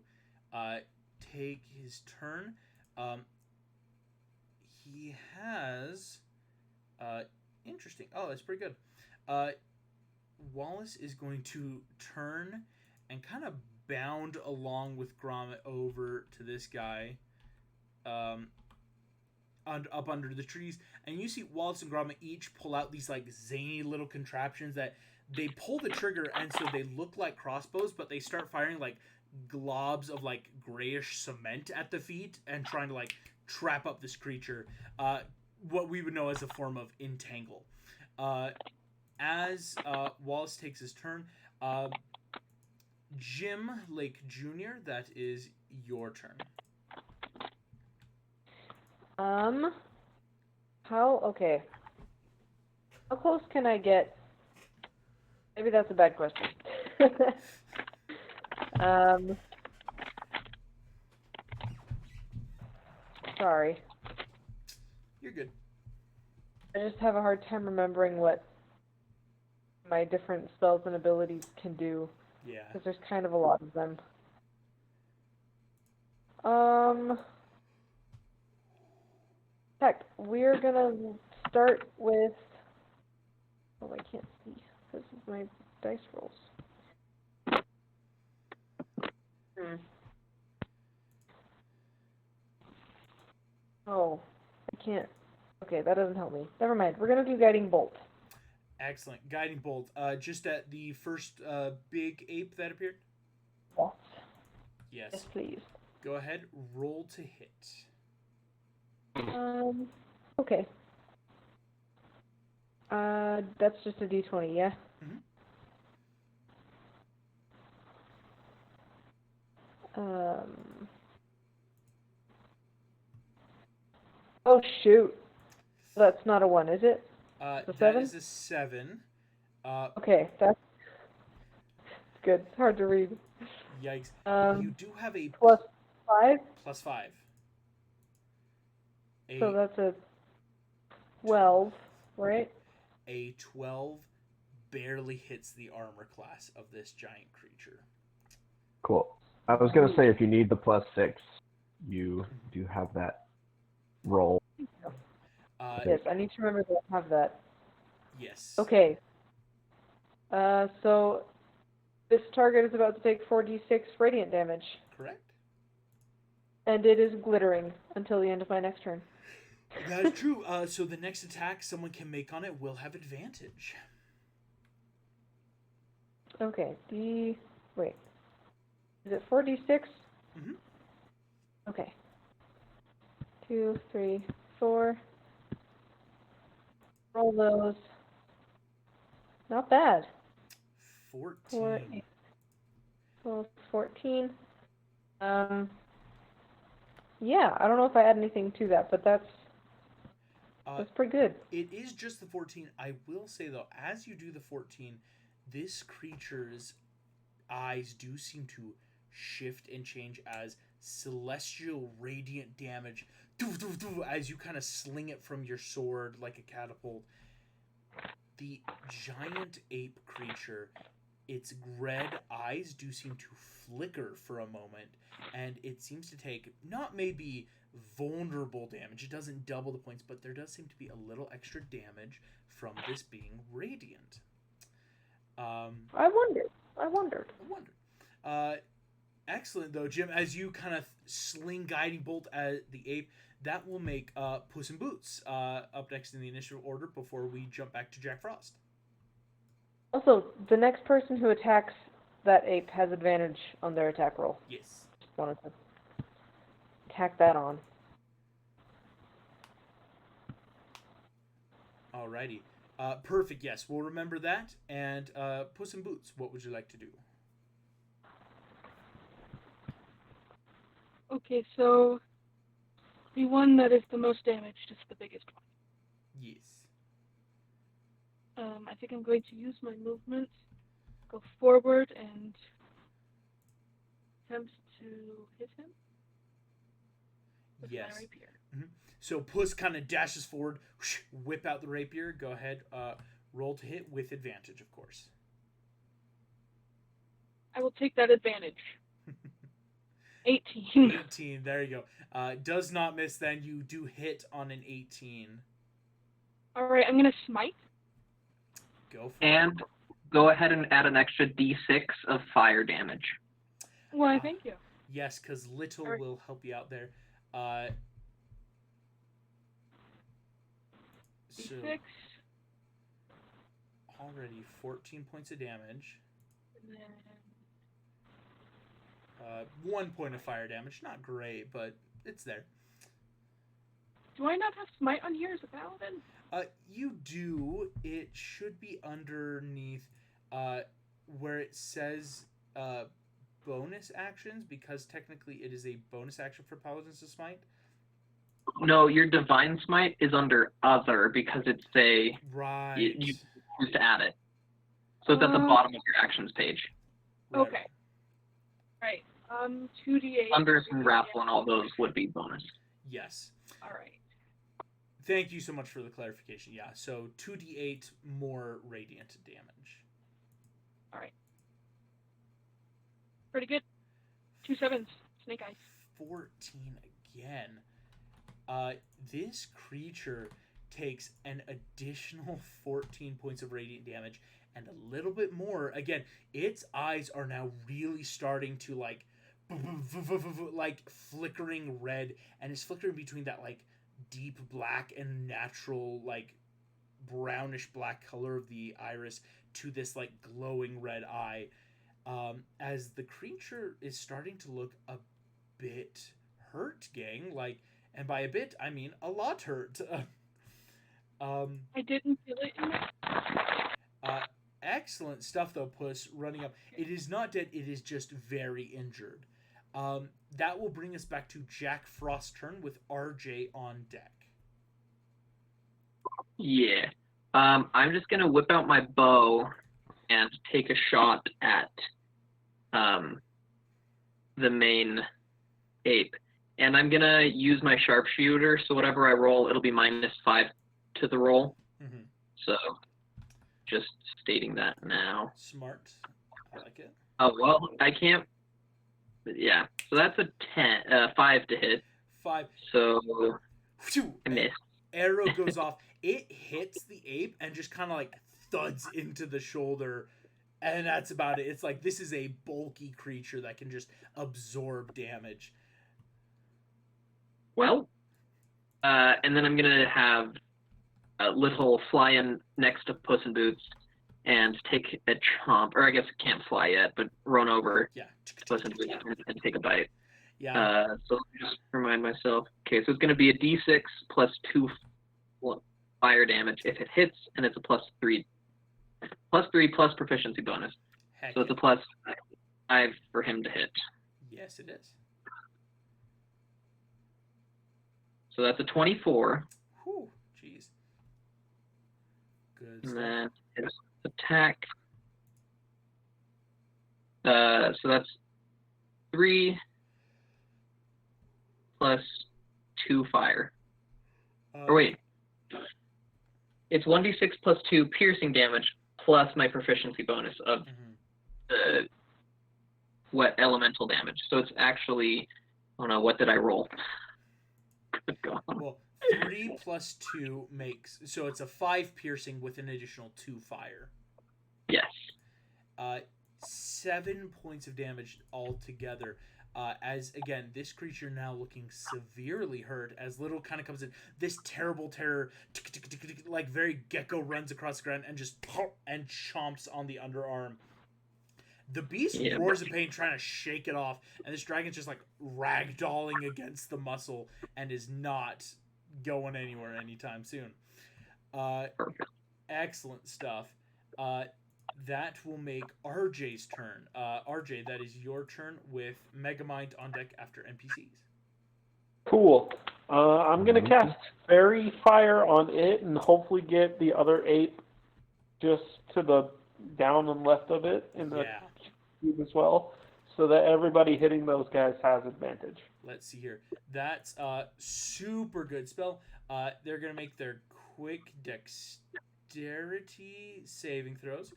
take his turn. He has... interesting. Oh, that's pretty good. Wallace is going to turn and kind of bound along with Gromit over to this guy. Up under the trees, and you see Wallace and Gromit each pull out these like zany little contraptions that they pull the trigger, and so they look like crossbows, but they start firing like globs of like grayish cement at the feet and trying to like trap up this creature. What we would know as a form of entangle. As Wallace takes his turn, Jim Lake Jr., that is your turn. Okay. How close can I get? Maybe that's a bad question. Sorry. You're good. I just have a hard time remembering what my different spells and abilities can do. Yeah. Because there's kind of a lot of them. Heck, we're gonna start with... Oh, I can't see. This is my dice rolls. Oh, I can't. Okay, that doesn't help me. Never mind. We're gonna do Guiding Bolt. Excellent. Guiding Bolt. Just at the first big ape that appeared? Yes. Yes. Yes, please. Go ahead. Roll to hit. Okay. That's just a d20, yeah? Mm-hmm. Oh, shoot. That's not a 1, is it? That 7? is a 7. Okay, that's good. It's hard to read. Yikes. You do have a... Plus 5? Plus 5. So that's a 12, right? A 12 barely hits the armor class of this giant creature. Cool. I was going to say, if you need the plus 6, you do have that roll. Yes, I need to remember to have that. Yes. Okay. So this target is about to take 4d6 radiant damage. Correct. And it is glittering until the end of my next turn. That is true. So the next attack someone can make on it will have advantage. Okay, wait. Is it 4d6? Mm-hmm. Okay. 2, 3, 4. Roll those. Not bad. 14. 4, 8, 12, 14. Yeah, I don't know if I add anything to that, but that's pretty good. It is just the 14. I will say, though, as you do the 14, this creature's eyes do seem to shift and change as celestial radiant damage as you kind of sling it from your sword like a catapult. The giant ape creature, its red eyes do seem to flicker for a moment, and it seems to take not maybe vulnerable damage. It doesn't double the points, but there does seem to be a little extra damage from this being radiant. I wondered. Excellent, though, Jim. As you kind of sling guiding bolt at the ape, that will make Puss in Boots up next in the initiative order before we jump back to Jack Frost. Also, the next person who attacks that ape has advantage on their attack roll. Yes. Just wanted to tack that on. Alrighty. Perfect, yes. We'll remember that. And Puss in Boots, what would you like to do? Okay, so the one that is the most damaged is the biggest one. Yes. I think I'm going to use my movement, go forward, and attempt to hit him with my rapier. Mm-hmm. So Puss kind of dashes forward, whoosh, whip out the rapier. Go ahead, roll to hit with advantage, of course. I will take that advantage. 18. 18, there you go. Does not miss then. You do hit on an 18. Alright, I'm going to smite. Go for And it. go ahead and add an extra d6 of fire damage. Why, thank you. Yes, because little Alright. will help you out there. So, D6. already 14 points of damage. And then 1 point of fire damage. Not great, but it's there. do I not have smite on here as a paladin? You do. It should be underneath where it says bonus actions, because technically it is a bonus action for paladins to smite. No, your divine smite is under other because it's Right. you used to add it. So it's at the bottom of your actions page. Right. Okay. Right. 2d8. Thunderous and Wrathful and all those would be bonus. Yes. Alright. Thank you so much for the clarification. Yeah, so 2d8 more radiant damage. Alright. Pretty good. 2 sevens. Snake eyes. 14 again. This creature takes an additional 14 points of radiant damage and a little bit more. Again, its eyes are now really starting to like flickering red, and it's flickering between that like deep black and natural like brownish black color of the iris to this like glowing red eye, as the creature is starting to look a bit hurt, gang. Like, and by a bit I mean a lot hurt. I didn't feel it in it. Excellent stuff though, Puss, running up. It is not dead, it is just very injured. That will bring us back to Jack Frost's turn with RJ on deck. Yeah. I'm just going to whip out my bow and take a shot at the main ape. And I'm going to use my sharpshooter, so whatever I roll, it'll be -5 to the roll. Mm-hmm. So, just stating that now. Smart. I like it. Oh, well, I can't... Yeah, so that's a 5 to hit. 5. So, I missed. Arrow goes off. It hits the ape and just kind of like thuds into the shoulder. And that's about it. It's like, this is a bulky creature that can just absorb damage. Well, and then I'm going to have a little fly in next to Puss in Boots and take a chomp, or I guess it can't fly yet, but run over Yeah. listen to it and take a bite. Yeah. So let me just remind myself. Okay, so it's going to be a d6 plus 2 fire damage if it hits, and it's a +3 plus proficiency bonus. Heck So it's a +5 for him to hit. Yes, it is. So that's a 24. Whew. Jeez. Good And stuff. then his attack. So that's 3 plus 2 fire. Or wait. It's 1d6 plus 2 piercing damage plus my proficiency bonus of what elemental damage. So it's actually, oh no, what did I roll? Good God. Well, 3 plus 2 makes, so it's a 5 piercing with an additional 2 fire. Yes. 7 points of damage altogether. As again, this creature now looking severely hurt as Little kind of comes in. This terrible terror, like very gecko, runs across the ground and just and chomps on the underarm. The beast roars in pain, trying to shake it off, and this dragon's just like ragdolling against the muscle and is not going anywhere anytime soon. Excellent stuff. That will make RJ's turn. RJ, that is your turn with Megamind on deck after NPCs. Cool. I'm going to cast Fairy Fire on it and hopefully get the other ape just to the down and left of it in the cube as well, so that everybody hitting those guys has advantage. Let's see here. That's a super good spell. They're going to make their quick dexterity saving throws.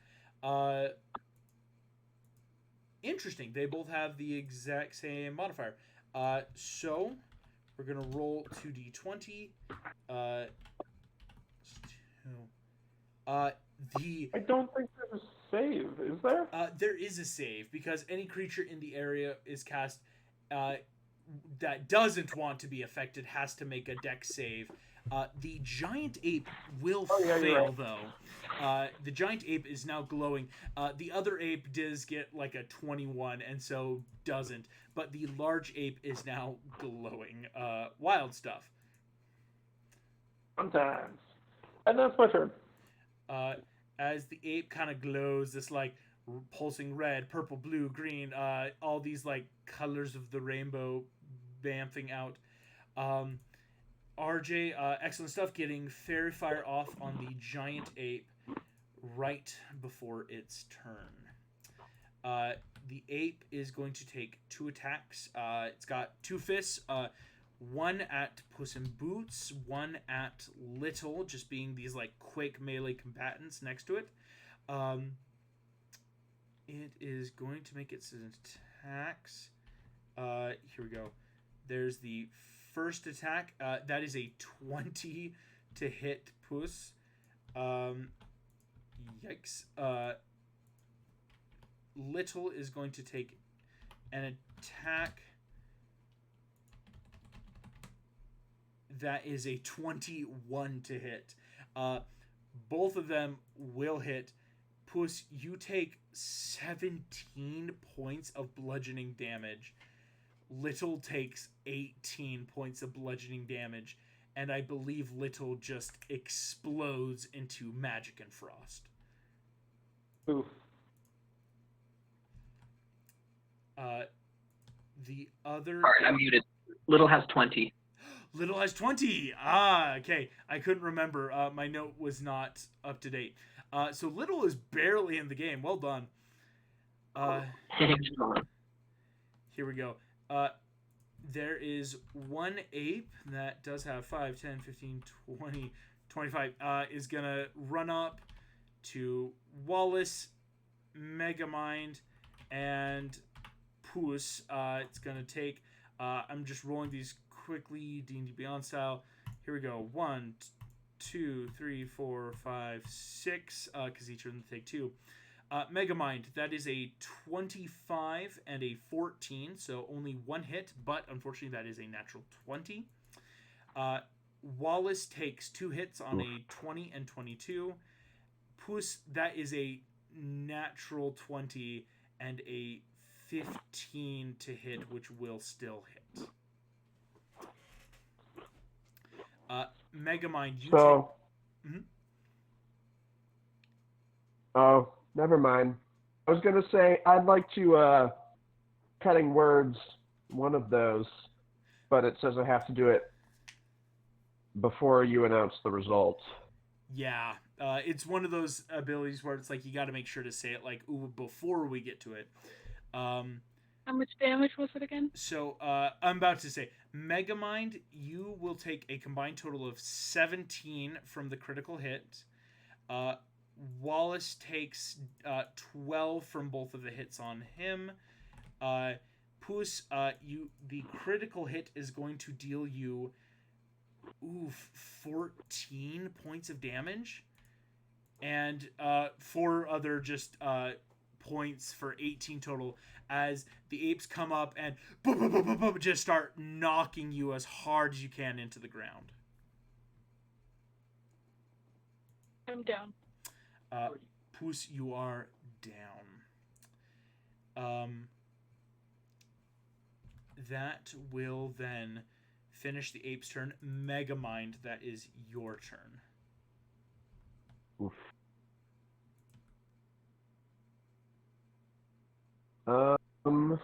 Interesting. They both have the exact same modifier. So we're gonna roll 2d20. I don't think there's a save, is there? There is a save because any creature in the area is cast that doesn't want to be affected has to make a dex save. The giant ape will fail, though. The giant ape is now glowing. The other ape does get like a 21, and so doesn't. But the large ape is now glowing. Wild stuff. Sometimes. And that's my turn. As the ape kind of glows, this like pulsing red, purple, blue, green, all these like colors of the rainbow bamfing out. RJ, excellent stuff, getting Fairy Fire off on the giant ape right before its turn. The ape is going to take 2 attacks. It's got 2 fists, one at Puss in Boots, one at Little, just being these like quick melee combatants next to it. It is going to make its attacks. Here we go. There's the first attack, that is a 20 to hit Puss. Yikes. Little is going to take an attack that is a 21 to hit. Both of them will hit. Puss, you take 17 points of bludgeoning damage. Little takes 18 points of bludgeoning damage, and I believe Little just explodes into magic and frost. Oof. The other... Alright, I'm muted. Little has 20. Little has 20! Okay. I couldn't remember. My note was not up to date. So Little is barely in the game. Well done. Here we go. There is one ape that does have 5, 10, 15, 20, 25. Is going to run up to Wallace, Megamind, and Puss. It's going to take... I'm just rolling these quickly, D&D Beyond style. Here we go. 1, 2, 3, 4, 5, 6, because each of them take 2. Megamind, that is a 25 and a 14, so only 1 hit, but unfortunately that is a natural 20. Wallace takes 2 hits on a 20 and 22. Puss, that is a natural 20 and a 15 to hit, which will still hit. Megamind, you So, take... Mhm. oh, never mind. I was gonna say I'd like to cutting words, one of those, but it says I have to do it before you announce the results. Yeah, it's one of those abilities where it's like you got to make sure to say it like ooh before we get to it. How much damage was it again? So I'm about to say, Megamind, you will take a combined total of 17 from the critical hit. Wallace takes 12 from both of the hits on him. Puss, the critical hit is going to deal you 14 points of damage, and 4 other just points for 18 total as the apes come up and boom, boom, boom, boom, boom, just start knocking you as hard as you can into the ground. I'm down. Puss, you are down. That will then finish the ape's turn. Megamind, that is your turn. Oof. I'm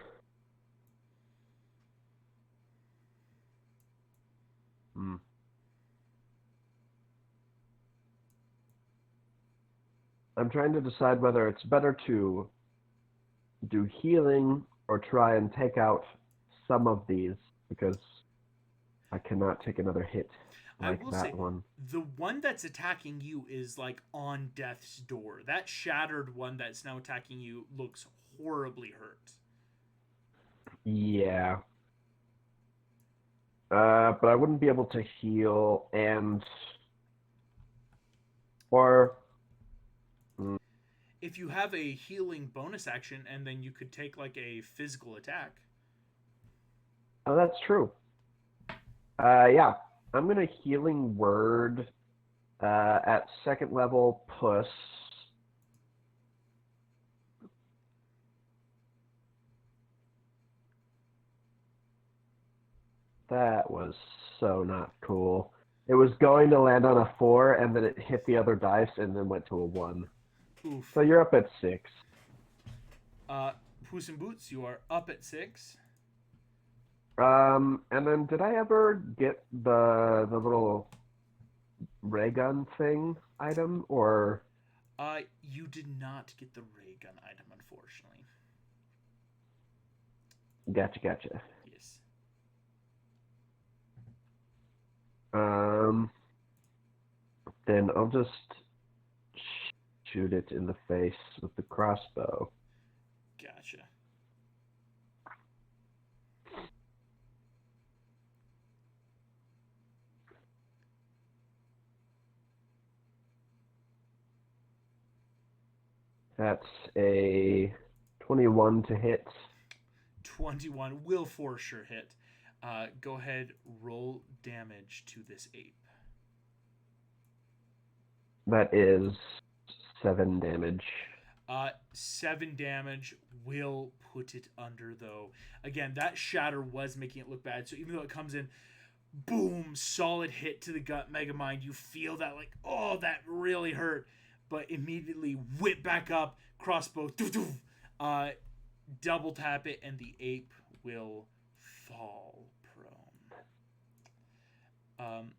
trying to decide whether it's better to do healing or try and take out some of these, because I cannot take another hit like I will that say, one. the one that's attacking you is like on death's door. That shattered one that's now attacking you looks horribly hurt. Yeah. But I wouldn't be able to heal and... Or... If you have a healing bonus action, and then you could take like a physical attack. Oh, that's true. Yeah. I'm going to healing word at second level Puss. That was so not cool. It was going to land on a 4, and then it hit the other dice, and then went to a 1. Oof. So you're up at 6. Puss in Boots, you are up at 6. And then did I ever get the little ray gun thing item, or? You did not get the ray gun item, unfortunately. Gotcha. Yes. Then I'll just shoot it in the face with the crossbow. Gotcha. That's a 21 to hit. 21 will for sure hit. Go ahead, roll damage to this ape. That is 7 damage. 7 damage will put it under, though. Again, that shatter was making it look bad, so even though it comes in, boom, solid hit to the gut, Megamind, you feel that like, oh, that really hurt, but immediately whip back up, crossbow, double tap it, and the ape will fall prone.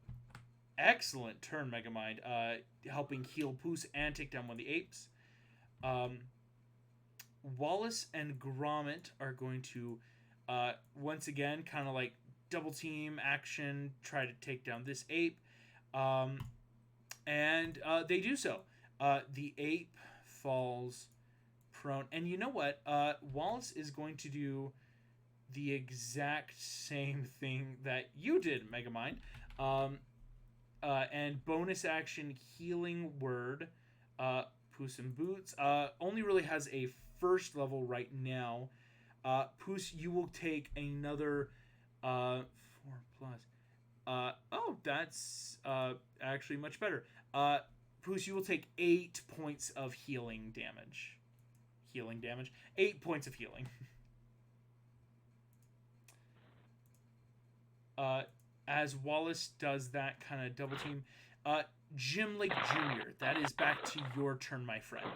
Excellent turn, Megamind. Helping heal Puss and take down one of the apes. Wallace and Gromit are going to once again kind of like double team action, try to take down this ape. And they do so. The ape falls prone. And you know what? Wallace is going to do the exact same thing that you did, Megamind. And bonus action healing word, Puss in Boots, only really has a first level right now. Puss, you will take another 4 plus. Oh, that's actually much better. Poos, you will take 8 points of healing damage. 8 points of healing. As Wallace does that kind of double team, Jim Lake Jr., that is back to your turn, my friend.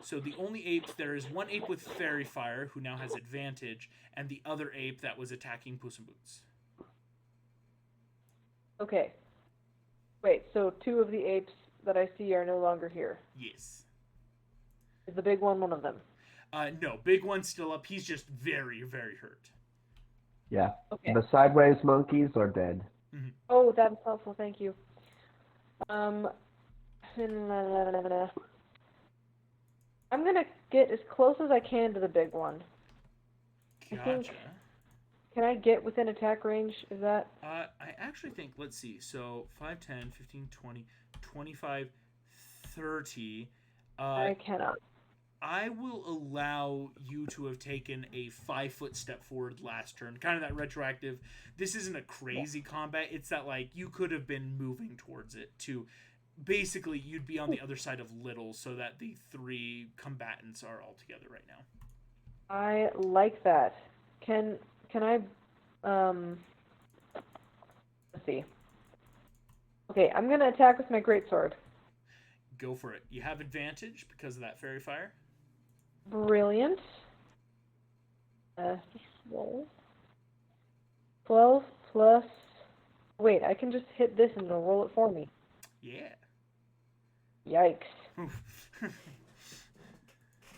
So the only apes, there is one ape with Fairy Fire, who now has advantage, and the other ape that was attacking Puss in Boots. Okay. Wait, so 2 of the apes that I see are no longer here. Yes. Is the big one of them? No, big one's still up. He's just very, very hurt. Yeah. Okay. The sideways monkeys are dead. Mm-hmm. Oh, that's helpful. Thank you. I'm gonna get as close as I can to the big one. Gotcha. I think. Can I get within attack range? Is that? I actually think, let's see. So 5, 10, 15, 20, 25, 30. I cannot. I will allow you to have taken a 5-foot step forward last turn. Kind of that retroactive. This isn't a crazy combat. It's that, like, you could have been moving towards it to... Basically, you'd be on the other side of Little so that the 3 combatants are all together right now. I like that. Can I... Let's see. Okay, I'm going to attack with my greatsword. Go for it. You have advantage because of that Fairy Fire. Brilliant. Roll. 12 plus... Wait, I can just hit this and it'll roll it for me. Yeah. Yikes.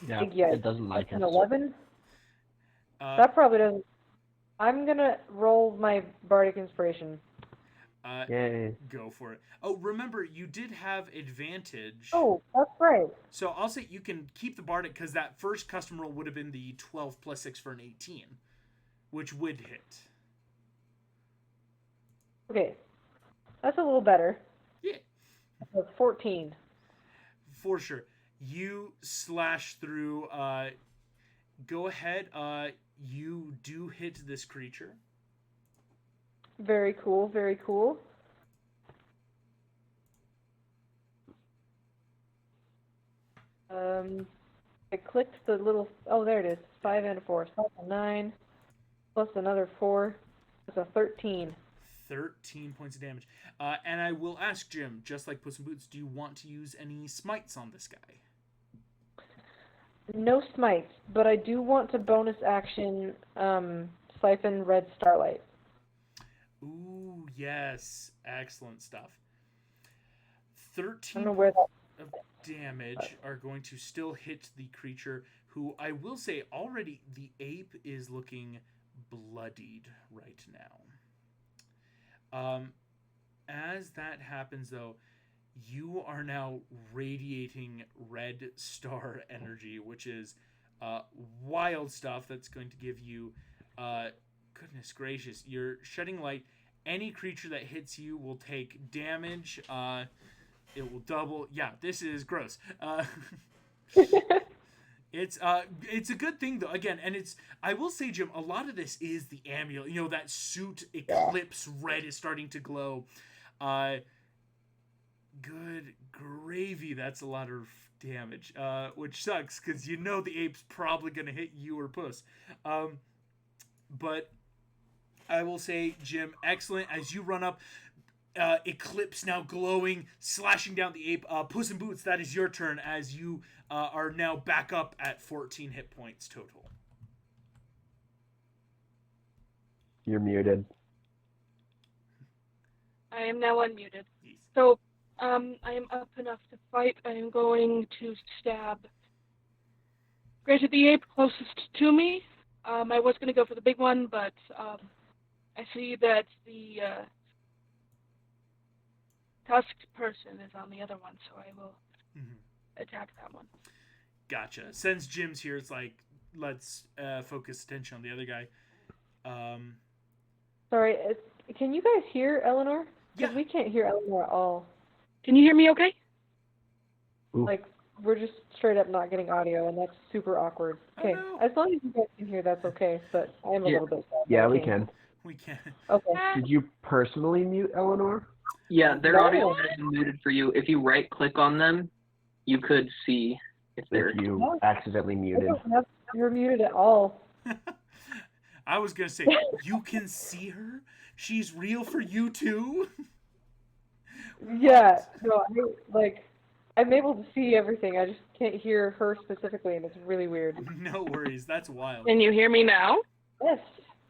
Yeah, Big yikes. it doesn't like That's us. an 11? That probably doesn't... I'm gonna roll my Bardic Inspiration. Yay. Go for it. Oh, remember, you did have advantage. Oh, that's right. So I'll say you can keep the Bardic because that first custom roll would have been the 12 plus 6 for an 18, which would hit. Okay. That's a little better. Yeah. That's 14. For sure. You slash through. Go ahead. You do hit this creature. Very cool, very cool. I clicked the little... Oh, there it is. 5 and a 4. So that's a 9. Plus another 4. That's a 13. 13 points of damage. And I will ask Jim, just like Puss in Boots, do you want to use any smites on this guy? No smites, but I do want to bonus action Siphon Red Starlight. Ooh, yes. Excellent stuff. I don't 13 know where that... of damage are going to still hit the creature, who I will say already the ape is looking bloodied right now. As that happens, though, you are now radiating red star energy, which is wild stuff that's going to give you, goodness gracious, you're shedding light. Any creature that hits you will take damage. It will double. Yeah, this is gross. It's a good thing though. Again, and it's, I will say, Jim, a lot of this is the amulet. You know, that suit eclipse red is starting to glow. Good gravy. That's a lot of damage, which sucks because you know the ape's probably gonna hit you or Puss. But I will say, Jim, excellent as you run up. Eclipse now glowing, slashing down the ape. Puss in Boots, that is your turn as you are now back up at 14 hit points total. You're muted. I am now unmuted. Yes. So, I am up enough to fight. I am going to stab. Granted, the ape closest to me. I was going to go for the big one, but I see that the tusked person is on the other one, so I will attack that one. Gotcha. Since Jim's here, it's like, let's focus attention on the other guy. Sorry, can you guys hear Eleanor? Yeah. Because we can't hear Eleanor at all. Can you hear me okay? Ooh. Like, we're just straight up not getting audio, and that's super awkward. Okay, no. as long as you guys can hear, that's okay, but I'm a little bit sad. Yeah, we Okay. can. We can. Okay. Did you personally mute Eleanor? Yeah, their audio has been muted for you. If you right-click on them, you could see if they're... If you accidentally muted. You're muted at all. I was gonna say, you can see her? She's real for you too? Yeah, no, I'm able to see everything. I just can't hear her specifically, and it's really weird. No worries, that's wild. Can you hear me now? Yes.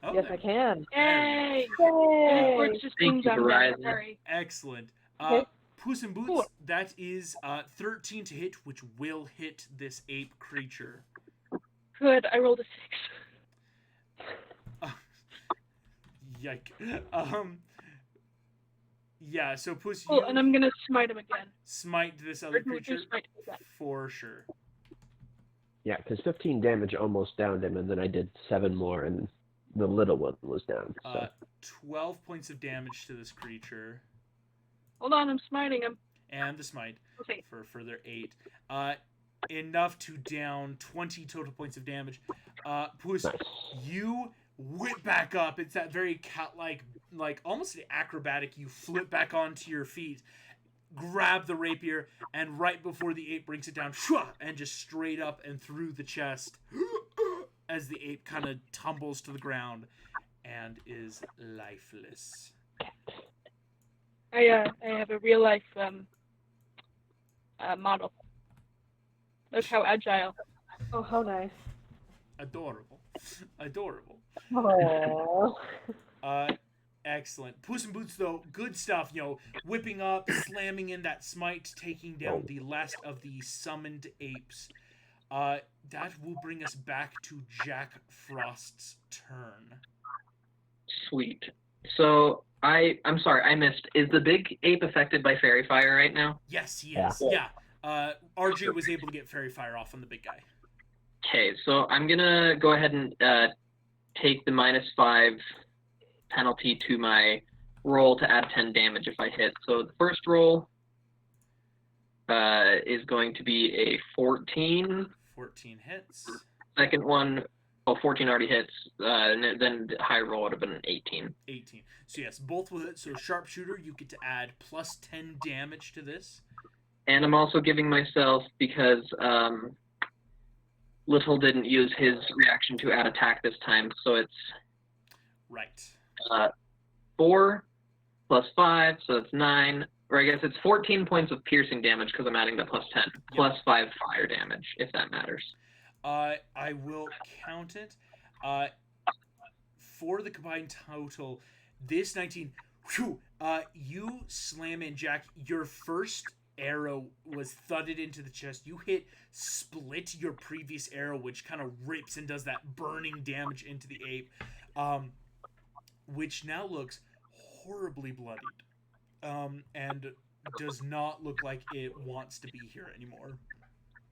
Oh, Yes, I can. Yay! Yay! Or it's just Thank being you, done Verizon. now. Sorry. excellent. Okay. Puss in Boots, Cool. that is 13 to hit, which will hit this ape creature. Good. I rolled a 6. Yike. Yeah, so Puss, Cool, you and I'm gonna smite him again. smite this Or other do creature smite him again. for sure. Yeah, because 15 damage almost downed him, and then I did 7 more, and the little one was down. So 12 points of damage to this creature, Hold on, I'm smiting him. and the smite Okay. for further 8. Enough to down 20 total points of damage. Puss, nice. you whip back up. It's that very cat-like, like almost acrobatic. You flip back onto your feet, grab the rapier, and right before the ape brings it down, and just straight up and through the chest, as the ape kind of tumbles to the ground and is lifeless. I have a real life model. Look how agile. Oh, how nice. Adorable. Adorable. Oh. Excellent. Puss in Boots, though, good stuff. Whipping up, slamming in that smite, taking down the last of the summoned apes. That will bring us back to Jack Frost's turn. Sweet. So, I'm sorry, I missed. Is the big ape affected by fairy fire right now? Yes, he is. Yeah. RJ was able to get fairy fire off on the big guy. Okay, so I'm gonna go ahead and take the -5 penalty to my roll to add 10 damage if I hit. So the first roll is going to be a 14. 14 hits. Second one, 14 already hits. And then the high roll would have been an 18. 18. So yes, both will hit. So sharpshooter, you get to add plus 10 damage to this. And I'm also giving myself, because Little didn't use his reaction to add attack this time, so it's Right. 4 plus 5, so it's 9. Or I guess it's 14 points of piercing damage because I'm adding the plus 10. Plus 5 fire damage, if that matters. I will count it. For the combined total, this 19. Whew, you slam in, Jack. Your first arrow was thudded into the chest. You split your previous arrow, which kind of rips and does that burning damage into the ape, which now looks horribly bloodied, and does not look like it wants to be here anymore.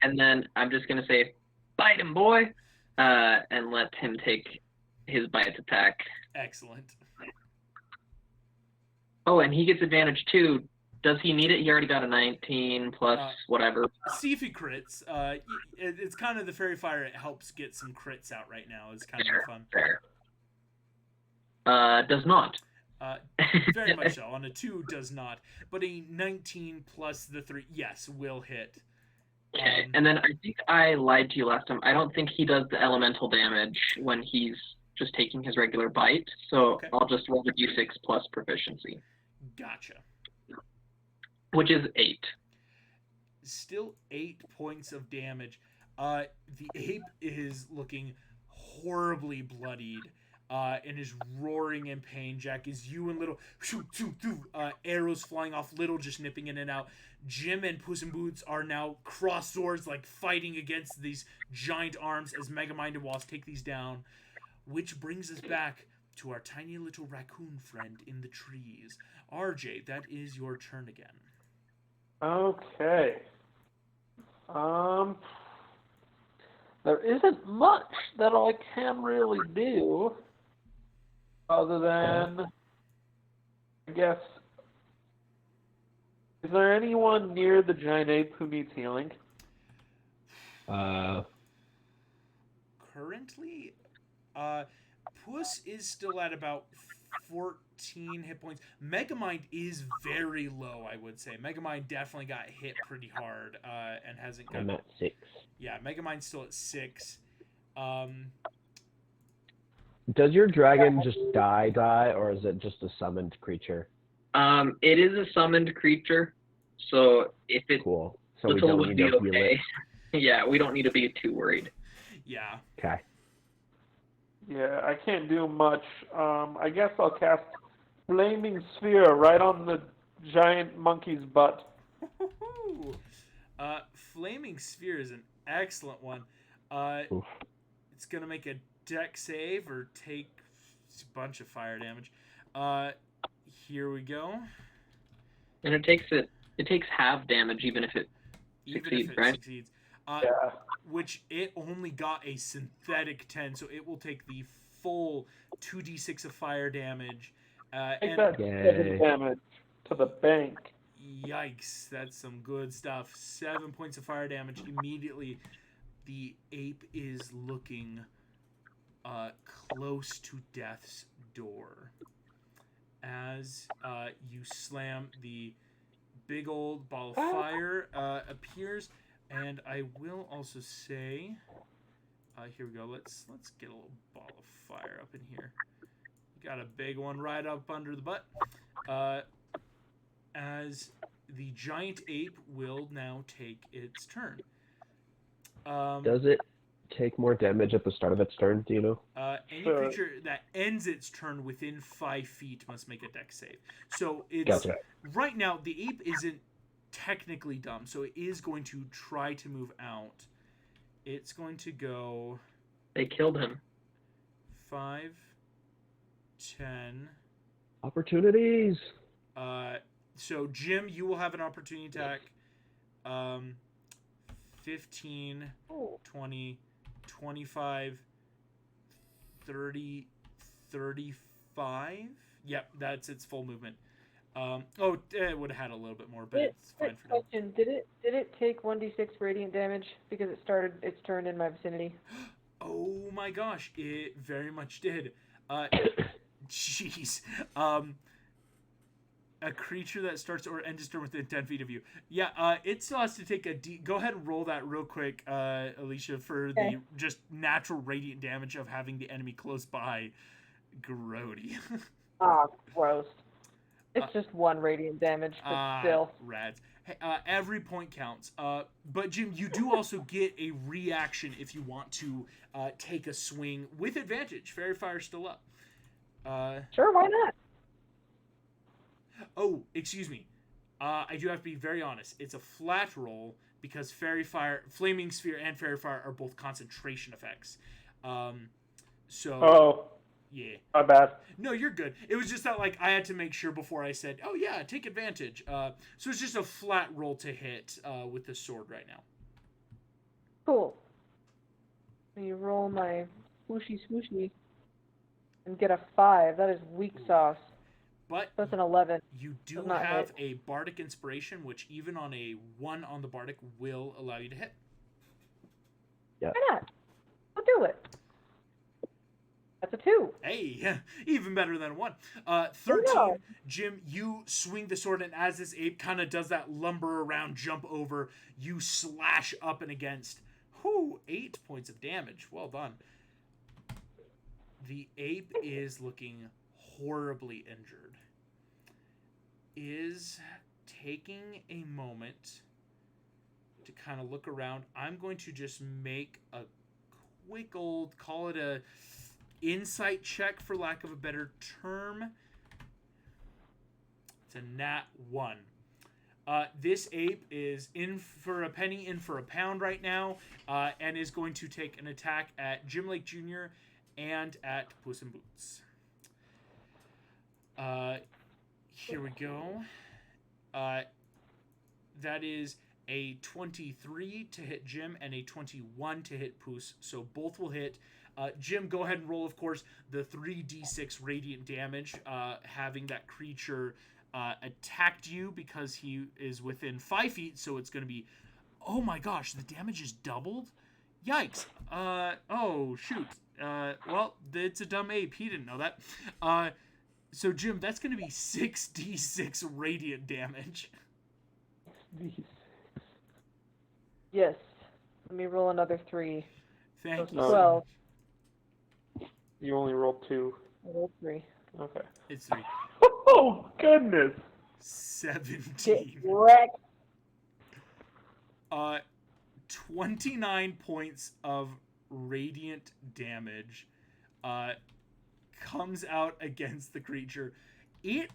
And then I'm just going to say, bite him, boy, and let him take his bite attack. Excellent. Oh, and he gets advantage too. Does he need it? He already got a 19 plus whatever. See if he crits. It's kind of the fairy fire. It helps get some crits out right now. It's kind Fair, of fun. fair. Does not. Very much so. On a 2, does not. But a 19 plus the 3, yes, will hit. And then I think I lied to you last time. I don't think he does the elemental damage when he's just taking his regular bite. So Okay. I'll just roll the d6 plus proficiency, Gotcha. which is 8. Still 8 points of damage. The ape is looking horribly bloodied and is roaring in pain. Jack, is you and Little arrows flying off, Little just nipping in and out. Jim and Puss in Boots are now cross swords, like fighting against these giant arms as Megamind and Wasp take these down. Which brings us back to our tiny little raccoon friend in the trees. RJ, that is your turn again. Okay. There isn't much that I can really do other than, I guess, is there anyone near the giant ape who needs healing? Currently, Puss is still at about 14 hit points. Megamind is very low, I would say. Megamind definitely got hit pretty hard and hasn't got... I'm at 6. Yeah, Megamind's still at 6. Does your dragon just die, or is it just a summoned creature? It is a summoned creature, so if it Cool. So we little don't would need be to heal okay. it. Yeah, we don't need to be too worried. Yeah. Okay. Yeah, I can't do much. I guess I'll cast Flaming Sphere right on the giant monkey's butt. Flaming Sphere is an excellent one. Oof. It's going to make a deck save or take a bunch of fire damage. Here we go. And it takes half damage even if it succeeds, right? Succeeds. Yeah. Which it only got a synthetic 10, so it will take the full 2d6 of fire damage. Take And that 7 damage to the bank. yikes, that's some good stuff. 7 points of fire damage immediately. The ape is looking close to death's door as you slam the big old ball of fire appears. And I will also say, here we go. Let's get a little ball of fire up in here. Got a big one right up under the butt. As the giant ape will now take its turn. Does it take more damage at the start of its turn? Do you know? Any Sure. creature that ends its turn within 5 feet must make a dex save. So it's Gotcha. right now the ape isn't technically dumb, so it is going to try to move out. It's going to go They killed him. 5, 10. Opportunities. So Jim, you will have an opportunity attack. 15, 20, 25, 30, 35. Yep, that's its full movement. It would have had a little bit more, but it's fine for now. Question: Did it take 1d6 radiant damage because it started its turn in my vicinity? Oh my gosh, it very much did. Jeez. A creature that starts or ends its turn within 10 feet of you. Yeah, it still has to take a Go ahead and roll that real quick, Alicia, for the just natural radiant damage of having the enemy close by. Grody. Ah, gross. It's just 1 radiant damage, but still. Rads. Hey, every point counts. But Jim, you do also get a reaction if you want to take a swing with advantage. Fairy Fire's still up. Sure, why not? Oh, excuse me. I do have to be very honest. It's a flat roll because Fairy Fire, Flaming Sphere, and Fairy Fire are both concentration effects. Oh, yeah. my bad. No, you're good. It was just that I had to make sure before I said, "Oh yeah, take advantage." So it's just a flat roll to hit with the sword right now. Cool. Let me roll my swooshy swooshy and get a 5. That is weak sauce. But That's an 11. you do Does not have hit. a Bardic Inspiration, which even on a 1 on the Bardic will allow you to hit. Yeah. Why not? I'll do it. That's a 2. Hey, even better than 1. 13, No. Jim, you swing the sword, and as this ape kind of does that lumber around, jump over, you slash up and against. 8 points of damage. Well done. The ape is looking horribly injured. Is taking a moment to kind of look around. I'm going to just make a quick old, call it a insight check for lack of a better term. It's a nat 1. This ape is in for a penny, in for a pound right now, and is going to take an attack at Jim Lake Jr. and at Puss in Boots. Here we go. That is a 23 to hit Jim and a 21 to hit Puss, so both will hit. Jim, go ahead and roll, of course, the 3d6 radiant damage, having that creature attacked you because he is within 5 feet, so it's going to be... Oh my gosh, the damage is doubled? Yikes. Oh, shoot. Well, it's a dumb ape. He didn't know that. So, Jim, that's going to be 6d6 radiant damage. Yes. Let me roll another 3. Thank you So so 12. much. You only rolled 2. I rolled 3. Okay. It's 3. Oh, goodness. 17. Wreck. 29 points of radiant damage comes out against the creature. It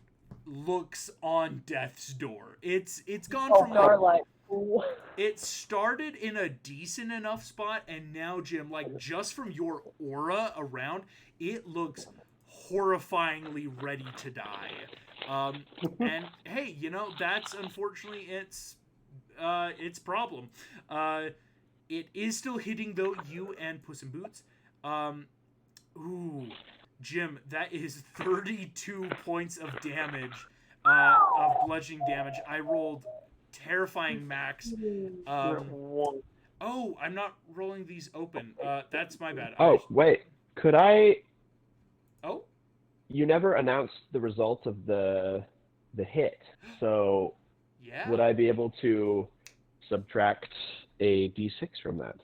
looks on death's door. It's gone from Starlight. it started in a decent enough spot, and now, Jim, like, just from your aura around, it looks horrifyingly ready to die. And hey, that's unfortunately its problem. It is still hitting, though, you and Puss in Boots. Ooh, Jim, that is 32 points of damage, of bludgeoning damage. I rolled terrifying max. Oh, I'm not rolling these open. That's my bad. Oh, wait. Could I... Oh? You never announced the results of the hit, so Yeah. would I be able to subtract a d6 from that?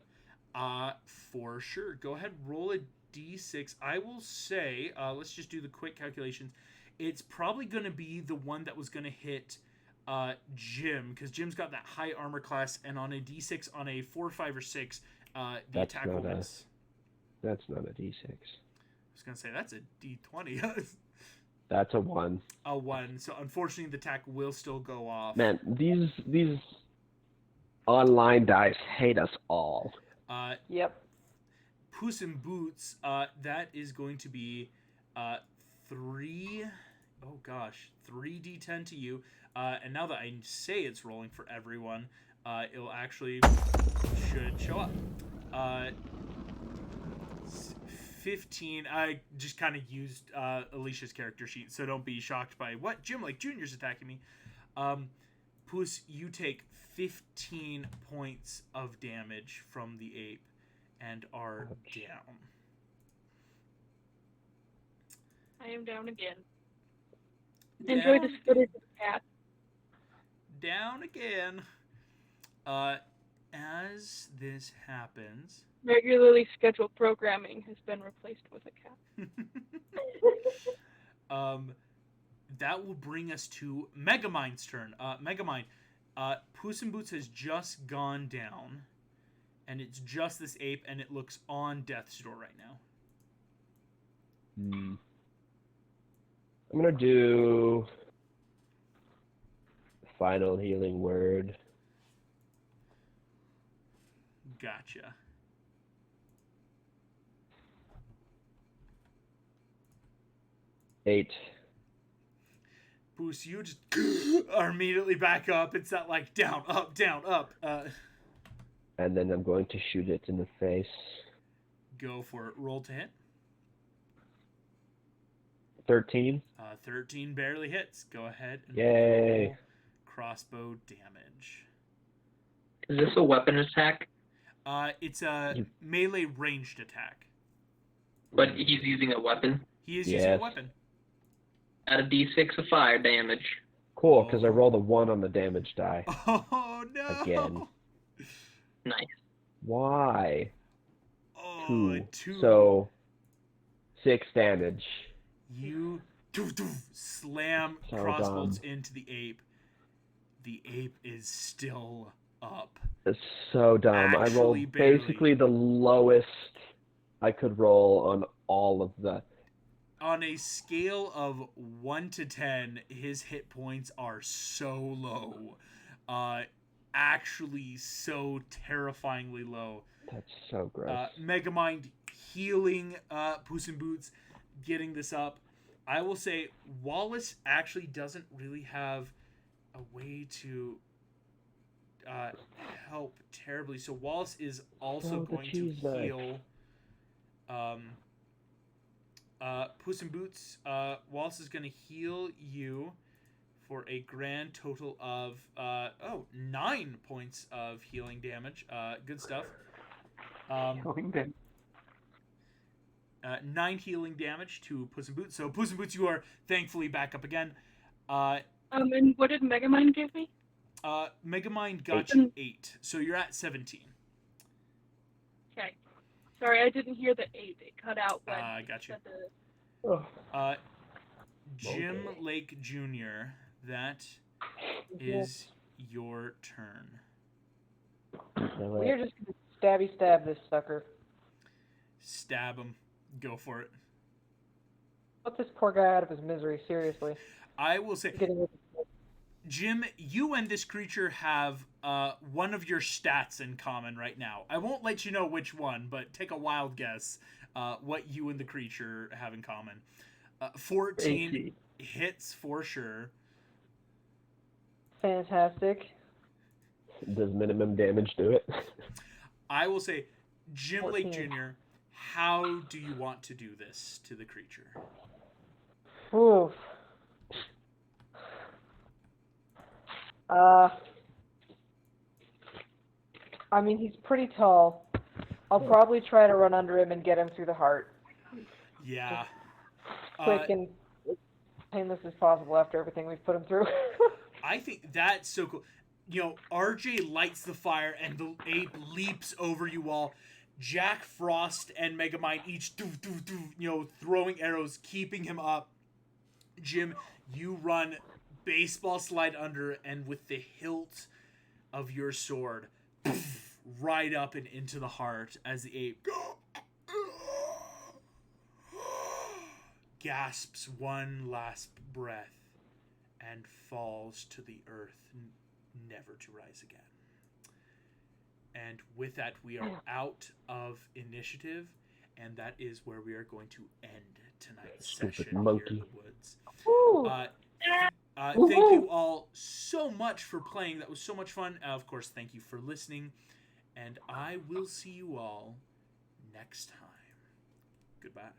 For sure. Go ahead, roll a d6. I will say, let's just do the quick calculations. It's probably going to be the one that was going to hit Jim, because Jim's got that high armor class, and on a d6, on a 4, 5, or 6, the attack will miss. That's not a d6. I was going to say, that's a d20. That's a 1. A 1. So, unfortunately, the attack will still go off. Man, these online dice hate us all. Yep. Puss in Boots, that is going to be 3... Oh, gosh. 3d10 to you. And now that I say it's rolling for everyone, it'll actually should show up. 15. I just kind of used Alicia's character sheet, so don't be shocked by what Jim like Jr.'s attacking me. Puss, you take 15 points of damage from the ape and are down. I am down again. Enjoy the footage of the cat. Down again. As this happens, regularly scheduled programming has been replaced with a cat. That will bring us to Megamind's turn. Megamind, Puss in Boots has just gone down, and it's just this ape, and it looks on death's door right now. I'm gonna do final healing word. Gotcha. Eight. Puss, you just are immediately back up. It's not like down, up, down, up. And then I'm going to shoot it in the face. Go for it. Roll to hit. 13. 13 barely hits. Go ahead and Yay. roll crossbow damage. Is this a weapon attack? It's a melee ranged attack. But he's using a weapon? He is using a weapon. Add a d6 of fire damage. Cool, because I rolled a 1 on the damage die. Oh, no! Again. Nice. Why? Oh, 2. So, 6 damage. You slam So crossbolts dumb. into the ape. The ape is still up. It's so dumb. I Actually, rolled barely. basically the lowest I could roll on all of the... On a scale of 1 to 10, his hit points are so low. Actually so terrifyingly low. That's so gross. Megamind healing Puss in Boots, getting this up. I will say Wallace actually doesn't really have a way to help terribly. So Wallace is also going to heal Puss in Boots. Wallace is going to heal you for a grand total of 9 points of healing damage. Good stuff. 9 healing damage to Puss in Boots. So Puss in Boots, you are thankfully back up again. And what did Megamind give me? Megamind got you 8, so you're at 17. Okay. Sorry, I didn't hear the 8. It cut out when I got you. said the... Jim Lake Jr., that is your turn. We're just gonna stabby stab this sucker. Stab him. Go for it. Put this poor guy out of his misery, seriously. I will say, Jim, you and this creature have one of your stats in common right now. I won't let you know which one, but take a wild guess what you and the creature have in common. 14 hits for sure. Fantastic. Does minimum damage do it? I will say, Jim 14. Lake Jr., how do you want to do this to the creature? Oof. I mean, he's pretty tall. I'll probably try to run under him and get him through the heart. Yeah. Quick and as painless as possible after everything we've put him through. I think that's so cool. You know, RJ lights the fire and the ape leaps over you all. Jack Frost and Megamind each, throwing arrows, keeping him up. Jim, you run baseball slide under, and with the hilt of your sword, right up and into the heart as the ape gasps one last breath and falls to the earth, never to rise again. And with that, we are out of initiative, and that is where we are going to end tonight's session here in the woods. Thank you all so much for playing. That was so much fun. Of course, thank you for listening, and I will see you all next time. Goodbye.